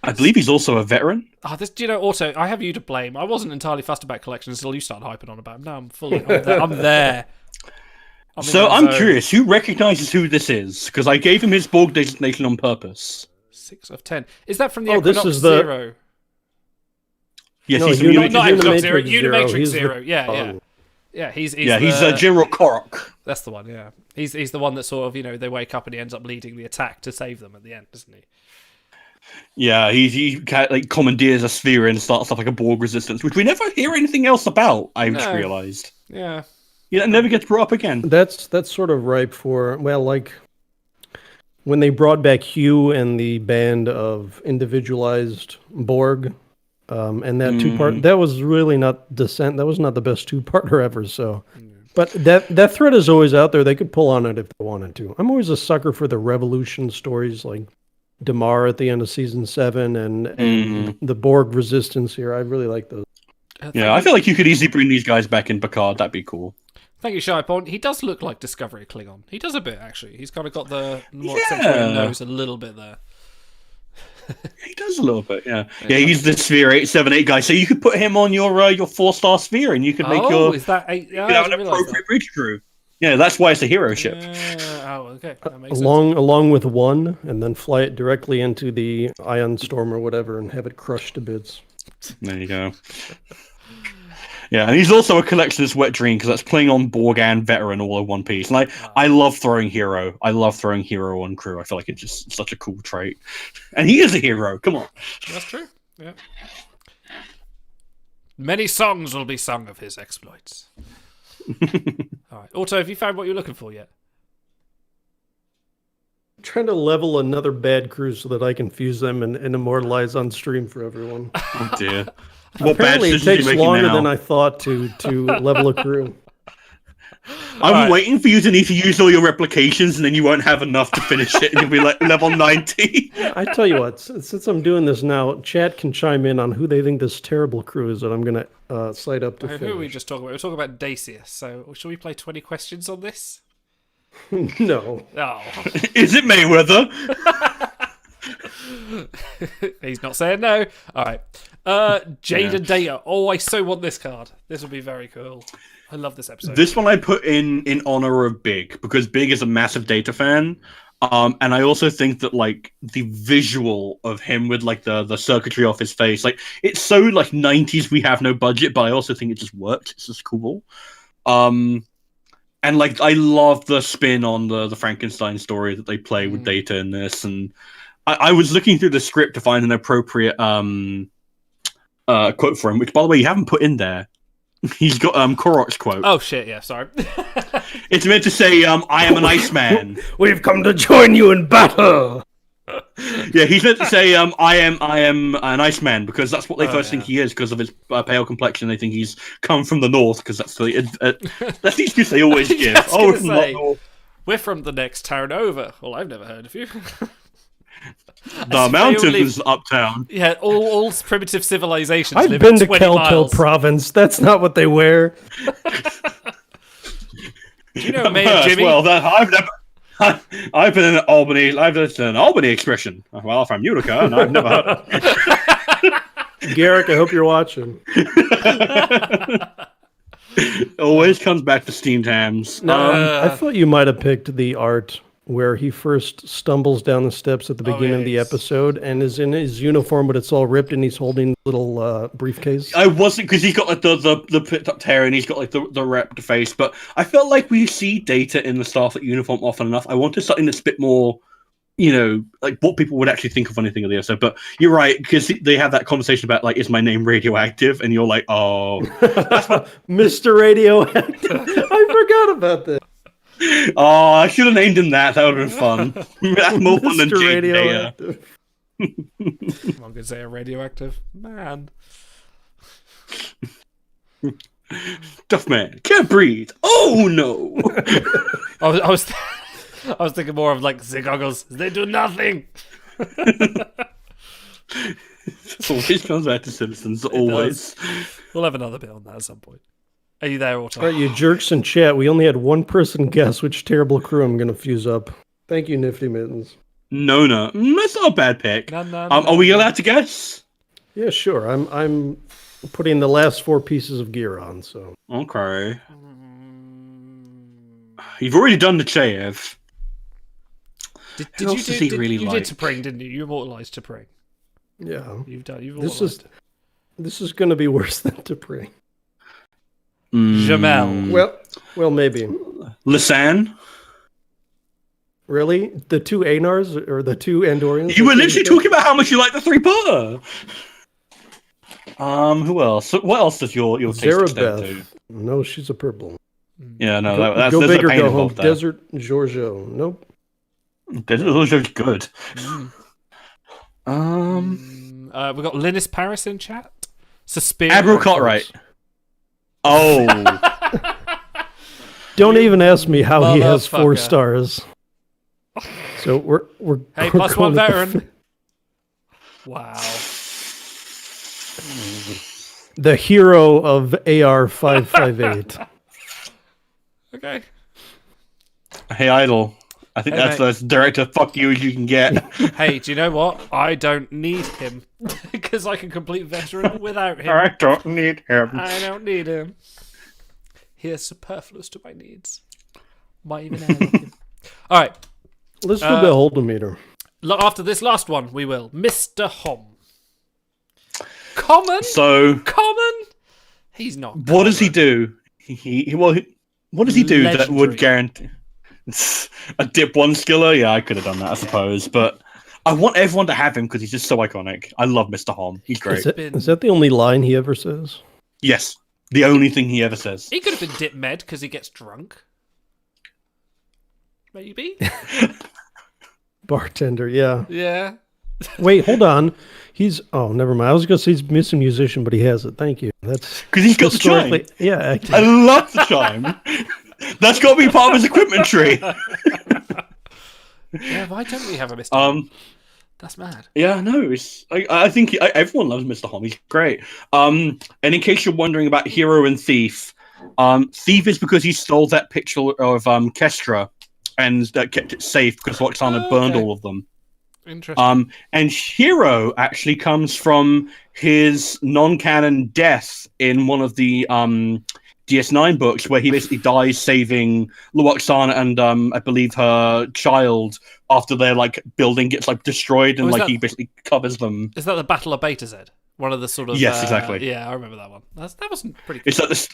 D: I believe he's also a veteran.
C: Do you know, Otto, I have you to blame. I wasn't entirely fussed about collections until you started hyping on about them. Now I'm there.
D: I'm curious, who recognizes who this is? Because I gave him his Borg designation on purpose.
C: 6 of 10. Is that from the
E: this
C: Equinox
E: is the-
C: Zero?
D: Yes,
E: No,
D: he's
E: Uni-
D: from
C: Not Equinox Zero.
E: Unimatrix Zero.
C: Unimatrix
E: He's
C: Zero.
E: the-
C: Yeah. Yeah, he's
D: General Korok.
C: That's the one, yeah. He's the one that sort of, they wake up and he ends up leading the attack to save them at the end, isn't he?
D: Yeah, he like commandeers a sphere and starts up like a Borg resistance, which we never hear anything else about. I just realized.
C: Yeah.
D: Yeah, it never gets brought up again.
E: That's sort of ripe for, well, like when they brought back Hugh and the band of individualized Borg, and that two-part, that was really not Descent. That was not the best two-parter ever. So, but that thread is always out there. They could pull on it if they wanted to. I'm always a sucker for the Revolution stories, like Damar at the end of season 7, and the Borg resistance here. I really like those.
D: Yeah, I feel like you could easily bring these guys back in Picard. That'd be cool.
C: Thank you, Shypon. He does look like Discovery Klingon. He does a bit, actually. He's kind of got the more accentuated nose a little bit there.
D: He does a little bit, yeah. Yeah, he's the Sphere 878 guy. So you could put him on your 4-star Sphere, and you could make
C: is that 8? Yeah,
D: you have an appropriate bridge crew. Yeah, that's why it's a hero ship.
C: Okay. That makes
E: along with one, and then fly it directly into the Ion Storm or whatever, and have it crushed to bits.
D: There you go. Yeah, and he's also a collectionist wet dream because that's playing on Borg and veteran all in one piece. And I love throwing hero. I love throwing hero on crew. I feel like it's just such a cool trait. And he is a hero. Come on.
C: That's true. Yeah. Many songs will be sung of his exploits. All right. Otto, have you found what you're looking for yet?
E: I'm trying to level another bad crew so that I can fuse them and immortalize on stream for everyone.
D: Oh dear.
E: Apparently, it takes longer than I thought to level a crew.
D: I'm waiting for you to need to use all your replications, and then you won't have enough to finish it, and you'll be like level 90.
E: I tell you what, since I'm doing this now, chat can chime in on who they think this terrible crew is that I'm going to cite up to finish.
C: Who are we just talking about? We're talking about Dacius, so should we play 20 questions on this?
E: No.
C: Oh.
D: Is it Mayweather?
C: He's not saying no. All right. Jade and Data. Oh, I so want this card. This would be very cool. I love this episode.
D: This one I put in honor of Big, because Big is a massive Data fan. And I also think that like the visual of him with like the circuitry off his face, like it's so like 90s we have no budget, but I also think it just works. It's just cool. And like I love the spin on the Frankenstein story that they play with Data in this, and I was looking through the script to find an appropriate quote for him, which by the way you haven't put in there. He's got Korok's quote.
C: Oh shit, yeah, sorry.
D: It's meant to say, I am an Iceman.
E: We've come to join you in battle.
D: Yeah, he's meant to say, I am an Iceman, because that's what they first think he is, because of his pale complexion. They think he's come from the north, because that's the excuse they always give.
C: We're from the next town over. Well, I've never heard of you.
D: The mountains uptown.
C: Yeah, all primitive civilizations
E: I've
C: live
E: been
C: in
E: to
C: 20
E: Keltel
C: miles.
E: province. That's not what they wear.
C: Do you know Mayor Jimmy?
D: Well, I've been in Albany. I've been an Albany expression. Well, from Utica, and I've never heard of it.
E: Garrick, I hope you're watching.
D: Always comes back to steamed hams.
E: I thought you might have picked the art where he first stumbles down the steps at the beginning of the episode and is in his uniform, but it's all ripped and he's holding a little briefcase.
D: I wasn't, because he's got like the picked up hair and he's got like the wrapped face, but I felt like we see Data in the Starfleet uniform often enough. I wanted something that's a bit more, you know, like what people would actually think of anything of the episode. But you're right, because they have that conversation about like, is my name radioactive? And you're like, oh,
E: Mr. Radioactive. I forgot about that.
D: Oh, I should have named him that. That would have been fun. That's more fun than Jade
E: Radioactive.
C: I'm gonna say a radioactive man.
D: Tough man, can't breathe. Oh no!
C: I was thinking more of like the goggles. They do nothing.
D: It always comes back to Simpsons. Always.
C: We'll have another bit on that at some point. Are you there, Otto?
E: All right, you jerks in chat. We only had one person guess which terrible crew I'm going to fuse up. Thank you, Nifty Mittens.
D: No. That's not a bad pick. Are we allowed to guess?
E: Yeah, sure. I'm putting the last 4 pieces of gear on, so.
D: Okay. You've already done the Cheyev.
C: Did you did T'Pring, didn't you? You immortalized T'Pring.
E: Yeah.
C: You've immortalized.
E: This is going to be worse than T'Pring.
C: Jamel.
E: Well, maybe.
D: Lisanne?
E: Really? The two Anars or the two Andorians?
D: You were literally talking about how much you like the three-parter. Who else? What else does your taste extend to?
E: Zarabeth. No, she's a purple.
D: Yeah, no,
E: Go
D: there's
E: big
D: a
E: or
D: pain
E: go home.
D: involved there.
E: Desert Giorgio. Nope.
D: Desert Giorgio's good.
C: We've got Linus Paris in chat. Suspiria.
D: Admiral Cartwright. Oh.
E: Don't even ask me how he has 4
C: Motherfucker.
E: stars. So we're
C: Hey,
E: we're
C: plus one
E: going with
C: veteran. Wow.
E: the hero of AR 558.
C: Okay.
D: Hey, Idol. I think
C: Hey,
D: that's
C: mate.
D: as direct a fuck you as you can get.
C: Hey, do you know what? I don't need him because I can complete veteran without him.
D: I don't need him.
C: I don't need him. He is superfluous to my needs. Might even have him. All right.
E: Let's do the Holdometer.
C: After this last one, we will. Mr. Hom. Common?
D: So,
C: Common? He's not.
D: what does he
C: common.
D: do? What does he do that
C: Legendary.
D: would guarantee a dip one skiller? Yeah, I could have done that, I suppose. But I want everyone to have him because he's just so iconic. I love Mr. Hom. He's great.
E: Is that the only line he ever says?
D: Yes, the only thing he ever says.
C: He could have been dip med because he gets drunk. Maybe?
E: Bartender, yeah.
C: Yeah.
E: Wait, hold on. Oh, never mind. I was going to say he's missing musician, but he has it. Thank you. That's
D: Because he's got the chime.
E: historically- Yeah.
D: I love the chime. That's got to be part of his equipment tree.
C: Yeah, why don't we have a Mr. Hom? That's mad.
D: Yeah, no, I think everyone loves Mr. Hom. He's great. And in case you're wondering about Hero and Thief, Thief is because he stole that picture of Kestra and kept it safe because Roxana burned
C: okay.
D: all of them.
C: Interesting.
D: And Hero actually comes from his non-canon death in one of the DS9 books, where he basically dies saving Roxana and I believe her child after their building gets destroyed and he basically covers them.
C: Is that the Battle of Beta Z? One of the sort of
D: Yes, exactly.
C: Yeah, I remember that one. That wasn't pretty. Cool.
D: It's like this.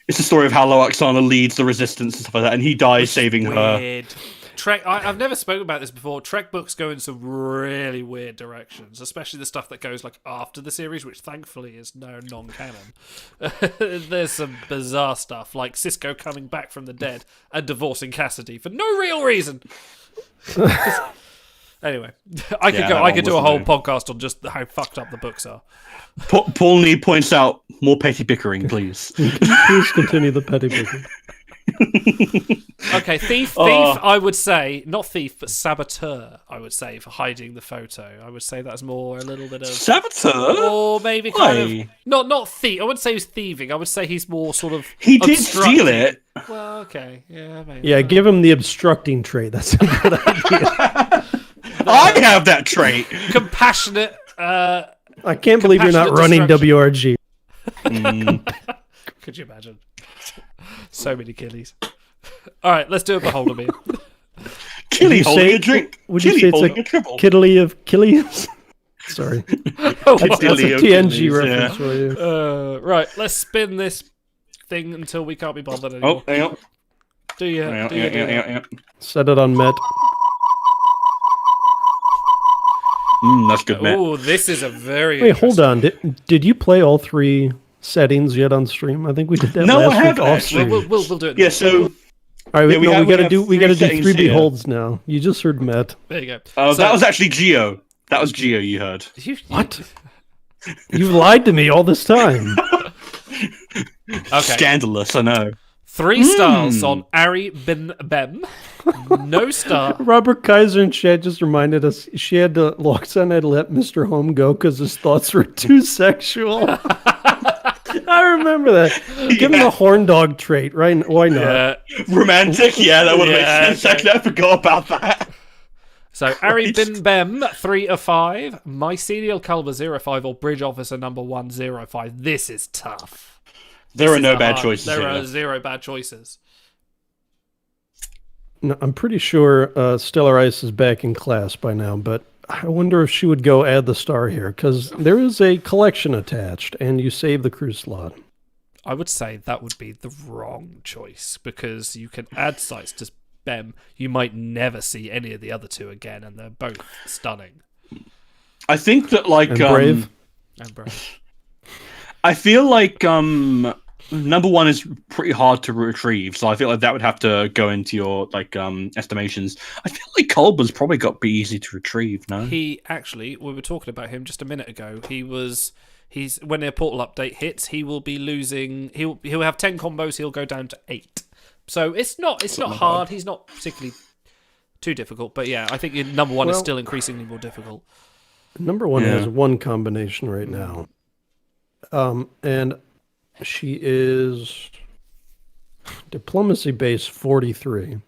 D: It's the story of how Roxana leads the resistance and stuff like that, and he dies saving her.
C: Weird. Trek. I've never spoken about this before. Trek books go in some really weird directions, especially the stuff that goes after the series, which thankfully is non-canon. There's some bizarre stuff, like Cisco coming back from the dead and divorcing Cassidy for no real reason. Anyway, I could do a whole podcast on just how fucked up the books are.
D: Paul Nee points out more petty bickering, please.
E: Please continue the petty bickering.
C: Okay, thief, I would say, not thief, but saboteur, I would say, for hiding the photo. I would say that's more a little bit of...
D: Saboteur?
C: Or maybe kind of... Not thief. I wouldn't say he's thieving. I would say he's more sort of...
D: He did
C: obstructing.
D: steal it.
C: Well, okay. Yeah, maybe.
E: Yeah, give him the obstructing trait. That's a good idea.
D: I have that trait.
C: Compassionate...
E: I can't believe you're not running
C: destruction.
E: WRG.
C: Could you imagine? So many killies. All right, let's do a beholder me.
D: Killy holding a drink.
E: Would you say
D: Killy
E: it's
D: holding
E: a
D: a triple.
E: Kiddly of Killies? Sorry. That's a
D: Kiddly of
E: TNG
D: Killies,
E: reference for you.
C: Right, let's spin this thing until we can't be bothered anymore.
D: Oh, hang on.
C: Do you?
D: Hang on.
E: Set it on Met.
D: That's good, man.
C: Oh, this is a very...
E: Wait, hold on. Did you play all 3 settings yet on stream? I think we did that
D: No, I
E: last week
D: haven't,
E: off
D: actually.
E: stream.
C: We'll do it.
D: Yeah, so...
E: All right,
D: Yeah,
E: we
D: have
E: gotta do 3
D: settings here.
E: beholds now. You just heard Met.
C: There you go.
D: that was actually Geo. That was Geo you heard.
E: What? You've lied to me all this time.
C: Okay.
D: Scandalous, I know.
C: 3 stars on Ari Bin Bem. No star.
E: Robert Kaiser in chat just reminded us she had to Loxan had to let Mr. Home go because his thoughts were too sexual. I remember that. Give him the horn dog trait, right? Why not?
C: Yeah.
D: Romantic? Yeah, that would have
C: Yeah,
D: made sense. Actually, I forgot about that.
C: So, Ari Bin Bem, 3 of 5. Mycelial Culver, 0-5. Or Bridge Officer number 105. This is tough.
D: There
C: This
D: are
C: is
D: no
C: the
D: bad
C: hard-
D: choices
C: There
D: here.
C: are 0 bad choices.
E: No, I'm pretty sure Stellar Ice is back in class by now, but I wonder if she would go add the star here because there is a collection attached, and you save the crew slot.
C: I would say that would be the wrong choice because you can add sites to Bem, you might never see any of the other two again, and they're both stunning.
D: I think that like
E: And Brave.
C: And Brave.
D: I feel like number one is pretty hard to retrieve, so I feel like that would have to go into your like estimations. I feel like Culber's probably got to be easy to retrieve. No,
C: He actually, we were talking about him just a minute ago. He's when their portal update hits, he will be losing. He'll have 10 combos. He'll go down to 8. So it's not hard. He's not particularly too difficult. But yeah, I think your number one is still increasingly more difficult.
E: Number one has one combination right now, and she is diplomacy base 43,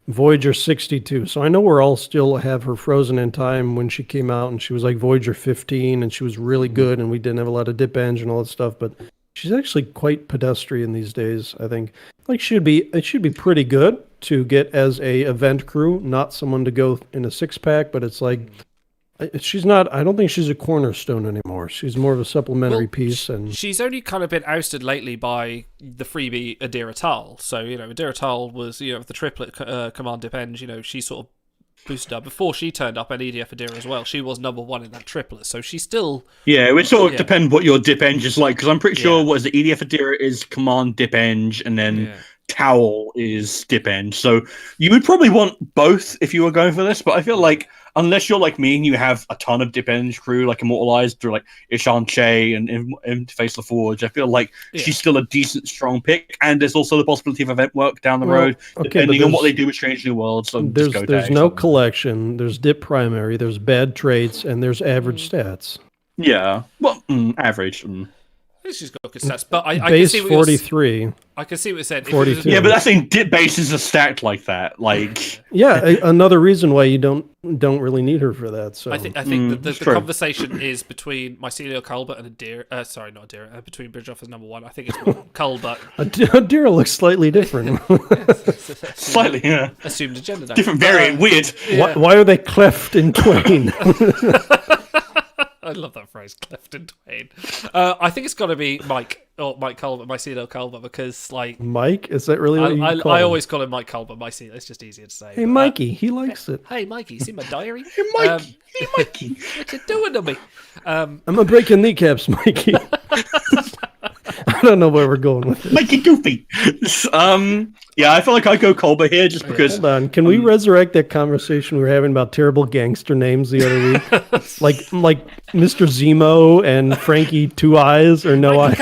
E: Voyager 62. So I know we're all still have her frozen in time when she came out, and she was like Voyager 15, and she was really good, and we didn't have a lot of dip eng and all that stuff. But she's actually quite pedestrian these days. I think like it should be pretty good to get as a event crew, not someone to go in a 6-pack. But it's like she's not. I don't think she's a cornerstone anymore. She's more of a supplementary piece, and
C: she's only kind of been ousted lately by the freebie Adira Tal. So Adira Tal was the triplet command dip eng. She sort of boosted her before she turned up, and EDF Adira as well. She was number one in that triplet, so she's still.
D: Yeah, it would sort of depend what your dip eng is like, because I'm pretty sure what is it, EDF Adira is command dip eng, and then Towel is dip eng. So you would probably want both if you were going for this, but I feel like unless you're like me and you have a ton of dip eng crew like immortalized through like Ishan Che and Interface LaForge, I feel like she's still a decent strong pick, and there's also the possibility of event work down the road depending on what they do with Strange New Worlds. So
E: there's no collection, there's dip primary, there's bad traits, and there's average stats.
D: Yeah, well, average.
C: She's got good stats, but I
E: base
C: can see
E: 43.
C: I can see what it said.
E: 42.
D: Yeah, but that's saying dip bases are stacked like that. Like,
E: another reason why you don't really need her for that. So
C: I think that the conversation is between Mycelio Culber and Adira. Sorry, not Adira. Between Bridgeoff as number one. I think it's Culber.
E: Adira looks slightly different.
D: Slightly, yeah.
C: Assumed agenda. Now.
D: Different variant, weird.
E: Why are they cleft in twain?
C: I love that phrase, cleft in twain. I think it's got to be Mike or Mike Culber, Mycelio Culber, because like
E: Mike, is that really what you call
C: I
E: him?
C: always call him Mike Culber. Mycelio, it's just easier to say.
E: Hey, Mikey, he likes it.
C: Hey, Mikey, see my diary?
D: Hey, Mikey, hey, Mikey,
C: what you doing to me?
E: I'm gonna break your kneecaps, Mikey. I don't know where we're going with it.
D: Mikey Goofy. Yeah, I feel like I go Culber here just because.
E: Hold on, can we resurrect that conversation we were having about terrible gangster names the other week? like Mr. Zemo and Frankie Two Eyes or No Eyes?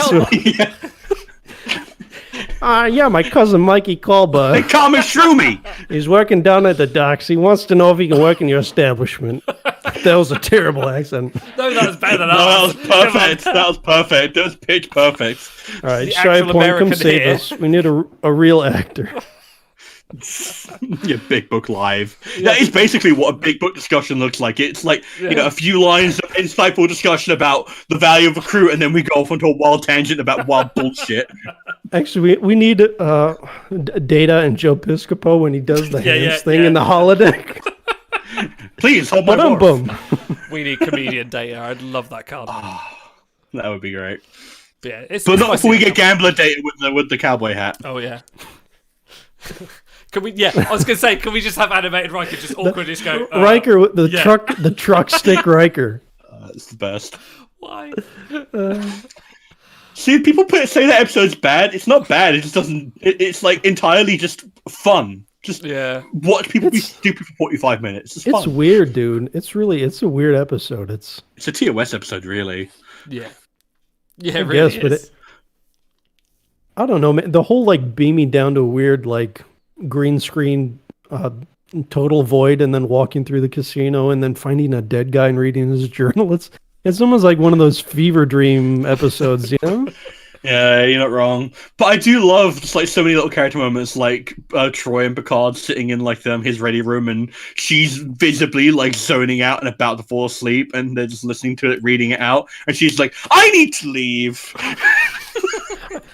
E: Yeah, my cousin Mikey Culber.
D: They call me Shroomy.
E: He's working down at the docks. He wants to know if he can work in your establishment. That was a terrible accent.
C: No, that was better than
D: that was perfect. That was perfect. That was pitch perfect.
E: All right, Shy Point, come save us. We need a real actor.
D: Yeah, Big Book Live. That is basically what a Big Book discussion looks like. It's like a few lines of insightful discussion about the value of a crew, and then we go off onto a wild tangent about wild bullshit.
E: Actually, we need Data and Joe Piscopo when he does the hands thing in the holodeck.
D: Please hold my
E: boom.
C: We need comedian Data. I'd love that card.
D: That would be great.
C: Yeah,
D: but not before we get gambler Data with the cowboy hat.
C: Oh yeah. Can we? Yeah, I was gonna say, can we just have animated Riker just awkwardly just go
E: Riker with the truck stick Riker?
D: It's the best.
C: Why?
D: See, people say that episode's bad. It's not bad. It just doesn't. It's like entirely just fun. Just watch people be stupid for 45 minutes.
E: It's weird, dude. It's a weird episode. It's
D: a TOS episode, really.
C: Yeah. Yeah, it really is.
E: But I don't know, man. The whole like beaming down to a weird like green screen total void and then walking through the casino and then finding a dead guy and reading his journal. It's almost like one of those fever dream episodes, you know?
D: Yeah, you're not wrong. But I do love just like so many little character moments, like Troy and Picard sitting in like his ready room, and she's visibly like zoning out and about to fall asleep, and they're just listening to it, reading it out, and she's like, "I need to leave."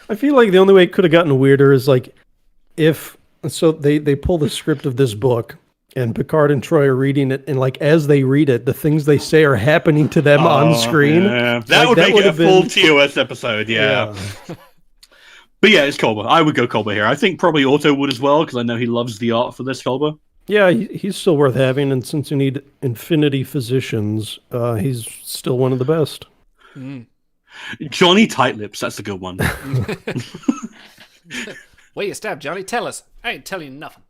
E: I feel like the only way it could have gotten weirder is like if they pull the script of this book. And Picard and Troy are reading it, and like as they read it, the things they say are happening to them on screen.
D: Yeah. That would make it a full TOS episode, yeah. But yeah, it's Kolber. I would go Kolber here. I think probably Otto would as well, because I know he loves the art for this Kolber.
E: Yeah, he's still worth having, and since you need infinity physicians, he's still one of the best.
D: Johnny Tightlips, that's a good one.
C: Where you stab, Johnny? Tell us. I ain't telling you nothing.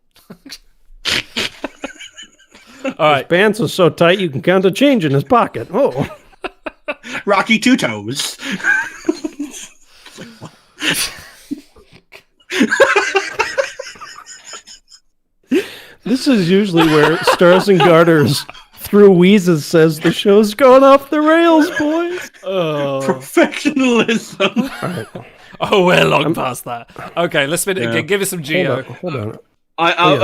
C: All right.
E: His pants are so tight you can count the change in his pocket. Oh.
D: Rocky Two Toes.
E: This is usually where Stars and Garters through wheezes says the show's going off the rails, boys.
D: Professionalism.
E: All right.
C: Oh, we're long past that. Okay, let's spin it again. Give us some Geo.
E: Hold on.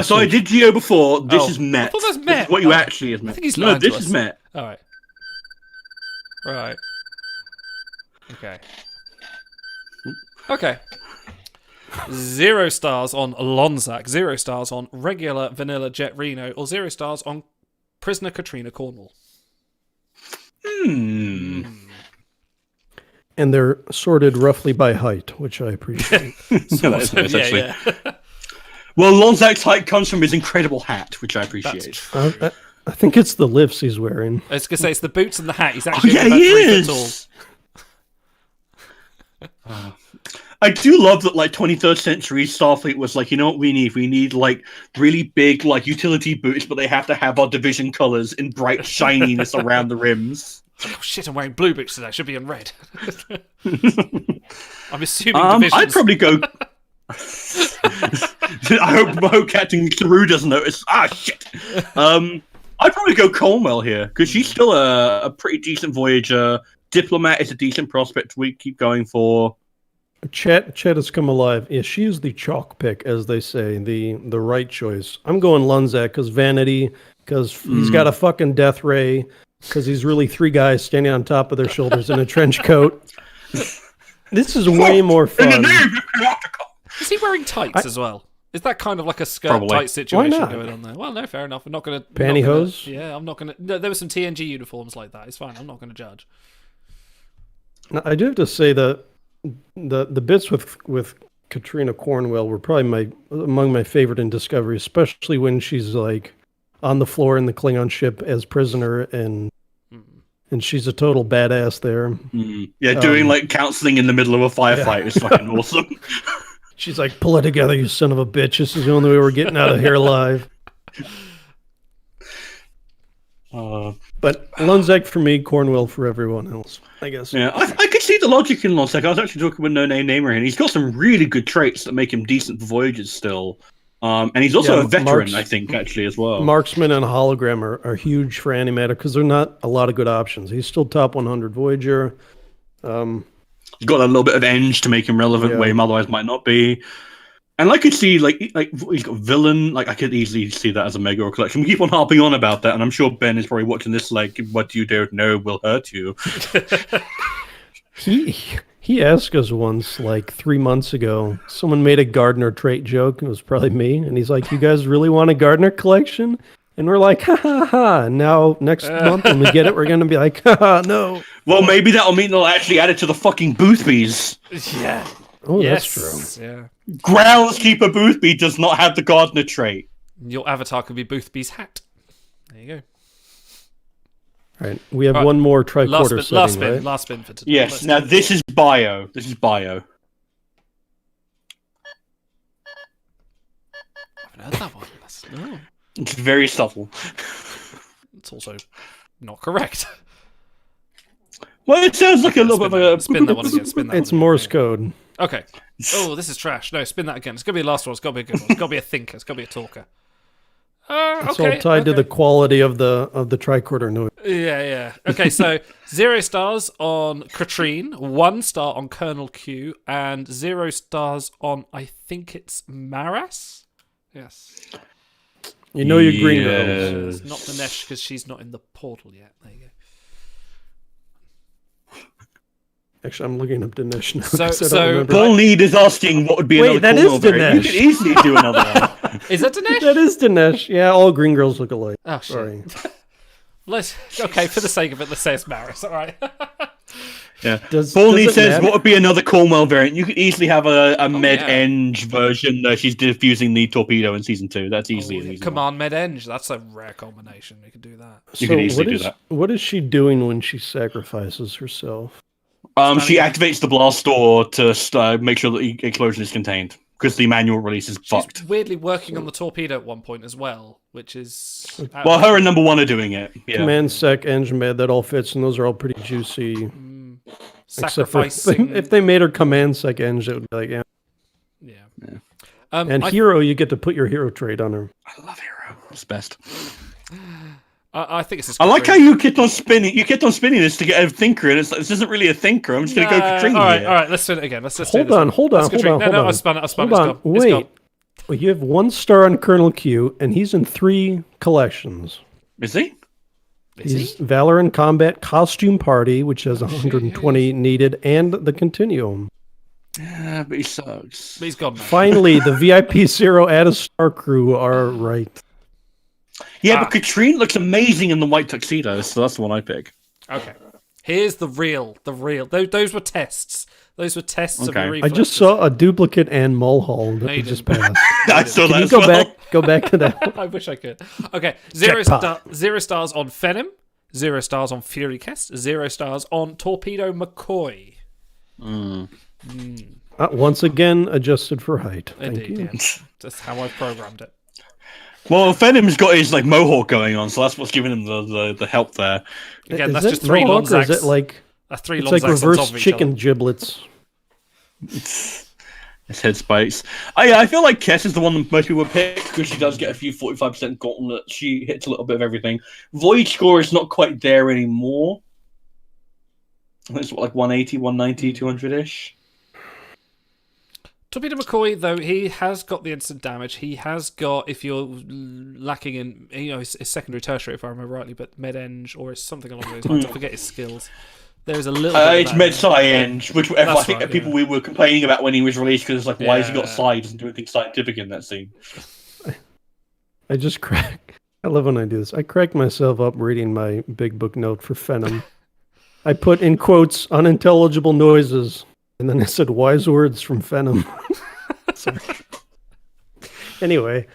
D: So I did Geo before. This is Met.
C: I thought that's
D: This
C: Met.
D: is what you actually is Met.
C: I think he's
D: No,
C: lying to
D: this
C: us.
D: is Met.
C: All right. Right. Okay. Okay. 0 stars on Lonzac, 0 stars on regular vanilla Jet Reno, or 0 stars on prisoner Katrina Cornwall.
E: And they're sorted roughly by height, which I appreciate.
D: That's nice, actually.
C: Yeah.
D: Well, Lonzac's height comes from his incredible hat, which I appreciate.
E: I think it's the lifts he's wearing.
C: I was going to say, it's the boots and the hat. He's actually
D: Yeah,
C: about
D: he
C: 3 foot tall.
D: is. I do love that, like, 23rd century Starfleet was like, you know what we need? We need, like, really big, like, utility boots, but they have to have our division colors in bright shininess around the rims.
C: Oh, shit, I'm wearing blue boots today. I should be in red. I'm assuming divisions.
D: I'd probably go... I hope Captain Theroux doesn't notice. Ah, shit! I'd probably go Cornwell here, because she's still a pretty decent Voyager. Diplomat is a decent prospect we keep going for.
E: Chet has come alive. Yeah, she is the chalk pick, as they say, the right choice. I'm going Lunzak because vanity, because he's got a fucking death ray, because he's really 3 guys standing on top of their shoulders in a trench coat. This is way more fun.
C: Is he wearing tights as well? Is that kind of like a
D: Probably.
C: skirt-tight situation
E: Why not?
C: going on there? Well, no, fair enough. I'm not going to...
E: Pantyhose?
C: Yeah, I'm not going to... No, there were some TNG uniforms like that. It's fine. I'm not going to judge.
E: Now, I do have to say that the bits with Katrina Cornwell were probably among my favorite in Discovery, especially when she's like on the floor in the Klingon ship as prisoner and she's a total badass there.
D: Yeah, doing like counseling in the middle of a firefight is fucking awesome.
E: She's like, pull it together, you son of a bitch. This is the only way we're getting out of here alive. But Lunzak for me, Cornwell for everyone else, I guess.
D: Yeah, I could see the logic in Lonzak. I was actually talking with No Name Namer, and he's got some really good traits that make him decent for Voyages still. And he's also a veteran, I think, actually, as well.
E: Marksman and Hologram are huge for Antimatter because they're not a lot of good options. He's still top 100 Voyager.
D: He's got a little bit of edge to make him relevant where he otherwise might not be. And I could see, like he's got villain. Like I could easily see that as a mega collection. We keep on harping on about that, and I'm sure Ben is probably watching this. Like, what you don't know will hurt you.
E: He asked us once, like 3 months ago. Someone made a Gardner trait joke. It was probably me, and he's like, "You guys really want a Gardner collection?" And we're like, "Ha ha ha!" And now next month when we get it, we're gonna be like, "Ha ha, no."
D: Well, maybe that'll mean they'll actually add it to the fucking Boothbys.
C: Yeah.
E: Oh,
C: Yes.
E: that's true.
C: Yeah.
D: Groundskeeper Boothby does not have the Gardner trait.
C: Your avatar could be Boothby's hat. There you go.
E: All right, we have one more tricorder setting,
C: Last spin for today.
D: Yes. Now this is bio. This is bio.
C: I haven't heard that one. No.
D: It's very subtle.
C: It's also not correct.
D: Well, it sounds like a little bit of a...
C: Spin that one again. Spin that
E: It's
C: one again.
E: Morse code.
C: Okay. Oh, this is trash. No, spin that again. It's got to be the last one. It's got to be a good one. It's got to be a thinker. It's got to be a talker.
E: It's all tied to the quality of the tricorder noise.
C: Yeah. Okay, so 0 stars on Katrine, 1 star on Colonel Q, and 0 stars on, I think it's Maras? Yes.
E: You know your green girls.
C: It's not Dinesh because she's not in the portal yet. There you go.
E: Actually, I'm looking up Dinesh now.
C: So-
E: 'cause I don't
C: so-
E: remember.
D: Paul Need is asking what would be
E: Wait,
D: another
E: that is
D: Cornwell variant.
E: Dinesh.
D: You could easily do another one.
C: Is that Dinesh?
E: That is Dinesh. Yeah, all green girls look alike.
C: Oh, shit.
E: Sorry.
C: Okay, for the sake of it, let's say it's Maris, all right?
D: Yeah.
E: Does
D: Paulney
E: it
D: says,
E: matter?
D: what would be another Cornwell variant? You could easily have a med-eng
C: yeah.
D: version. She's diffusing the torpedo in season 2. That's easily an easy one.
C: Command Med-Eng. That's a rare combination. You could do that.
D: You could easily do that.
E: What is she doing when she sacrifices herself?
D: She activates the blast door to make sure that the explosion is contained, because the manual release is fucked.
C: She's weirdly working on the torpedo at one point as well, which is...
D: Well, her and number 1 are doing it. Yeah.
E: Command sec, engine med, that all fits, and those are all pretty juicy. Except for
C: Sacrificing...
E: if they made her command sec engine, it would be like, yeah.
C: Yeah.
E: And hero, you get to put your hero trait on her.
D: I love Hero. It's best.
C: I think it's.
D: I like how you kept on spinning. You kept on spinning this to get a thinker, and it's like, this isn't really a thinker. I'm just going to go Katrina.
C: All
D: here.
C: right. Let's do it again. Let's
E: Hold on.
C: No, I spun it.
E: Hold on. Wait. Well, you have 1 star on Colonel Q, and he's in 3 collections.
D: Is he?
E: He's Valor in Combat Costume Party, which has 120 needed, and the Continuum.
D: Yeah, but he sucks.
C: But he's gone now.
E: Finally, the VIP Zero add a star crew are right.
D: Yeah, but Katrine looks amazing in the white tuxedo, so that's the one I pick.
C: Okay. Here's the real. Those were tests. Those were tests of your
E: I
C: reflexes.
E: just saw a duplicate and Mulhall that we just passed.
D: I saw
E: Can
D: that
E: you
D: as
E: go
D: well.
E: go back to that?
C: I wish I could. Okay.
E: Jackpot.
C: 0 stars on Phenom. 0 stars on Fury Kest. 0 stars on Torpedo McCoy.
E: Once again, adjusted for height. Thank
C: Indeed,
E: you.
C: yeah. That's how I programmed it.
D: Well, Phenom's got his mohawk going on, so that's what's giving him the help there.
C: Again,
E: Is
C: that's
E: it
C: just 3
E: Mohawk, or is
C: Lonzacs.
E: it like
C: That's 3
E: it's like
C: Lonzacs on top
E: reverse
C: of each
E: chicken
C: other.
E: giblets?
D: His head spikes. I feel like Kess is the one that most people would pick because she does get a few 45% gauntlet. She hits a little bit of everything. Void score is not quite there anymore. I think it's like 180, 190, 200-ish.
C: Torpedo McCoy, though, he has got the instant damage. He has got, if you're lacking in, his secondary, tertiary, if I remember rightly, but Med-Eng or something along those lines. I forget his skills. There's a little bit
D: It's
C: of
D: Med-Sci-Eng, which I think
C: right,
D: people we were complaining about when he was released because it's like, why has he got
C: Yeah.
D: Psi? He doesn't do anything scientific in that scene.
E: I just crack. I love when I do this. I cracked myself up reading my big book note for Phenom. I put in quotes unintelligible noises, and then I said wise words from Phenom. Sorry. Anyway,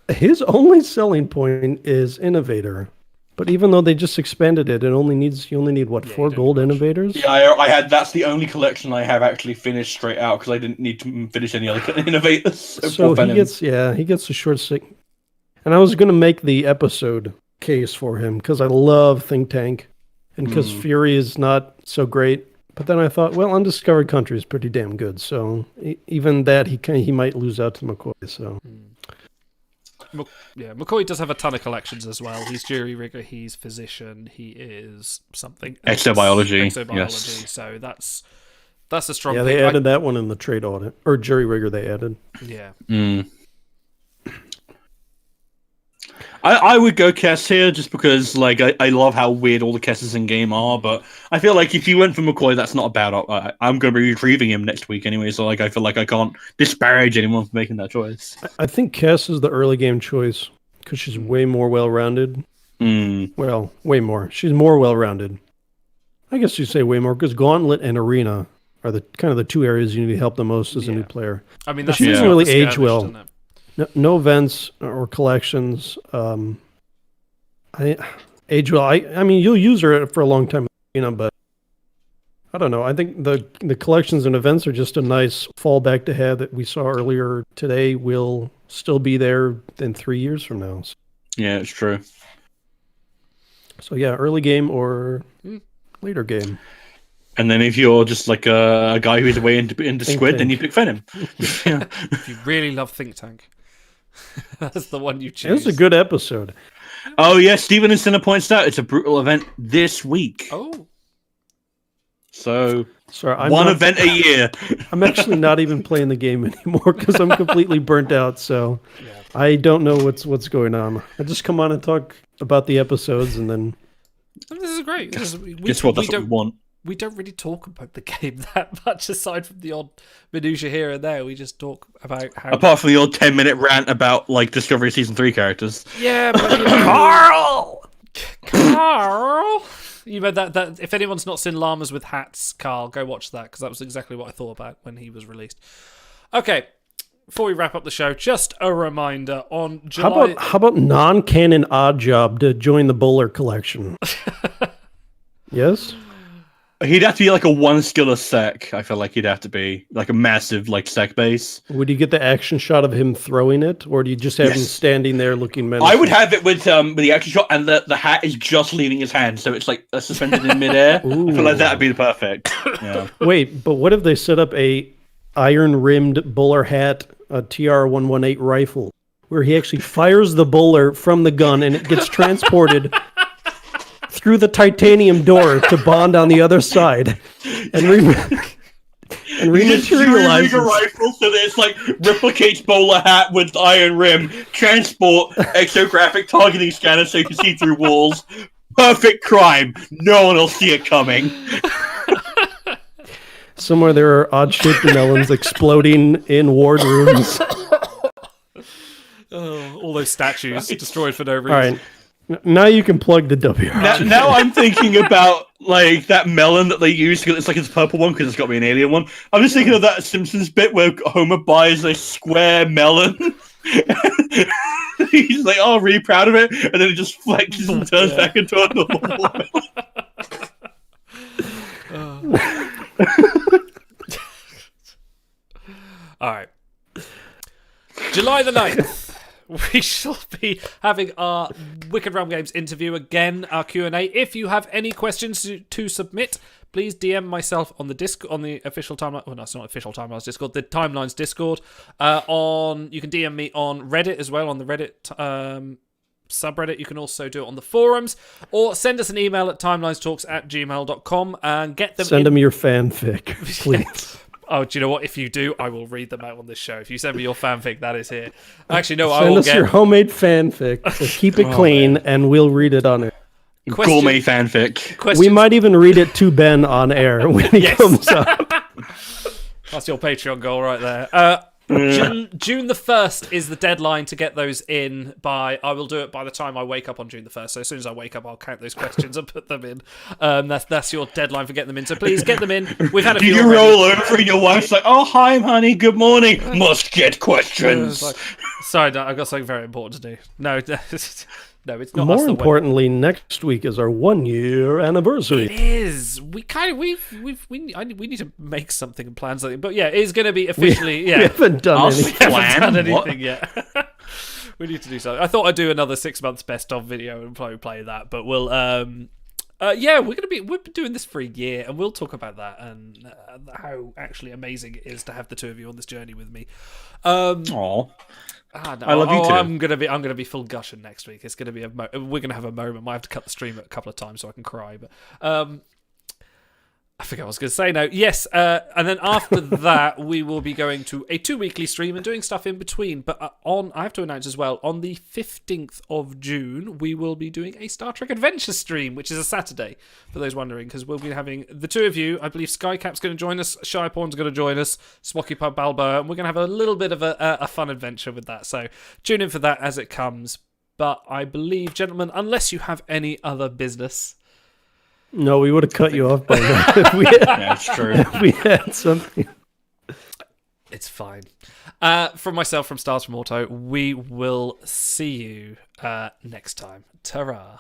E: his only selling point is innovator. But even though they just expanded it, you only need what, 4 gold innovators?
D: Yeah, I had. That's the only collection I have actually finished straight out because I didn't need to finish any other innovators.
E: So he gets a short stick. And I was going to make the episode case for him because I love Think Tank and because Fury is not so great. But then I thought, well, Undiscovered Country is pretty damn good. So even that, he might lose out to McCoy. So.
C: Yeah, McCoy does have a ton of collections as well. He's jury rigger, he's physician, he is something else.
D: Exobiology, yes.
C: So that's a strong.
E: Yeah, they added that one in the trade audit or jury rigger. They added.
C: Yeah.
D: I would go Kess here just because I love how weird all the Kesses in game are, but I feel like if you went for McCoy, that's not a bad I'm going to be retrieving him next week anyway, so I feel like I can't disparage anyone for making that choice.
E: I think Kess is the early game choice because she's way more well-rounded. Well, way more. She's more well-rounded. I guess you say way more because Gauntlet and Arena are the kind of the 2 areas you need help the most as a new player.
C: I mean,
E: she doesn't really age well.
C: Doesn't it?
E: No events or collections. Age well. I mean, you'll use her for a long time, but I don't know. I think the collections and events are just a nice fallback to have that we saw earlier today will still be there in 3 years from now.
D: Yeah, it's true.
E: So yeah, early game or later game.
D: And then if you're just like a guy who's way into Squid, then you pick Phenom.
C: If you really love Think Tank, that's the one you choose.
E: It was a good episode.
D: Oh yeah, Steven and Sinner points out it's a brutal event this week.
C: Oh.
D: So
E: sorry,
D: one event a year.
E: I'm actually not even playing the game anymore because I'm completely burnt out. So I don't know what's going on. I just come on and talk about the episodes, and then
C: This is great.
D: Guess what? That's what we want.
C: We don't really talk about the game that much, aside from the odd minutiae here and there. We just talk about how.
D: Apart from the old 10-minute rant about Discovery Season 3 characters.
C: Yeah, but CAAARL! Carl, you know that if anyone's not seen Llamas with Hats, Carl, go watch that because that was exactly what I thought about when he was released. Okay, before we wrap up the show, just a reminder on July.
E: How about non-canon odd job to join the Bowler collection? Yes.
D: He'd have to be like a one skill a sec. I feel like he'd have to be like a massive like sec base.
E: Would you get the action shot of him throwing it, or do you just have him standing there looking menacing?
D: I would have it with the action shot, and the hat is just leaving his hand, so it's like suspended in midair. I feel like that'd be the perfect. Yeah.
E: Wait, but what if they set up a iron-rimmed bowler hat, a TR-118 rifle, where he actually fires the bowler from the gun and it gets transported through the titanium door to Bond on the other side, and rematerializes
D: a rifle so that it's like replicates bowler hat with iron rim, transport exographic targeting scanner so you can see through walls. Perfect crime. No one will see it coming.
E: Somewhere there are odd-shaped melons exploding in wardrooms.
C: All those statues destroyed for no reason.
E: All right. Now you can plug the WRG.
D: Now I'm thinking about like that melon that they use. It's like it's a purple one because it's got to be an alien one. I'm just thinking of that Simpsons bit where Homer buys a square melon. He's like, "Oh, really proud of it," and then it just flexes and turns back into a normal melon.
C: All right. July the 9th. We shall be having our Wicked Realm Games interview again, our Q&A. If you have any questions to submit, please DM myself on the official timeline. Well, no, it's not official timelines Discord. The Timelines Discord. You can DM me on Reddit as well, on the Reddit subreddit. You can also do it on the forums, or send us an email at timelinestalks@gmail.com and get them.
E: Send them your fanfic, please.
C: Oh, do you know what? If you do, I will read them out on this show. If you send me your fanfic, that is here. Actually, no,
E: Send us your homemade fanfic. So keep it clean, and we'll read it on air.
D: Gourmet fanfic.
E: We might even read it to Ben on air when he comes up.
C: That's your Patreon goal right there. June the 1st is the deadline to get those in by. I will do it by the time I wake up on June the 1st. So as soon as I wake up, I'll count those questions and put them in. That's your deadline for getting them in. So please get them in. We've had a few.
D: You roll over and your wife's like, "Oh, hi, honey. Good morning. Must get questions."
C: Sorry, no, I've got something very important to do. No, no, it's not.
E: More importantly, next week is our 1-year anniversary.
C: It is. We need to make something and plan something. But yeah, it is going to be officially.
E: We haven't done
C: anything yet. We need to do something. I thought I'd do another 6 months best of video and probably play that. But we'll. We're doing this for a year, and we'll talk about that and how actually amazing it is to have the two of you on this journey with me.
D: Aww.
C: No,
D: I love you too.
C: I'm gonna be full gushing next week. It's gonna be we're gonna have a moment. Might have to cut the stream a couple of times so I can cry. But I forget what I was going to say now. Yes, and then after that, we will be going to a 2-weekly stream and doing stuff in between. But I have to announce as well, on the 15th of June, we will be doing a Star Trek Adventure stream, which is a Saturday, for those wondering, because we'll be having the two of you. I believe Skycap's going to join us, Shyporn's going to join us, Smoky Pub Balboa, and we're going to have a little bit of a fun adventure with that. So tune in for that as it comes. But I believe, gentlemen, unless you have any other business...
E: No, we would have cut you off by now if we had,
D: That's true.
E: if we had something.
C: It's fine. From myself, from Stars from Auto, we will see you next time. Ta-ra.